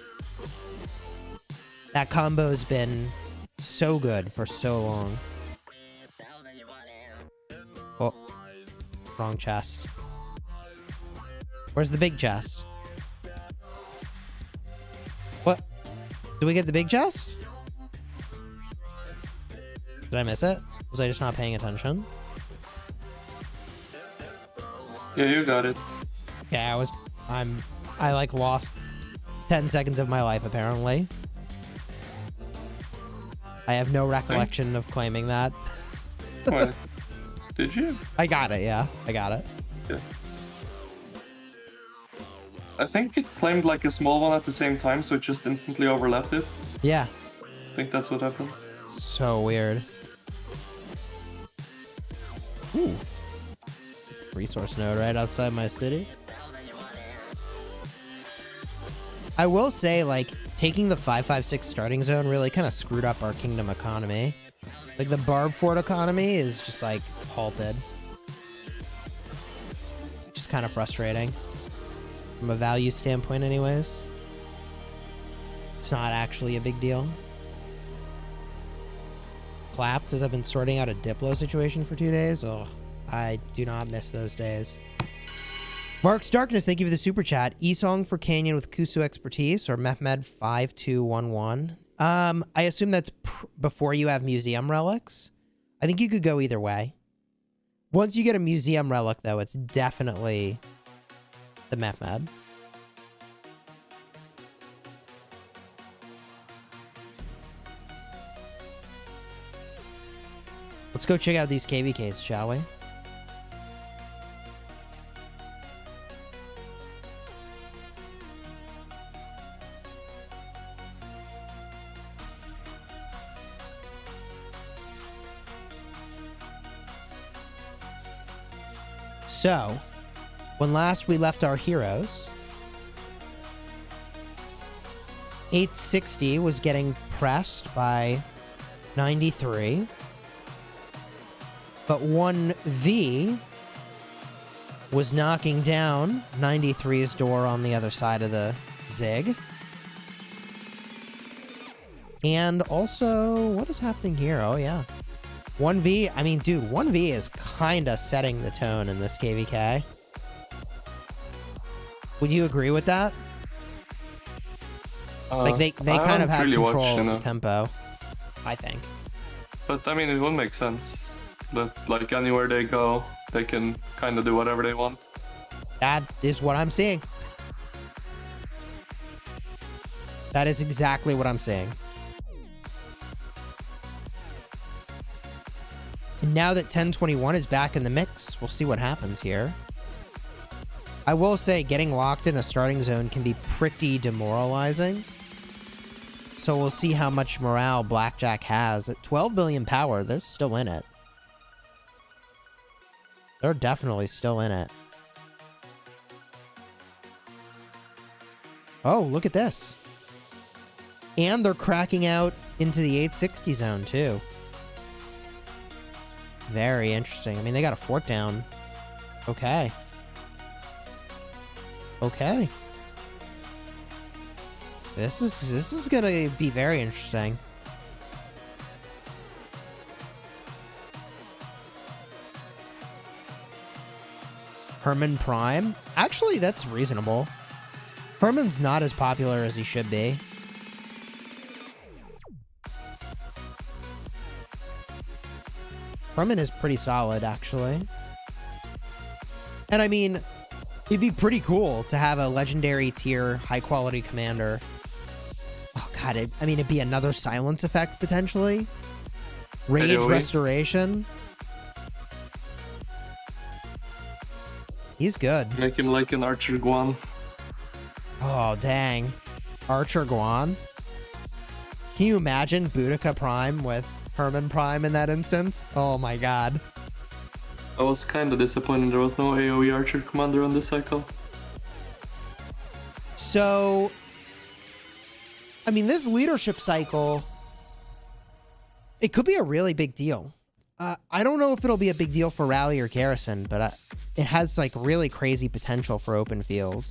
That combo's been so good for so long. Oh. Wrong chest. Where's the big chest? What? Did we get the big chest? Did I miss it? Was I just not paying attention? Yeah, you got it. Yeah, I like lost 10 seconds of my life, apparently. I have no recollection of claiming that. Wait, did you? I got it, yeah. I got it. Yeah. I think it claimed like a small one at the same time, so it just instantly overlapped it. Yeah. I think that's what happened. So weird. Ooh. Resource node right outside my city. I will say, like, taking the 556 starting zone really kind of screwed up our kingdom economy. Like, the barb fort economy is just, like, halted. Which is kind of frustrating. From a value standpoint, anyways. It's not actually a big deal. Clapped as I've been sorting out a Diplo situation for 2 days. Oh, I do not miss those days. Mark's Darkness, thank you for the super chat. E-Song for Canyon with Kusu expertise or Mehmed5211. I assume that's before you have museum relics. I think you could go either way. Once you get a museum relic, though, it's definitely the Mehmed. Let's go check out these KVKs, shall we? So, when last we left our heroes, 860 was getting pressed by 93, but 1V was knocking down 93's door on the other side of the Zig. And also, what is happening here? Oh, yeah. 1V, I mean, dude, 1V is kind of setting the tone in this KVK. Would you agree with that? Like, they kind of have really control of the tempo, I think. But, I mean, it would make sense that, like, anywhere they go, they can kind of do whatever they want. That is what I'm seeing. That is exactly what I'm seeing. And now that 1021 is back in the mix, we'll see what happens here. I will say getting locked in a starting zone can be pretty demoralizing. So we'll see how much morale Blackjack has. At 12 billion power, they're still in it. They're definitely still in it. Oh, look at this. And they're cracking out into the 860 zone, too. Very interesting. I mean, they got a fort down. Okay. Okay. This is gonna be very interesting. Herman Prime? Actually, that's reasonable. Herman's not as popular as he should be. Herman is pretty solid, actually. And I mean, it'd be pretty cool to have a legendary tier, high-quality commander. Oh, God, I mean, it'd be another silence effect, potentially. Rage Restoration. He's good. Make him like an Archer Guan. Oh, dang. Archer Guan. Can you imagine Boudica Prime with Herman Prime in that instance? Oh my god. I was kind of disappointed there was no AoE Archer Commander on this cycle. So, I mean, this leadership cycle, it could be a really big deal. I don't know if it'll be a big deal for Rally or Garrison, but it has like really crazy potential for open field.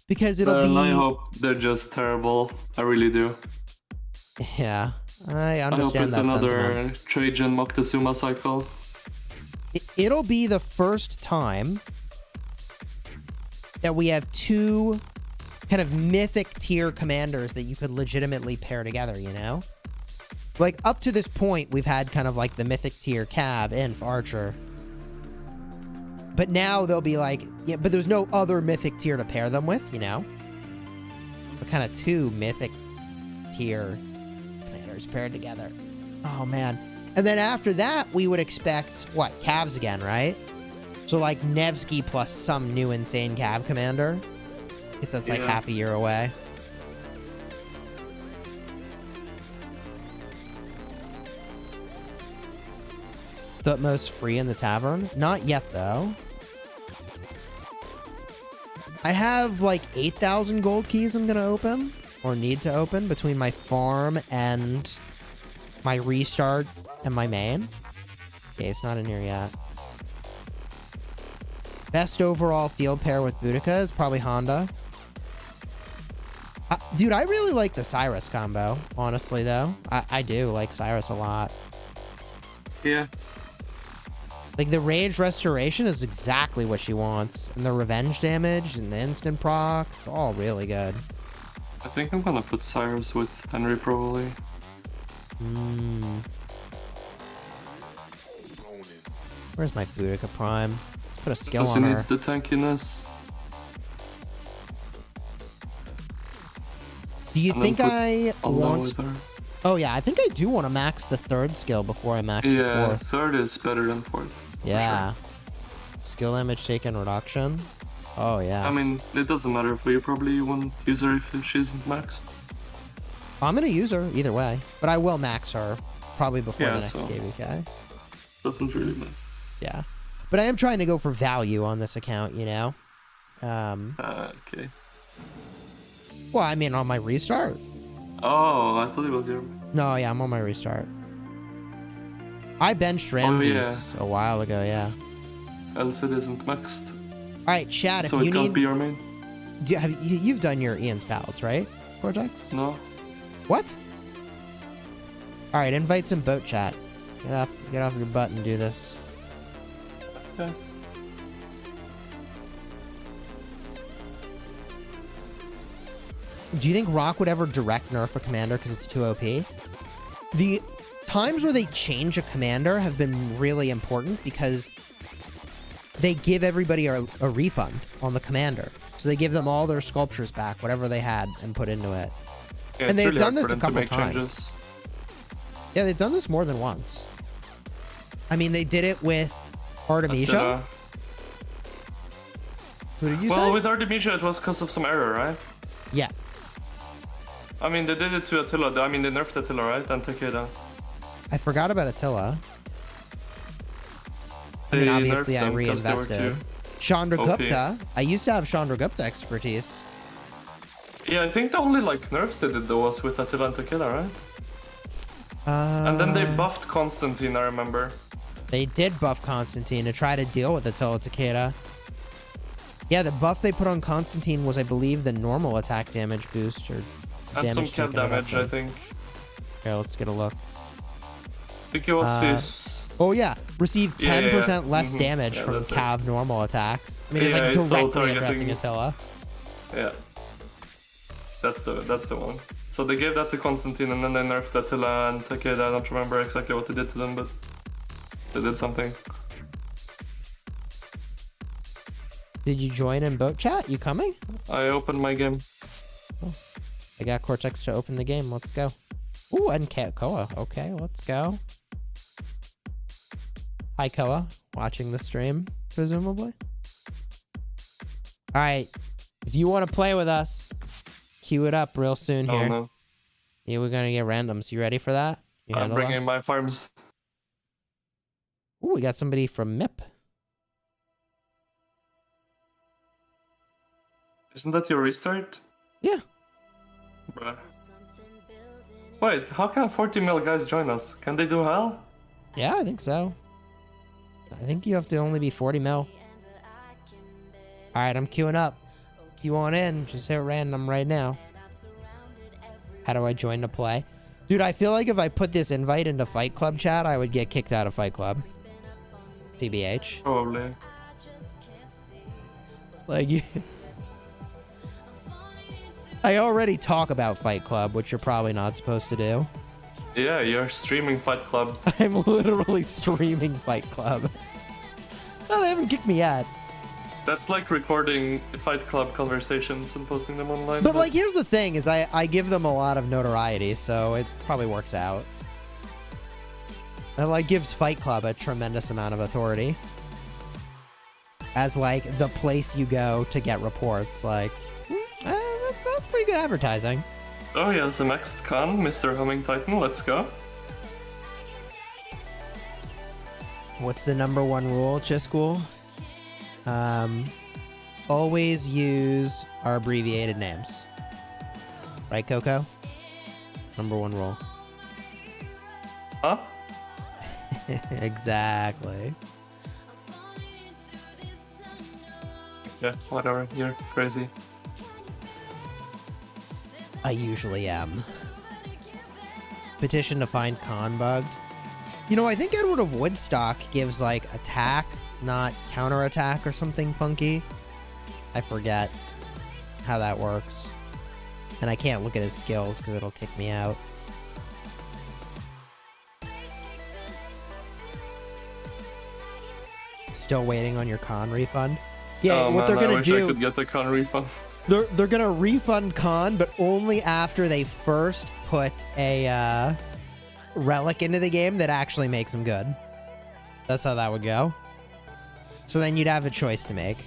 Because it'll be... I hope they're just terrible. I really do. Yeah, I understand that. I hope it's another sentiment. Trajan Moctezuma cycle. It'll be the first time that we have two kind of mythic tier commanders that you could legitimately pair together, you know? Like, up to this point, we've had kind of like the mythic tier Cav, Inf, Archer. But now they'll be like, yeah, but there's no other mythic tier to pair them with, you know? But kind of 2 mythic tier commanders paired together. Oh, man. And then after that, we would expect, what, Cavs again, right? So, like, Nevsky plus some new insane Cav commander. I guess that's like half a year away. Thutmose free in the tavern? Not yet, though. I have, like, 8,000 gold keys I'm gonna open, or need to open, between my farm and my restart and my main. Okay, it's not in here yet. Best overall field pair with Boudica is probably Honda. Dude, I really like the Cyrus combo, honestly, though. I do like Cyrus a lot. Yeah. Like, the Rage Restoration is exactly what she wants. And the Revenge damage and the instant procs, all really good. I think I'm gonna put Cyrus with Henry, probably. Where's my Boudica Prime? Let's put a skill Because on he her. needs the tankiness. Do you think I want... Her. Oh, yeah, I think I do want to max the 3rd skill before I max the 4th. 3rd is better than 4th. Yeah. Sure. Skill damage taken reduction. Oh, yeah. I mean, it doesn't matter, but you probably won't use her if she isn't maxed. I'm going to use her either way, but I will max her probably before the next KVK. Doesn't really matter. Yeah. But I am trying to go for value on this account, you know? Okay. Well, I mean, on my restart. Oh, I thought it was your... No, yeah, I'm on my restart. I benched Ramses a while ago, yeah. Else it isn't maxed. Alright, chat, so if you it can't be your main? You've done your Ian's Palace, right? Cortex? No. What? Alright, invite some boat chat. Get off your butt and do this. Okay. Do you think Rock would ever direct nerf a commander because it's too OP? The times where they change a commander have been really important because they give everybody a refund on the commander. So they give them all their sculptures back, whatever they had, and put into it. Yeah, and they've really done this a couple times. Changes. Yeah, they've done this more than once. I mean, they did it with Artemisia. Who did you say? Well, with Artemisia, it was because of some error, right? Yeah. I mean, they did it to Attila. I mean, they nerfed Attila, right? And Takeda. I forgot about Attila. I mean, obviously, I reinvested. Chandragupta. I used to have Chandragupta expertise. Yeah, I think the only like nerfs they did though was with Attila and Takeda, right? And then they buffed Constantine, I remember. They did buff Constantine to try to deal with Attila Takeda. Yeah, the buff they put on Constantine was, I believe, the normal attack damage boost or and some cap damage, I think. Okay, let's get a look. I think it was his... Oh yeah, received 10% less damage from Cav normal attacks. I mean, it's like directly addressing Attila. Yeah, that's the one. So they gave that to Constantine, and then they nerfed Attila and Takeda. I don't remember exactly what they did to them, but they did something. Did you join in boat chat? You coming? I opened my game. Oh, I got Cortex to open the game. Let's go. Ooh, and Koa. Okay, let's go. Hi, Koa. Watching the stream, presumably. All right. If you want to play with us, queue it up real soon here. Oh, no. Yeah, we're going to get randoms. You ready for that? I'm bringing my farms. Ooh, we got somebody from MIP. Isn't that your restart? Yeah. Bruh. Wait, how can 40 mil guys join us? Can they do hell? Yeah, I think so. I think you have to only be 40 mil. Alright, I'm queuing up. Queue on in. Just hit random right now. How do I join to play? Dude, I feel like if I put this invite into Fight Club chat, I would get kicked out of Fight Club. TBH. Probably. Like, I already talk about Fight Club, which you're probably not supposed to do. Yeah, you're streaming Fight Club. I'm literally streaming Fight Club. Oh, they haven't kicked me yet. That's like recording Fight Club conversations and posting them online. But like, here's the thing: is I give them a lot of notoriety, so it probably works out. It like gives Fight Club a tremendous amount of authority as like the place you go to get reports. Like, that's pretty good advertising. Oh yeah, the next con, Mr. Humming Titan. Let's go. What's the #1 rule, Chisgule? Always use our abbreviated names. Right, Coco? #1 rule. Huh? Exactly. Yeah, whatever. You're crazy. I usually am. Petition to find con bugged. You know, I think Edward of Woodstock gives like attack, not counterattack or something funky. I forget how that works. And I can't look at his skills because it'll kick me out. Still waiting on your con refund? Yeah, oh, what man, they're gonna do... I could get a con refund. They're gonna refund con, but only after they first put a relic into the game that actually makes them good. That's how that would go. So then you'd have a choice to make.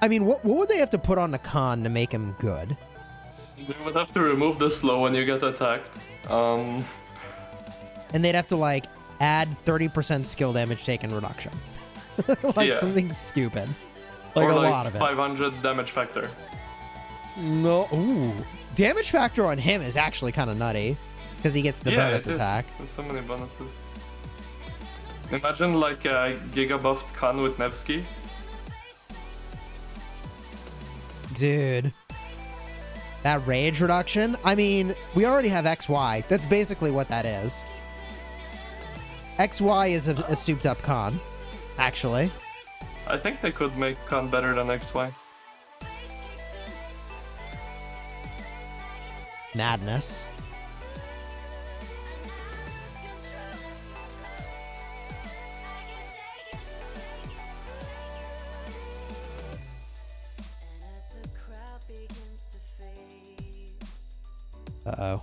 I mean, what would they have to put on the con to make him good? They would have to remove the slow when you get attacked. And they'd have to like add 30% skill damage taken reduction. Like yeah. something stupid. Like or a like lot of it. 500 damage factor. No, ooh. Damage factor on him is actually kind of nutty. Because he gets the bonus attack. There's so many bonuses. Imagine like a Giga buffed Khan with Nevsky. Dude. That rage reduction? I mean, we already have XY. That's basically what that is. XY is a souped up Khan, actually. I think they could make Khan better than XY. Madness. Uh-oh.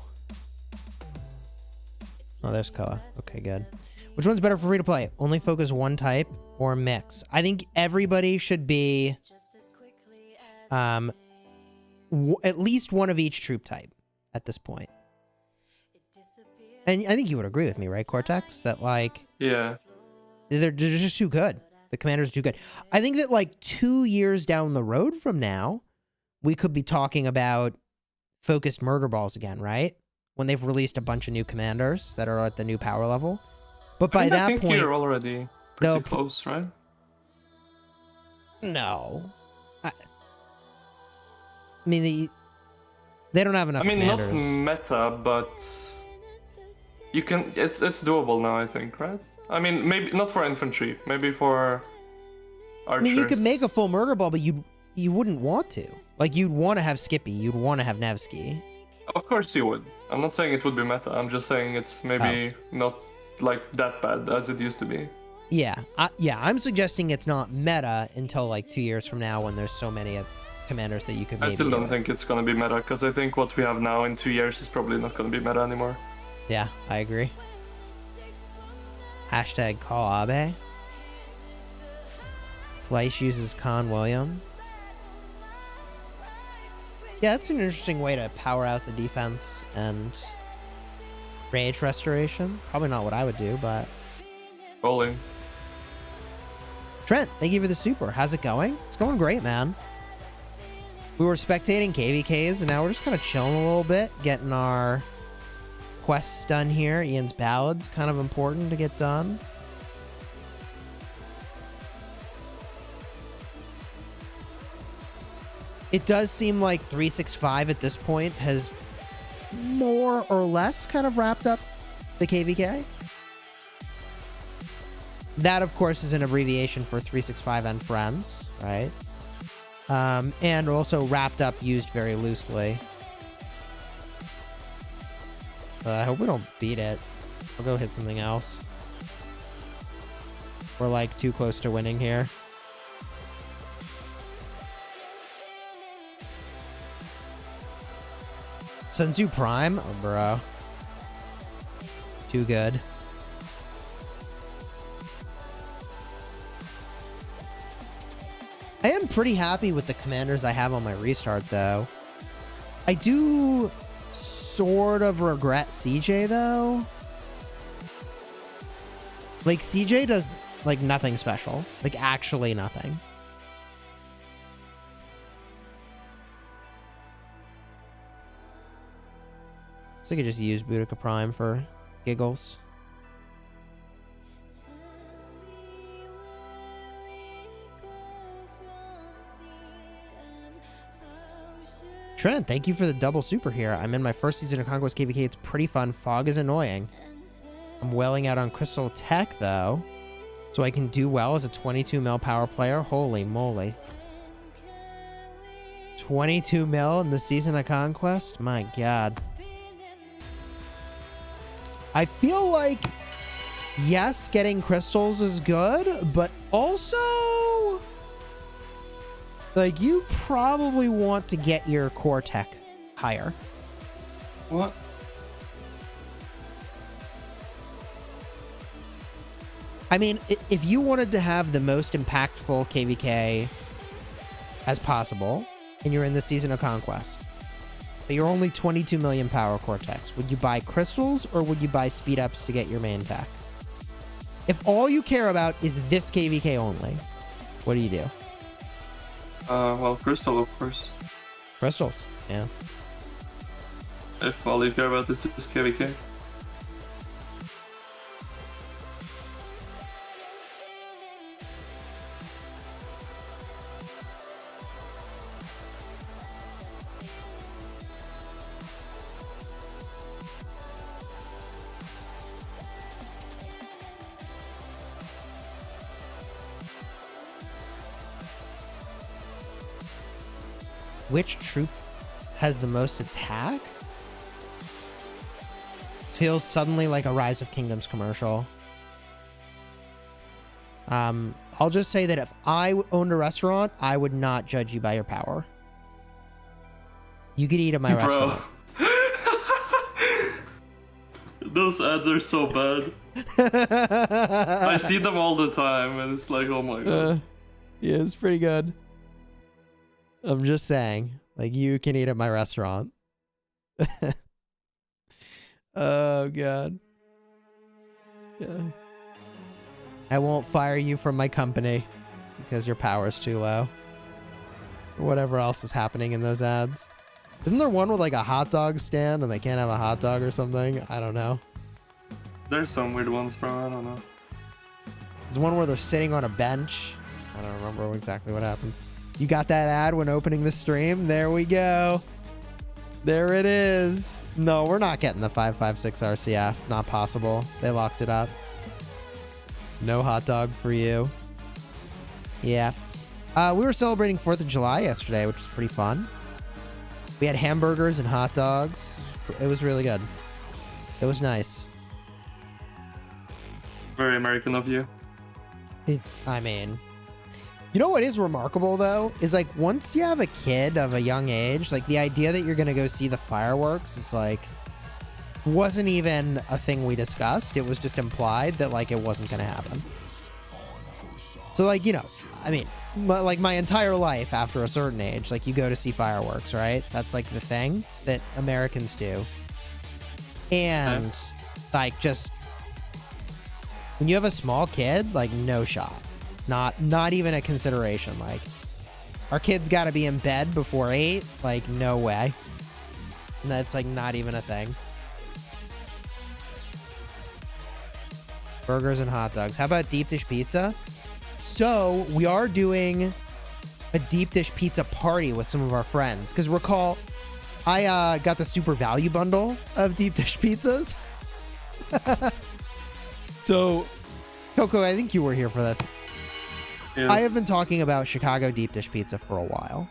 Oh, there's Koa. Okay, good. Which one's better for free to play? Only focus one type or mix? I think everybody should be at least one of each troop type at this point. And I think you would agree with me, right, Cortex? That, like... Yeah. They're just too good. The commanders are too good. I think that, like, 2 years down the road from now, we could be talking about focused murder balls again, right? When they've released a bunch of new commanders that are at the new power level. But by that think point... you're already pretty close, right? No. I mean, they don't have enough commanders. Not meta, but... You can... It's doable now, I think, right? I mean, maybe not for infantry. Maybe for archers. I mean, you could make a full murder ball, but you wouldn't want to. Like, you'd want to have Skippy. You'd want to have Nevsky. Of course you would. I'm not saying it would be meta. I'm just saying it's maybe not like that bad as it used to be. Yeah. I'm suggesting it's not meta until like 2 years from now when there's so many commanders that you could maybe... I still don't think it's going to be meta, because I think what we have now in 2 years is probably not going to be meta anymore. Yeah, I agree. Hashtag call Abe. Fleisch uses Con William. Yeah, that's an interesting way to power out the defense and rage restoration. Probably not what I would do, but... Rolling. Trent, thank you for the super. How's it going? It's going great, man. We were spectating KVKs, and now we're just kind of chilling a little bit, getting our quests done here. Ian's Ballad's kind of important to get done. It does seem like 365 at this point has more or less kind of wrapped up the KVK. That, of course, is an abbreviation for 365 and Friends, right? And also wrapped up, used very loosely. I hope we don't beat it. I'll go hit something else. We're like too close to winning here. Senzu Prime? Oh, bro. Too good. I am pretty happy with the commanders I have on my restart, though. I do sort of regret CJ, though. Like, CJ does, like, nothing special. Like, actually nothing. So I could just use Boudica Prime for giggles. Trent, thank you for the double super here. I'm in my first season of Conquest KVK. It's pretty fun. Fog is annoying. I'm welling out on Crystal Tech, though, so I can do well as a 22 mil power player. Holy moly. 22 mil in the season of Conquest? My God. I feel like, yes, getting crystals is good, but also, like, you probably want to get your core tech higher. What? I mean, if you wanted to have the most impactful KVK as possible, and you're in the season of Conquest, but you're only 22 million power cortex, would you buy crystals or would you buy speed ups to get your main tech? If all you care about is this KVK only, what do you do? Well, crystal, of course. Crystals, yeah. If all you care about is this KVK. Which troop has the most attack? This feels suddenly like a Rise of Kingdoms commercial. I'll just say that if I owned a restaurant, I would not judge you by your power. You could eat at my restaurant. Those ads are so bad. I see them all the time and it's like, oh my God. Yeah, it's pretty good. I'm just saying, like, you can eat at my restaurant. Oh, God. Yeah. I won't fire you from my company because your power's too low. Or whatever else is happening in those ads. Isn't there one with, like, a hot dog stand and they can't have a hot dog or something? I don't know. There's some weird ones, bro. I don't know. There's one where they're sitting on a bench. I don't remember exactly what happened. You got that ad when opening the stream? There we go. There it is. No, we're not getting the 556 RCF. Not possible. They locked it up. No hot dog for you. Yeah. We were celebrating 4th of July yesterday, which was pretty fun. We had hamburgers and hot dogs. It was really good. It was nice. Very American of you. I mean... You know what is remarkable, though, is, like, once you have a kid of a young age, like, the idea that you're going to go see the fireworks is, like, wasn't even a thing we discussed. It was just implied that, like, it wasn't going to happen. So, like, you know, I mean, like, my entire life after a certain age, like, you go to see fireworks, right? That's, like, the thing that Americans do. And, like, just, when you have a small kid, like, no shot. Not even a consideration. Like, our kid's got to be in bed before 8. Like, no way. So that's, like, not even a thing. Burgers and hot dogs. How about deep dish pizza? So we are doing a deep dish pizza party with some of our friends. Because recall, I got the super value bundle of deep dish pizzas. So, Coco, I think you were here for this. Yes. I have been talking about Chicago deep dish pizza for a while.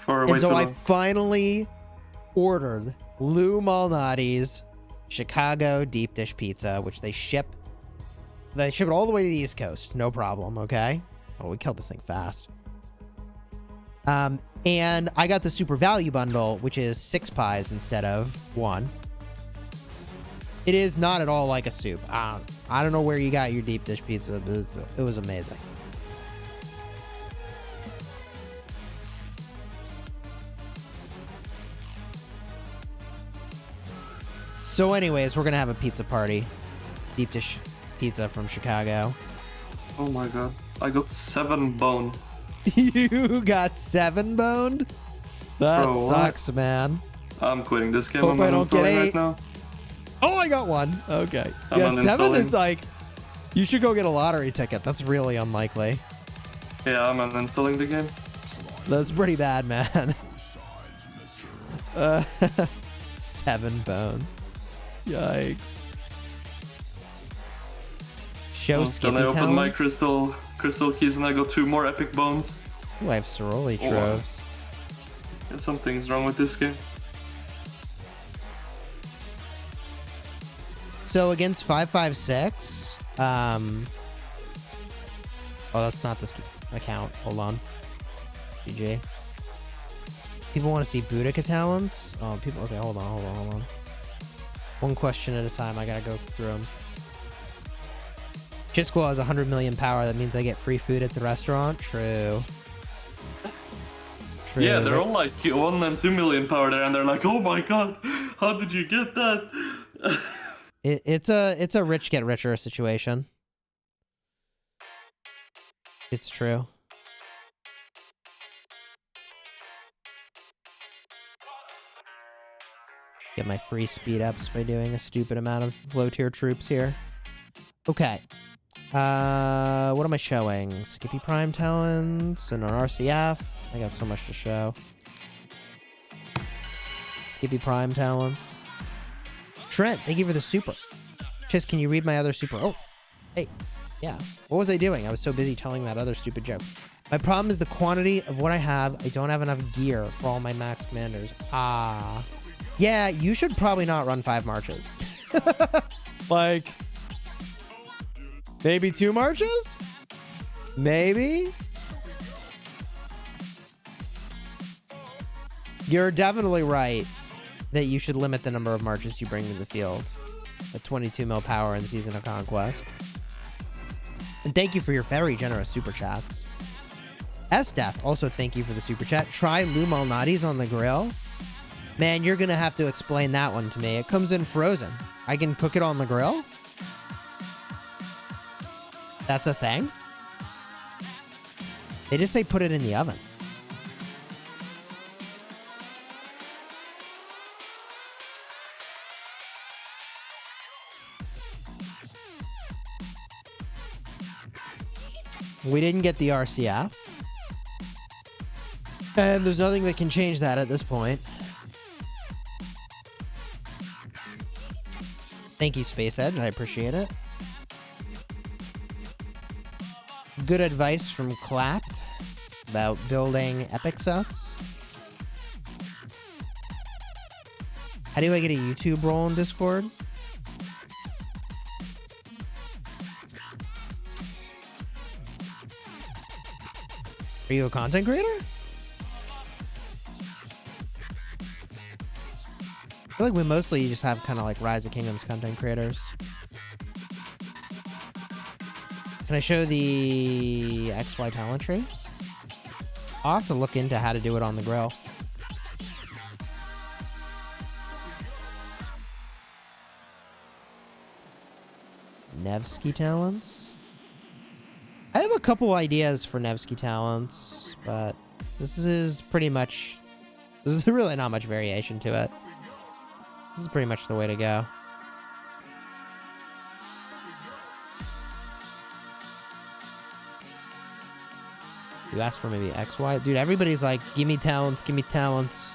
And so I finally ordered Lou Malnati's Chicago deep dish pizza, which they ship They ship it all the way to the East Coast. No problem, okay? Oh, we killed this thing fast. And I got the super value bundle, which is 6 pies instead of 1. It is not at all like a soup. I don't know where you got your deep dish pizza, but it was amazing. So anyways, we're going to have a pizza party. Deep dish pizza from Chicago. Oh my god. I got 7 bone. You got 7 boned? That Bro, sucks, man. I'm quitting this game. Hope I'm I don't get uninstalling 8. right now. Oh, I got 1. Okay. I'm Yeah, 7 uninstalling. is like... You should go get a lottery ticket. That's really unlikely. Yeah, I'm uninstalling the game. That's pretty bad, man. 7 bones. Yikes. Show Skippy Then I opened my Towns. crystal keys and I got 2 more epic bones. Ooh, I have Ceroli Oh. Troves. Yeah, something's wrong with this game. So against 556, oh, that's not this account. Hold on. GG. People want to see Boudica talents? Oh, people. Okay, hold on. One question at a time. I gotta go through them. Chisgule has 100 million power. That means I get free food at the restaurant. True. Yeah, they're all like 1 and 2 million power there, and they're like, oh my god, how did you get that? It's a rich get richer situation. It's true. Get my free speed ups by doing a stupid amount of low tier troops here. Okay. What am I showing? Skippy Prime talents and an RCF. I got so much to show. Skippy Prime talents. Trent, thank you for the super. Chis, can you read my other super? Oh, hey. Yeah. What was I doing? I was so busy telling that other stupid joke. My problem is the quantity of what I have. I don't have enough gear for all my max commanders. Ah. Yeah, you should probably not run 5 marches. Like, maybe 2 marches? Maybe? You're definitely right that you should limit the number of marches you bring to the field. At 22 mil power in Season of Conquest. And thank you for your very generous super chats. S-Death, also thank you for the super chat. Try Lou Malnati's on the grill. Man, you're going to have to explain that one to me. It comes in frozen. I can cook it on the grill? That's a thing? They just say put it in the oven. We didn't get the RCF. And there's nothing that can change that at this point. Thank you, Space Edge. I appreciate it. Good advice from Clapped about building epic sets. How do I get a YouTube role in Discord? Are you a content creator? I feel like we mostly just have kind of like Rise of Kingdoms content creators. Can I show the XY talent tree? I'll have to look into how to do it on the grill. Nevsky talents? I have a couple ideas for Nevsky talents, but this is pretty much... There's really not much variation to it. This is pretty much the way to go. You asked for maybe XY? Dude, everybody's like, give me talents, give me talents.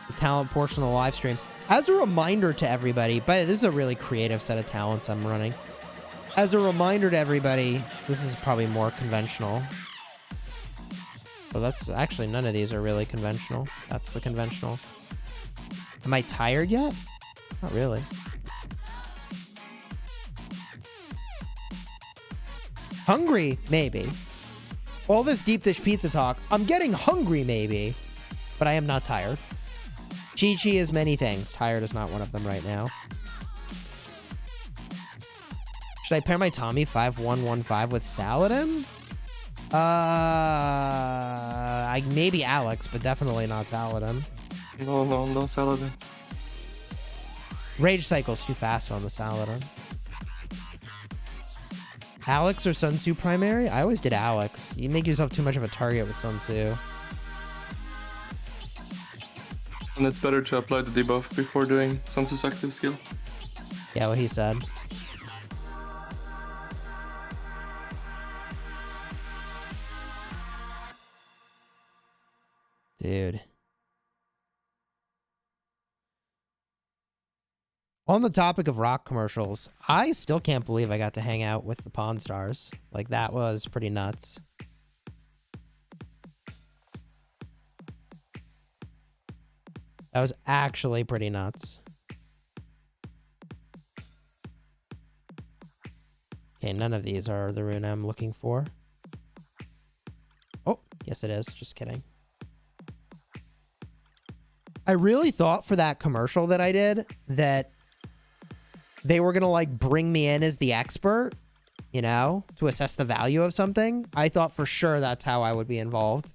The talent portion of the live stream. As a reminder to everybody, but this is a really creative set of talents I'm running. As a reminder to everybody, this is probably more conventional. Well, that's actually none of these are really conventional. That's the conventional. Am I tired yet? Not really. Hungry, maybe. All this deep dish pizza talk, I'm getting hungry, maybe. But I am not tired. Chi-Chi is many things. Tired is not one of them right now. Should I pair my Tommy 5115 with Saladin? Maybe Alex, but definitely not Saladin. No Saladin. Rage Cycle's too fast on the Saladin. Alex or Sun Tzu primary? I always did Alex. You make yourself too much of a target with Sun Tzu. And it's better to apply the debuff before doing Sun Tzu's active skill. Yeah, what he said. Dude. On the topic of rock commercials, I still can't believe I got to hang out with the Pawn Stars. Like, that was pretty nuts. That was actually pretty nuts. Okay, none of these are the rune I'm looking for. Oh, yes it is. Just kidding. I really thought for that commercial that I did that they were going to like bring me in as the expert, you know, to assess the value of something. I thought for sure that's how I would be involved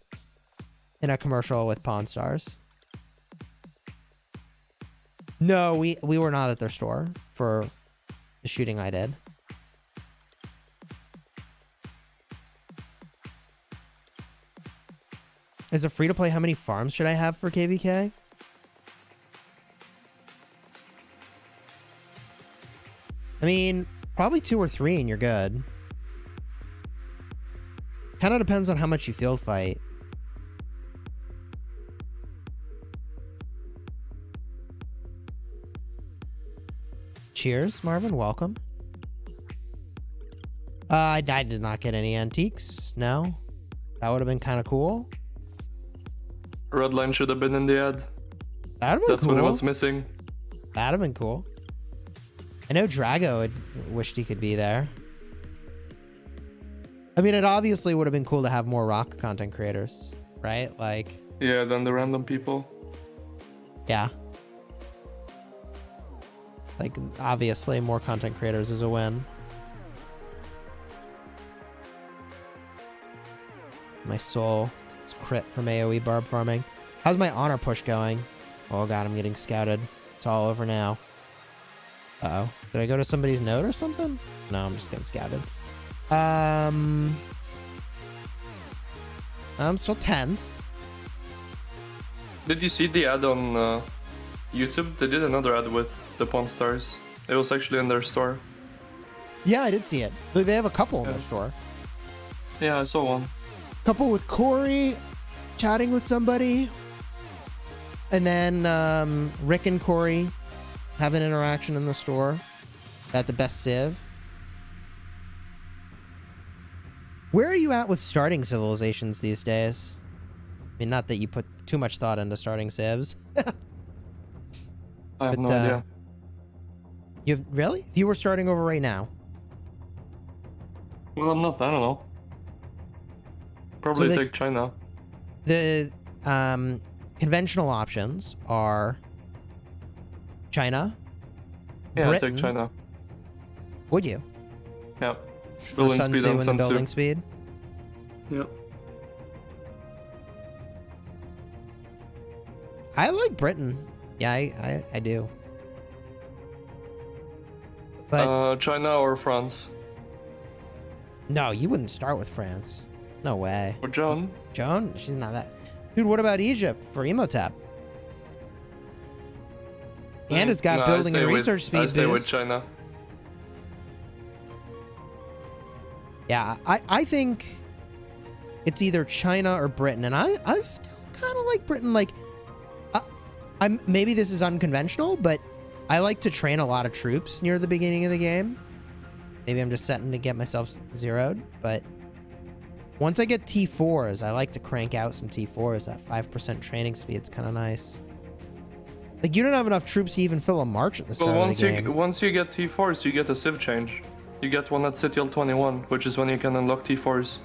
in a commercial with Pawn Stars. No, we were not at their store for the shooting I did. Is it free to play? How many farms should I have for KVK? I mean, probably 2 or 3 and you're good. Kind of depends on how much you field fight. Cheers, Marvin. Welcome. I did not get any antiques. No. That would have been kind of cool. Red line should have been in the ad. That would have been That's cool. what it was missing. That'd have been cool. I know Drago had wished he could be there. I mean, it obviously would have been cool to have more rock content creators, right? Like, Yeah, than the random people. yeah. Like, obviously, more content creators is a win. My soul is crit from AoE barb farming. How's my honor push going? Oh god, I'm getting scouted. It's all over now. Uh-oh. Did I go to somebody's node or something? No, I'm just getting scouted. I'm still 10th. Did you see the ad on YouTube? They did another ad with the Pawn Stars. It was actually in their store. Yeah, I did see it. They have a couple in their store. Yeah, I saw one. Couple with Corey chatting with somebody. And then Rick and Corey have an interaction in the store at the best civ. Where are you at with starting civilizations these days? I mean, not that you put too much thought into starting civs. I have no idea. You've really? If you were starting over right now? Well, I'm not. I don't know. Probably So take China. The conventional options are China. Yeah, Britain. take China. Would you? Yeah. For Building Sun speed Tzu and and Sun Tzu. building speed? Yep. I like Britain. Yeah, I do. But China or France? no, you wouldn't start with France. No way. Or Joan? Joan? She's not that. Dude, what about Egypt for Emotep? And it's got building and research speed I stay with boost. China. Yeah, I think it's either China or Britain, and I still kind of like Britain. Like, I'm maybe this is unconventional, but I like to train a lot of troops near the beginning of the game. Maybe I'm just setting to get myself zeroed, but once I get T4s, I like to crank out some T4s. That 5% training speed's kind of nice. Like, you don't have enough troops to even fill a march at the start of the game. Once you get T4s, you get a civ change. You get one at CTL 21, which is when you can unlock T4s.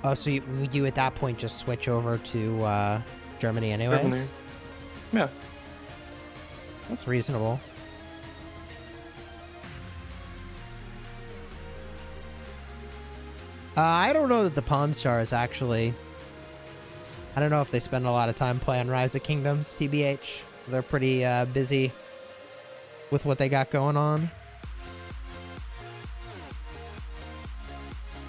Oh, so you at that point just switch over to Germany anyways? Germany. Yeah. That's reasonable. I don't know that the Pawn Stars actually... I don't know if they spend a lot of time playing Rise of Kingdoms, TBH. They're pretty busy with what they got going on.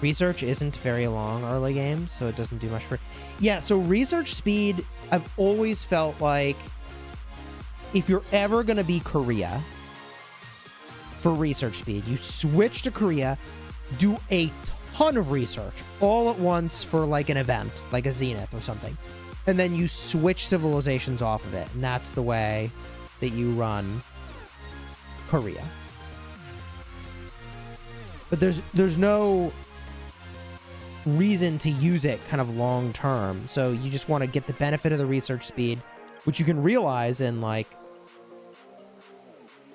Research isn't very long early game, so it doesn't do much for... Yeah, so research speed, I've always felt like if you're ever going to be Korea for research speed, you switch to Korea, do a ton of research all at once for like an event, like a Zenith or something, and then you switch civilizations off of it, and that's the way that you run Korea. But there's no reason to use it kind of long term, so you just want to get the benefit of the research speed, which you can realize in like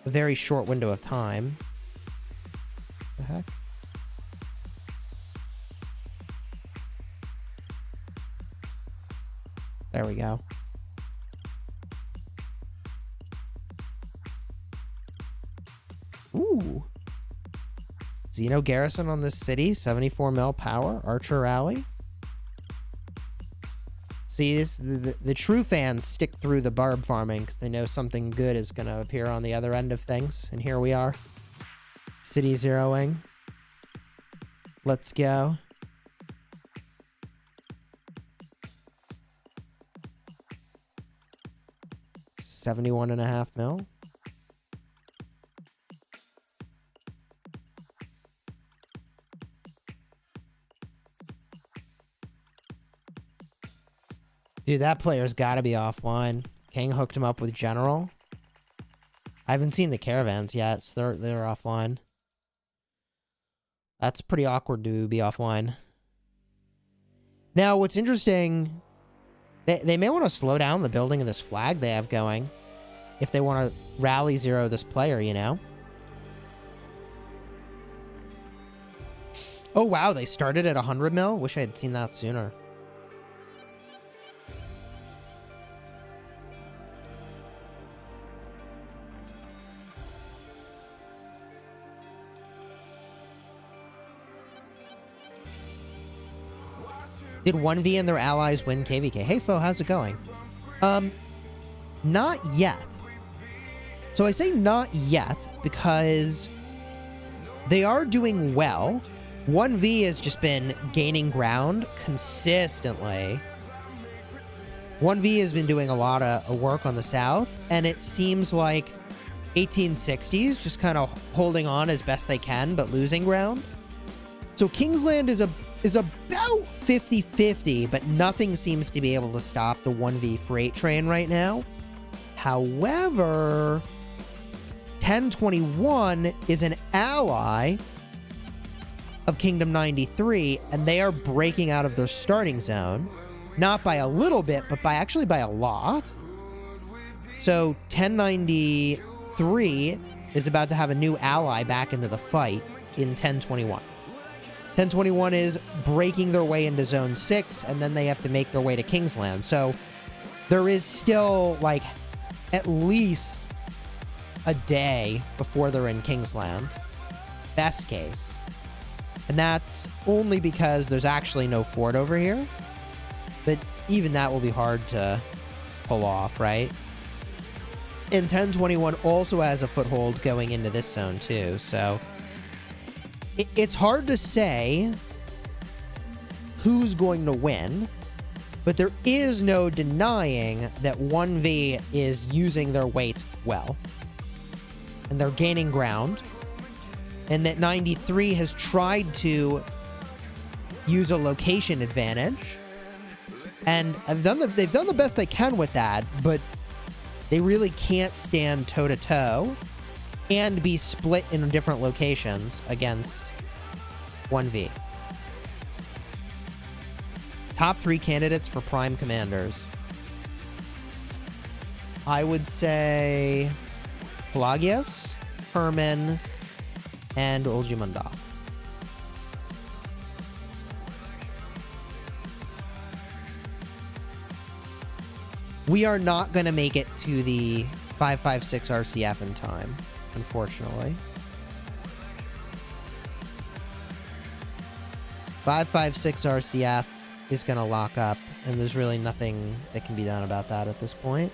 a very short window of time. What the heck? There we go. Ooh. Xeno garrison on this city, 74 mil power, Archer rally. See, the true fans stick through the barb farming because they know something good is going to appear on the other end of things. And here we are. City zeroing. Let's go. $71.5 mil. Dude, that player's got to be offline. King hooked him up with General. I haven't seen the caravans yet, so they're offline. That's pretty awkward to be offline. Now, what's interesting, they may want to slow down the building of this flag they have going if they want to rally zero this player, you know? Oh, wow, they started at 100 mil? Wish I had seen that sooner. Did OneV and their allies win KVK? Hey, Fo, how's it going? Not yet. So I say not yet because they are doing well. OneV has just been gaining ground consistently. OneV has been doing a lot of work on the south, and it seems like 1860s just kind of holding on as best they can, but losing ground. So Kingsland is about 50-50, but nothing seems to be able to stop the 1V freight train right now. However, 1021 is an ally of Kingdom 93, and they are breaking out of their starting zone. Not by a little bit, but actually by a lot. So 1093 is about to have a new ally back into the fight in 1021. 1021 is breaking their way into Zone 6, and then they have to make their way to Kingsland. So there is still, like, at least a day before they're in Kingsland. Best case. And that's only because there's actually no fort over here. But even that will be hard to pull off, right? And 1021 also has a foothold going into this zone, too. So it's hard to say who's going to win, but there is no denying that 1V is using their weight well. And they're gaining ground. And that 93 has tried to use a location advantage. And they've done the best they can with that, but they really can't stand toe-to-toe and be split in different locations against 1V. Top 3 candidates for Prime Commanders. I would say Pelagius, Herman, and Uljumanda. We are not going to make it to the 556 RCF in time, unfortunately. 556 RCF is going to lock up, and there's really nothing that can be done about that at this point.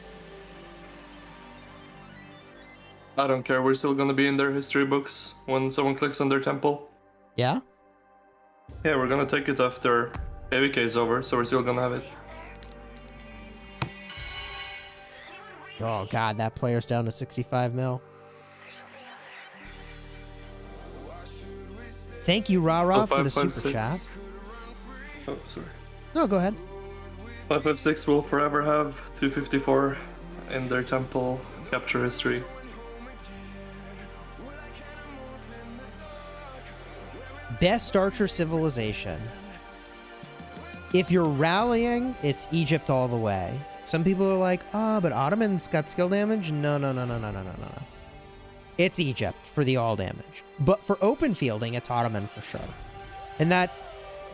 I don't care. We're still gonna be in their history books when someone clicks on their temple. Yeah? Yeah, we're gonna take it after AVK is over, so we're still gonna have it. Oh, God, that player's down to 65 mil. Thank you, Rara, for the super chat. Oh, sorry. No, go ahead. 556 will forever have 254 in their temple capture history. Best archer civilization. If you're rallying, it's Egypt all the way. Some people are like, oh, but Ottoman's got skill damage. No. It's Egypt for the all damage. But for open fielding, it's Ottoman for sure. And that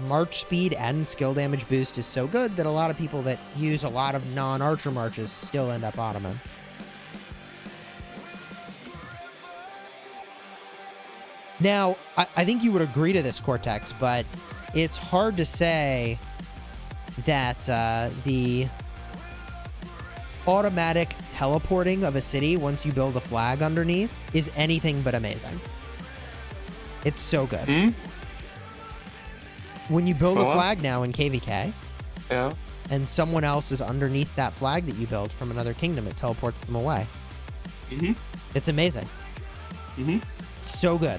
march speed and skill damage boost is so good that a lot of people that use a lot of non-archer marches still end up Ottoman. Now, I think you would agree to this, Cortex, but it's hard to say that the automatic teleporting of a city once you build a flag underneath is anything but amazing. It's so good. When you build a flag now in KVK, yeah, and someone else is underneath that flag that you built from another kingdom, it teleports them away. It's amazing. It's so good.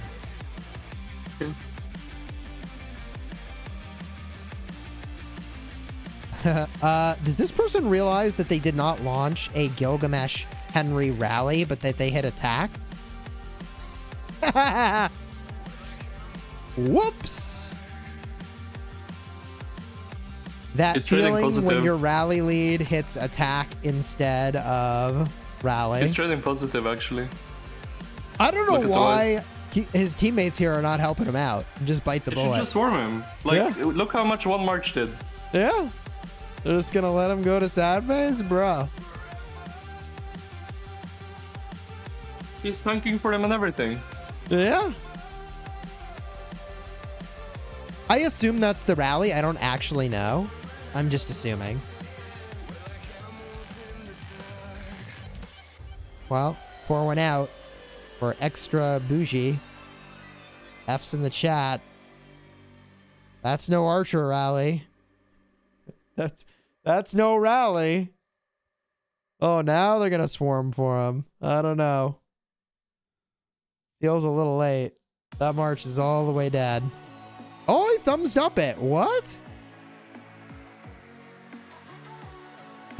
Does this person realize that they did not launch a Gilgamesh Henry rally, but that they hit attack? Whoops! That He's trading feeling positive. when your rally lead hits attack instead of rally. He's trading positive, actually. I don't know why his teammates here are not helping him out. Just bite the You bullet. should just swarm him. Like, look how much one march did. Yeah. They're just gonna let him go to sad face? Bruh. He's tanking for them and everything. Yeah. I assume that's the rally. I don't actually know. I'm just assuming. Well, pour one out for extra bougie. F's in the chat. That's no archer rally. That's no rally. Oh, now they're gonna swarm for him. I don't know. Feels a little late. That march is all the way dead. Oh, he thumbs up it. What?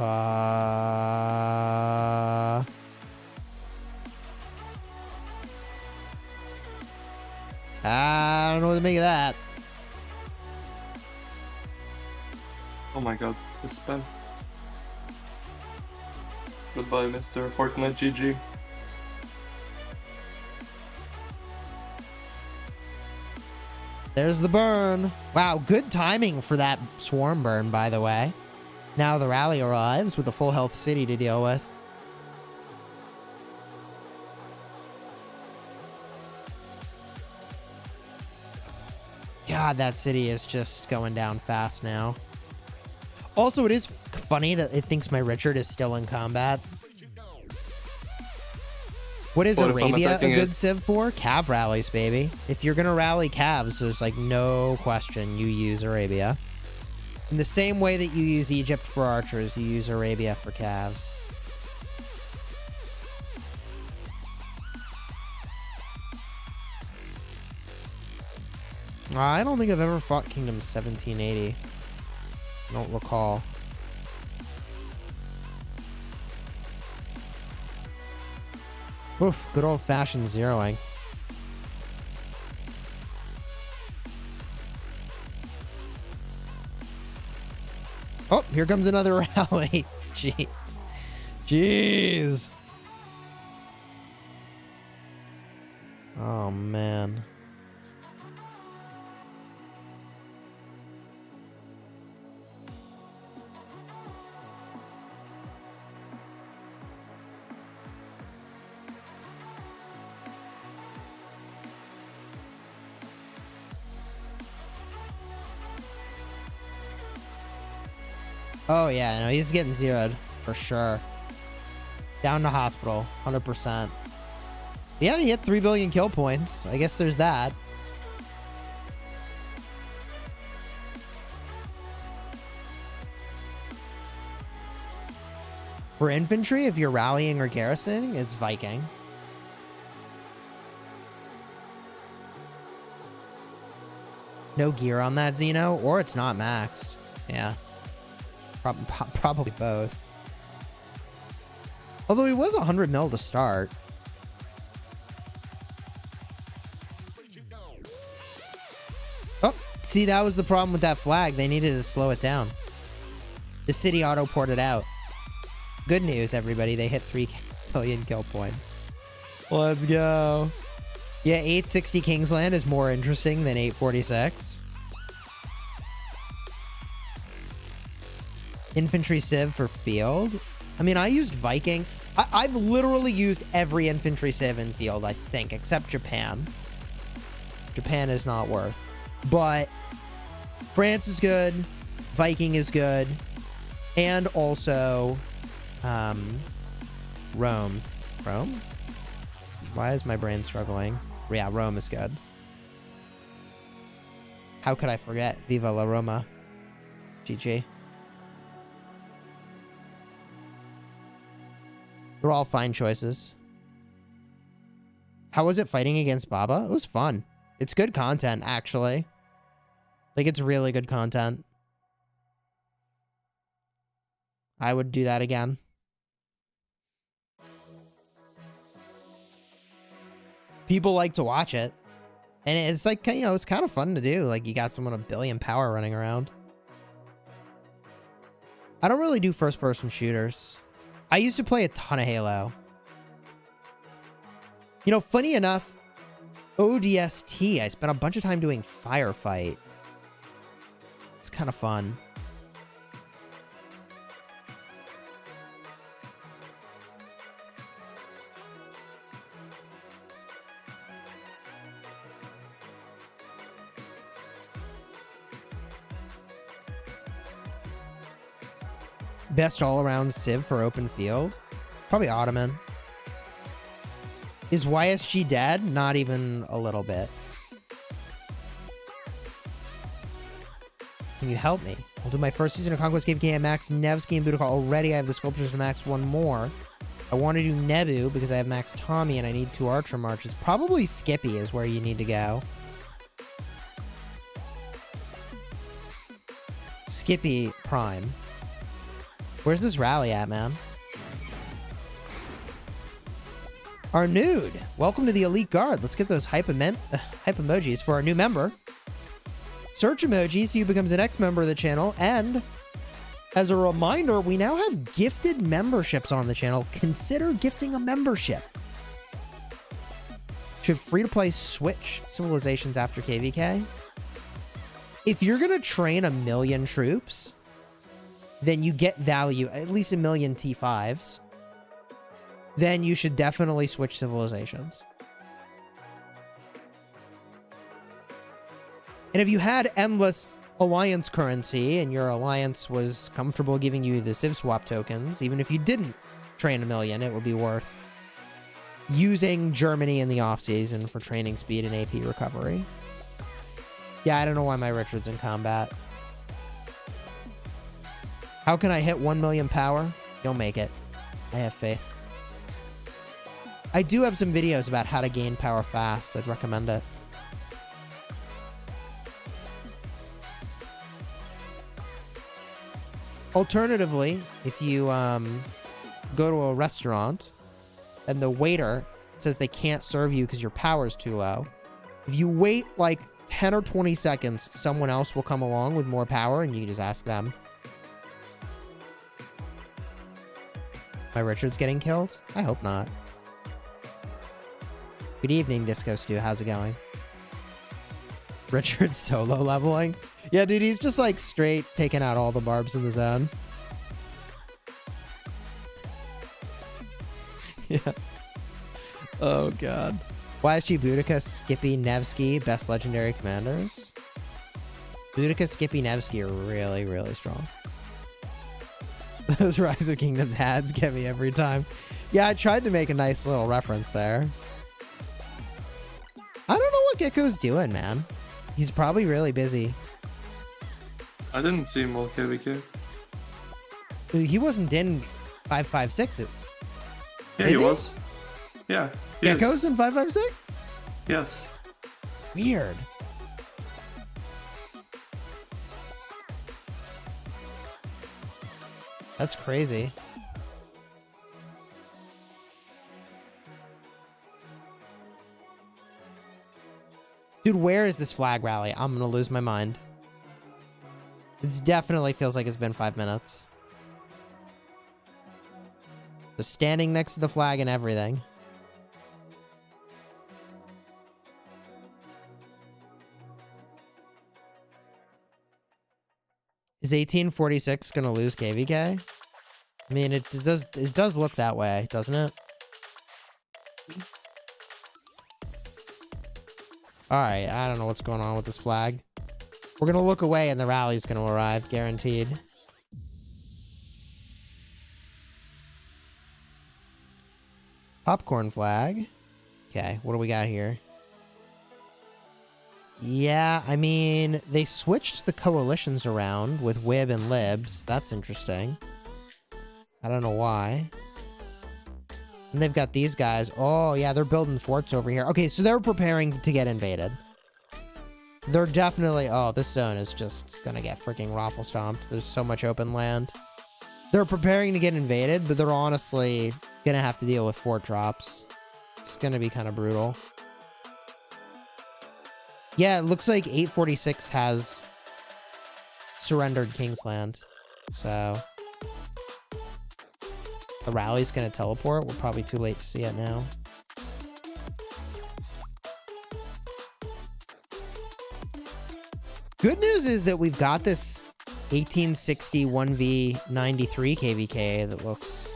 I don't know what to make of that. Oh my god, this spam. Goodbye, Mr. Fortnite GG. There's the burn. Wow, good timing for that swarm burn, by the way. Now the rally arrives with a full health city to deal with. God, that city is just going down fast now. Also, it is funny that it thinks my Richard is still in combat. What is Arabia a good civ for? Cav rallies, baby. If you're going to rally calves, there's like no question you use Arabia. In the same way that you use Egypt for archers, you use Arabia for calves. I don't think I've ever fought Kingdom 1780. I don't recall. Oof, good old-fashioned zeroing. Oh, here comes another rally. Jeez. Jeez. Oh, man. Oh, yeah, no, he's getting zeroed for sure. Down to hospital, 100%. Yeah, he hit 3 billion kill points. I guess there's that. For infantry, if you're rallying or garrisoning, it's Viking. No gear on that Xeno, or it's not maxed. Yeah. Probably both. Although he was 100 mil to start. Oh, see, that was the problem with that flag. They needed to slow it down. The city auto-ported out. Good news, everybody. They hit 3 billion kill points. Let's go. Yeah, 860 Kingsland is more interesting than 846. Infantry civ for field. I mean, I used Viking. I've literally used every infantry civ in field, I think, except Japan. Japan is not worth. But France is good. Viking is good. And also Rome. Rome? Why is my brain struggling? Yeah, Rome is good. How could I forget? Viva la Roma. GG. They're all fine choices. How was it fighting against Baba? It was fun. It's good content, actually. Like, it's really good content. I would do that again. People like to watch it. And it's like, you know, it's kind of fun to do. Like, you got someone 1 billion power running around. I don't really do first-person shooters. I used to play a ton of Halo. You know, funny enough, ODST, I spent a bunch of time doing Firefight. It's kind of fun. Best all-around civ for open field? Probably Ottoman. Is YSG dead? Not even a little bit. Can you help me? I'll do my first season of Conquest KVK at max Nevsky and Boudica already. I have the sculptures to max one more. I want to do Nebu because I have max Tommy and I need 2 archer marches. Probably Skippy is where you need to go. Skippy Prime. Where's this rally at, man? Our nude. Welcome to the Elite Guard. Let's get those hype emojis for our new member. Search emoji so you becomes the next member of the channel. And as a reminder, we now have gifted memberships on the channel. Consider gifting a membership. Should free-to-play switch civilizations after KVK? If you're going to train 1 million troops, then you get value, at least 1 million T5s. Then you should definitely switch civilizations. And if you had endless alliance currency and your alliance was comfortable giving you the civ swap tokens, even if you didn't train 1 million, it would be worth using Germany in the off-season for training speed and AP recovery. Yeah, I don't know why my Richard's in combat. How can I hit 1 million power? You'll make it. I have faith. I do have some videos about how to gain power fast. I'd recommend it. Alternatively, if you go to a restaurant and the waiter says they can't serve you because your power is too low, if you wait like 10 or 20 seconds, someone else will come along with more power and you can just ask them. My Richard's getting killed? I hope not. Good evening, Disco Stew. How's it going? Richard solo leveling? Yeah, dude, he's just like straight taking out all the barbs in the zone. Yeah. Oh, God. YSG, Boudica, Skippy, Nevsky, best legendary commanders. Boudica, Skippy, Nevsky are really, really strong. Those Rise of Kingdoms ads get me every time. Yeah, I tried to make a nice little reference there. I don't know what Gecko's doing, man. He's probably really busy. I didn't see him all KVK. Dude, he wasn't in 556. Yeah, he was. Yeah. Gecko's in 556? Yes. Weird. That's crazy. Dude, where is this flag rally? I'm gonna lose my mind. It definitely feels like it's been 5 minutes. They're standing next to the flag and everything. Is 1846 gonna lose KVK? I mean, it does look that way, doesn't it? Alright, I don't know what's going on with this flag. We're gonna look away and the rally's gonna arrive, guaranteed. Popcorn flag. Okay, what do we got here? Yeah, I mean, they switched the coalitions around with Wib and Libs. That's interesting. I don't know why. And they've got these guys. Oh, yeah, they're building forts over here. Okay, so they're preparing to get invaded. They're definitely... Oh, this zone is just gonna get freaking raffle stomped. There's so much open land. They're preparing to get invaded, but they're honestly gonna have to deal with fort drops. It's gonna be kind of brutal. Yeah, it looks like 846 has surrendered Kingsland. So... the rally's gonna teleport. We're probably too late to see it now. Good news is that we've got this 1860 1v 93 KVK that looks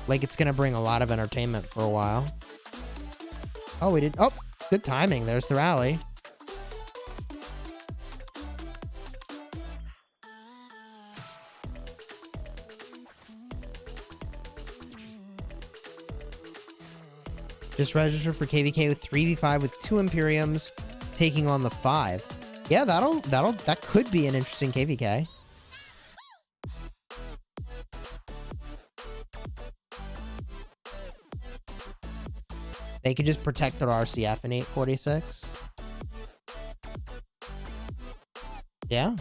like it's gonna bring a lot of entertainment for a while. Oh, we did. Oh, good timing. There's the rally. Just register for KVK with 3v5 with 2 Imperiums taking on the 5. Yeah, that could be an interesting KVK. They could just protect their RCF in 846. Yeah.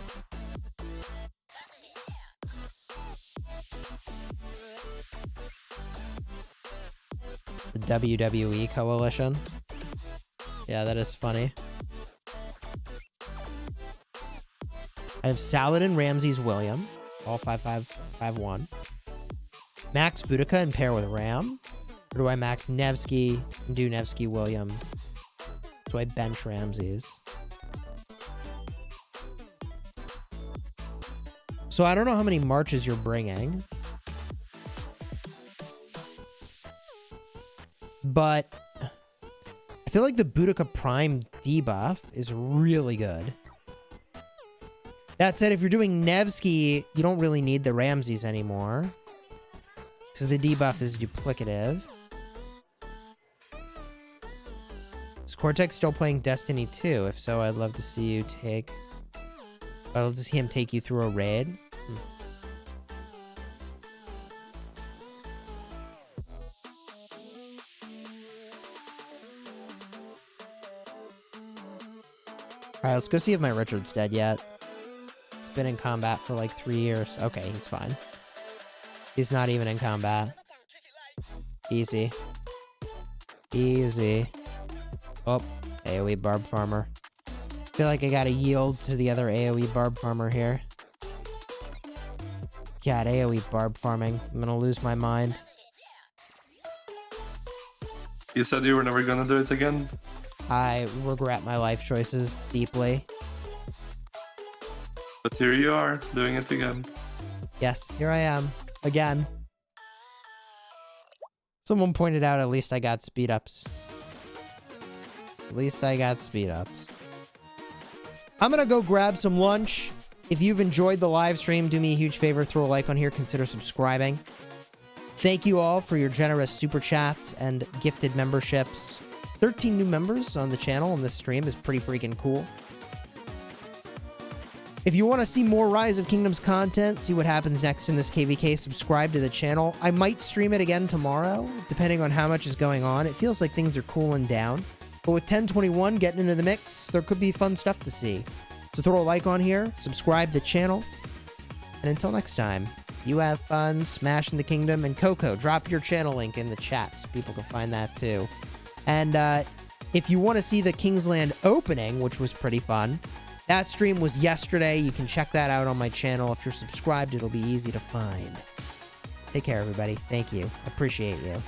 The WWE coalition. Yeah, that is funny. I have Saladin, Ramses, William. All 5-5-5-1. Max Boudica and pair with Ram. Or do I max Nevsky and do Nevsky, William? Do I bench Ramses? So I don't know how many marches you're bringing. But I feel like the Boudica Prime debuff is really good. That said, if you're doing Nevsky, you don't really need the Ramses anymore. Because the debuff is duplicative. Is Cortex still playing Destiny 2? If so, I'd love to see you take... I'd love to see him take you through a raid. Alright, let's go see if my Richard's dead yet. It's been in combat for like 3 years. Okay, he's fine. He's not even in combat. Easy. Easy. Oh, AoE Barb Farmer. Feel like I gotta yield to the other AoE Barb Farmer here. God, AoE Barb Farming. I'm gonna lose my mind. You said you were never gonna do it again. I regret my life choices deeply. But here you are, doing it again. Yes, here I am. Again. Someone pointed out at least I got speed ups. At least I got speed ups. I'm gonna go grab some lunch. If you've enjoyed the live stream, do me a huge favor, throw a like on here, consider subscribing. Thank you all for your generous super chats and gifted memberships. 13 new members on the channel on this stream is pretty freaking cool. If you want to see more Rise of Kingdoms content, see what happens next in this KVK, subscribe to the channel. I might stream it again tomorrow, depending on how much is going on. It feels like things are cooling down. But with 1021 getting into the mix, there could be fun stuff to see. So throw a like on here, subscribe to the channel. And until next time, you have fun smashing the kingdom. And Coco, drop your channel link in the chat so people can find that too. And if you want to see the Kingsland opening, which was pretty fun, that stream was yesterday. You can check that out on my channel. If you're subscribed, it'll be easy to find. Take care, everybody. Thank you. Appreciate you.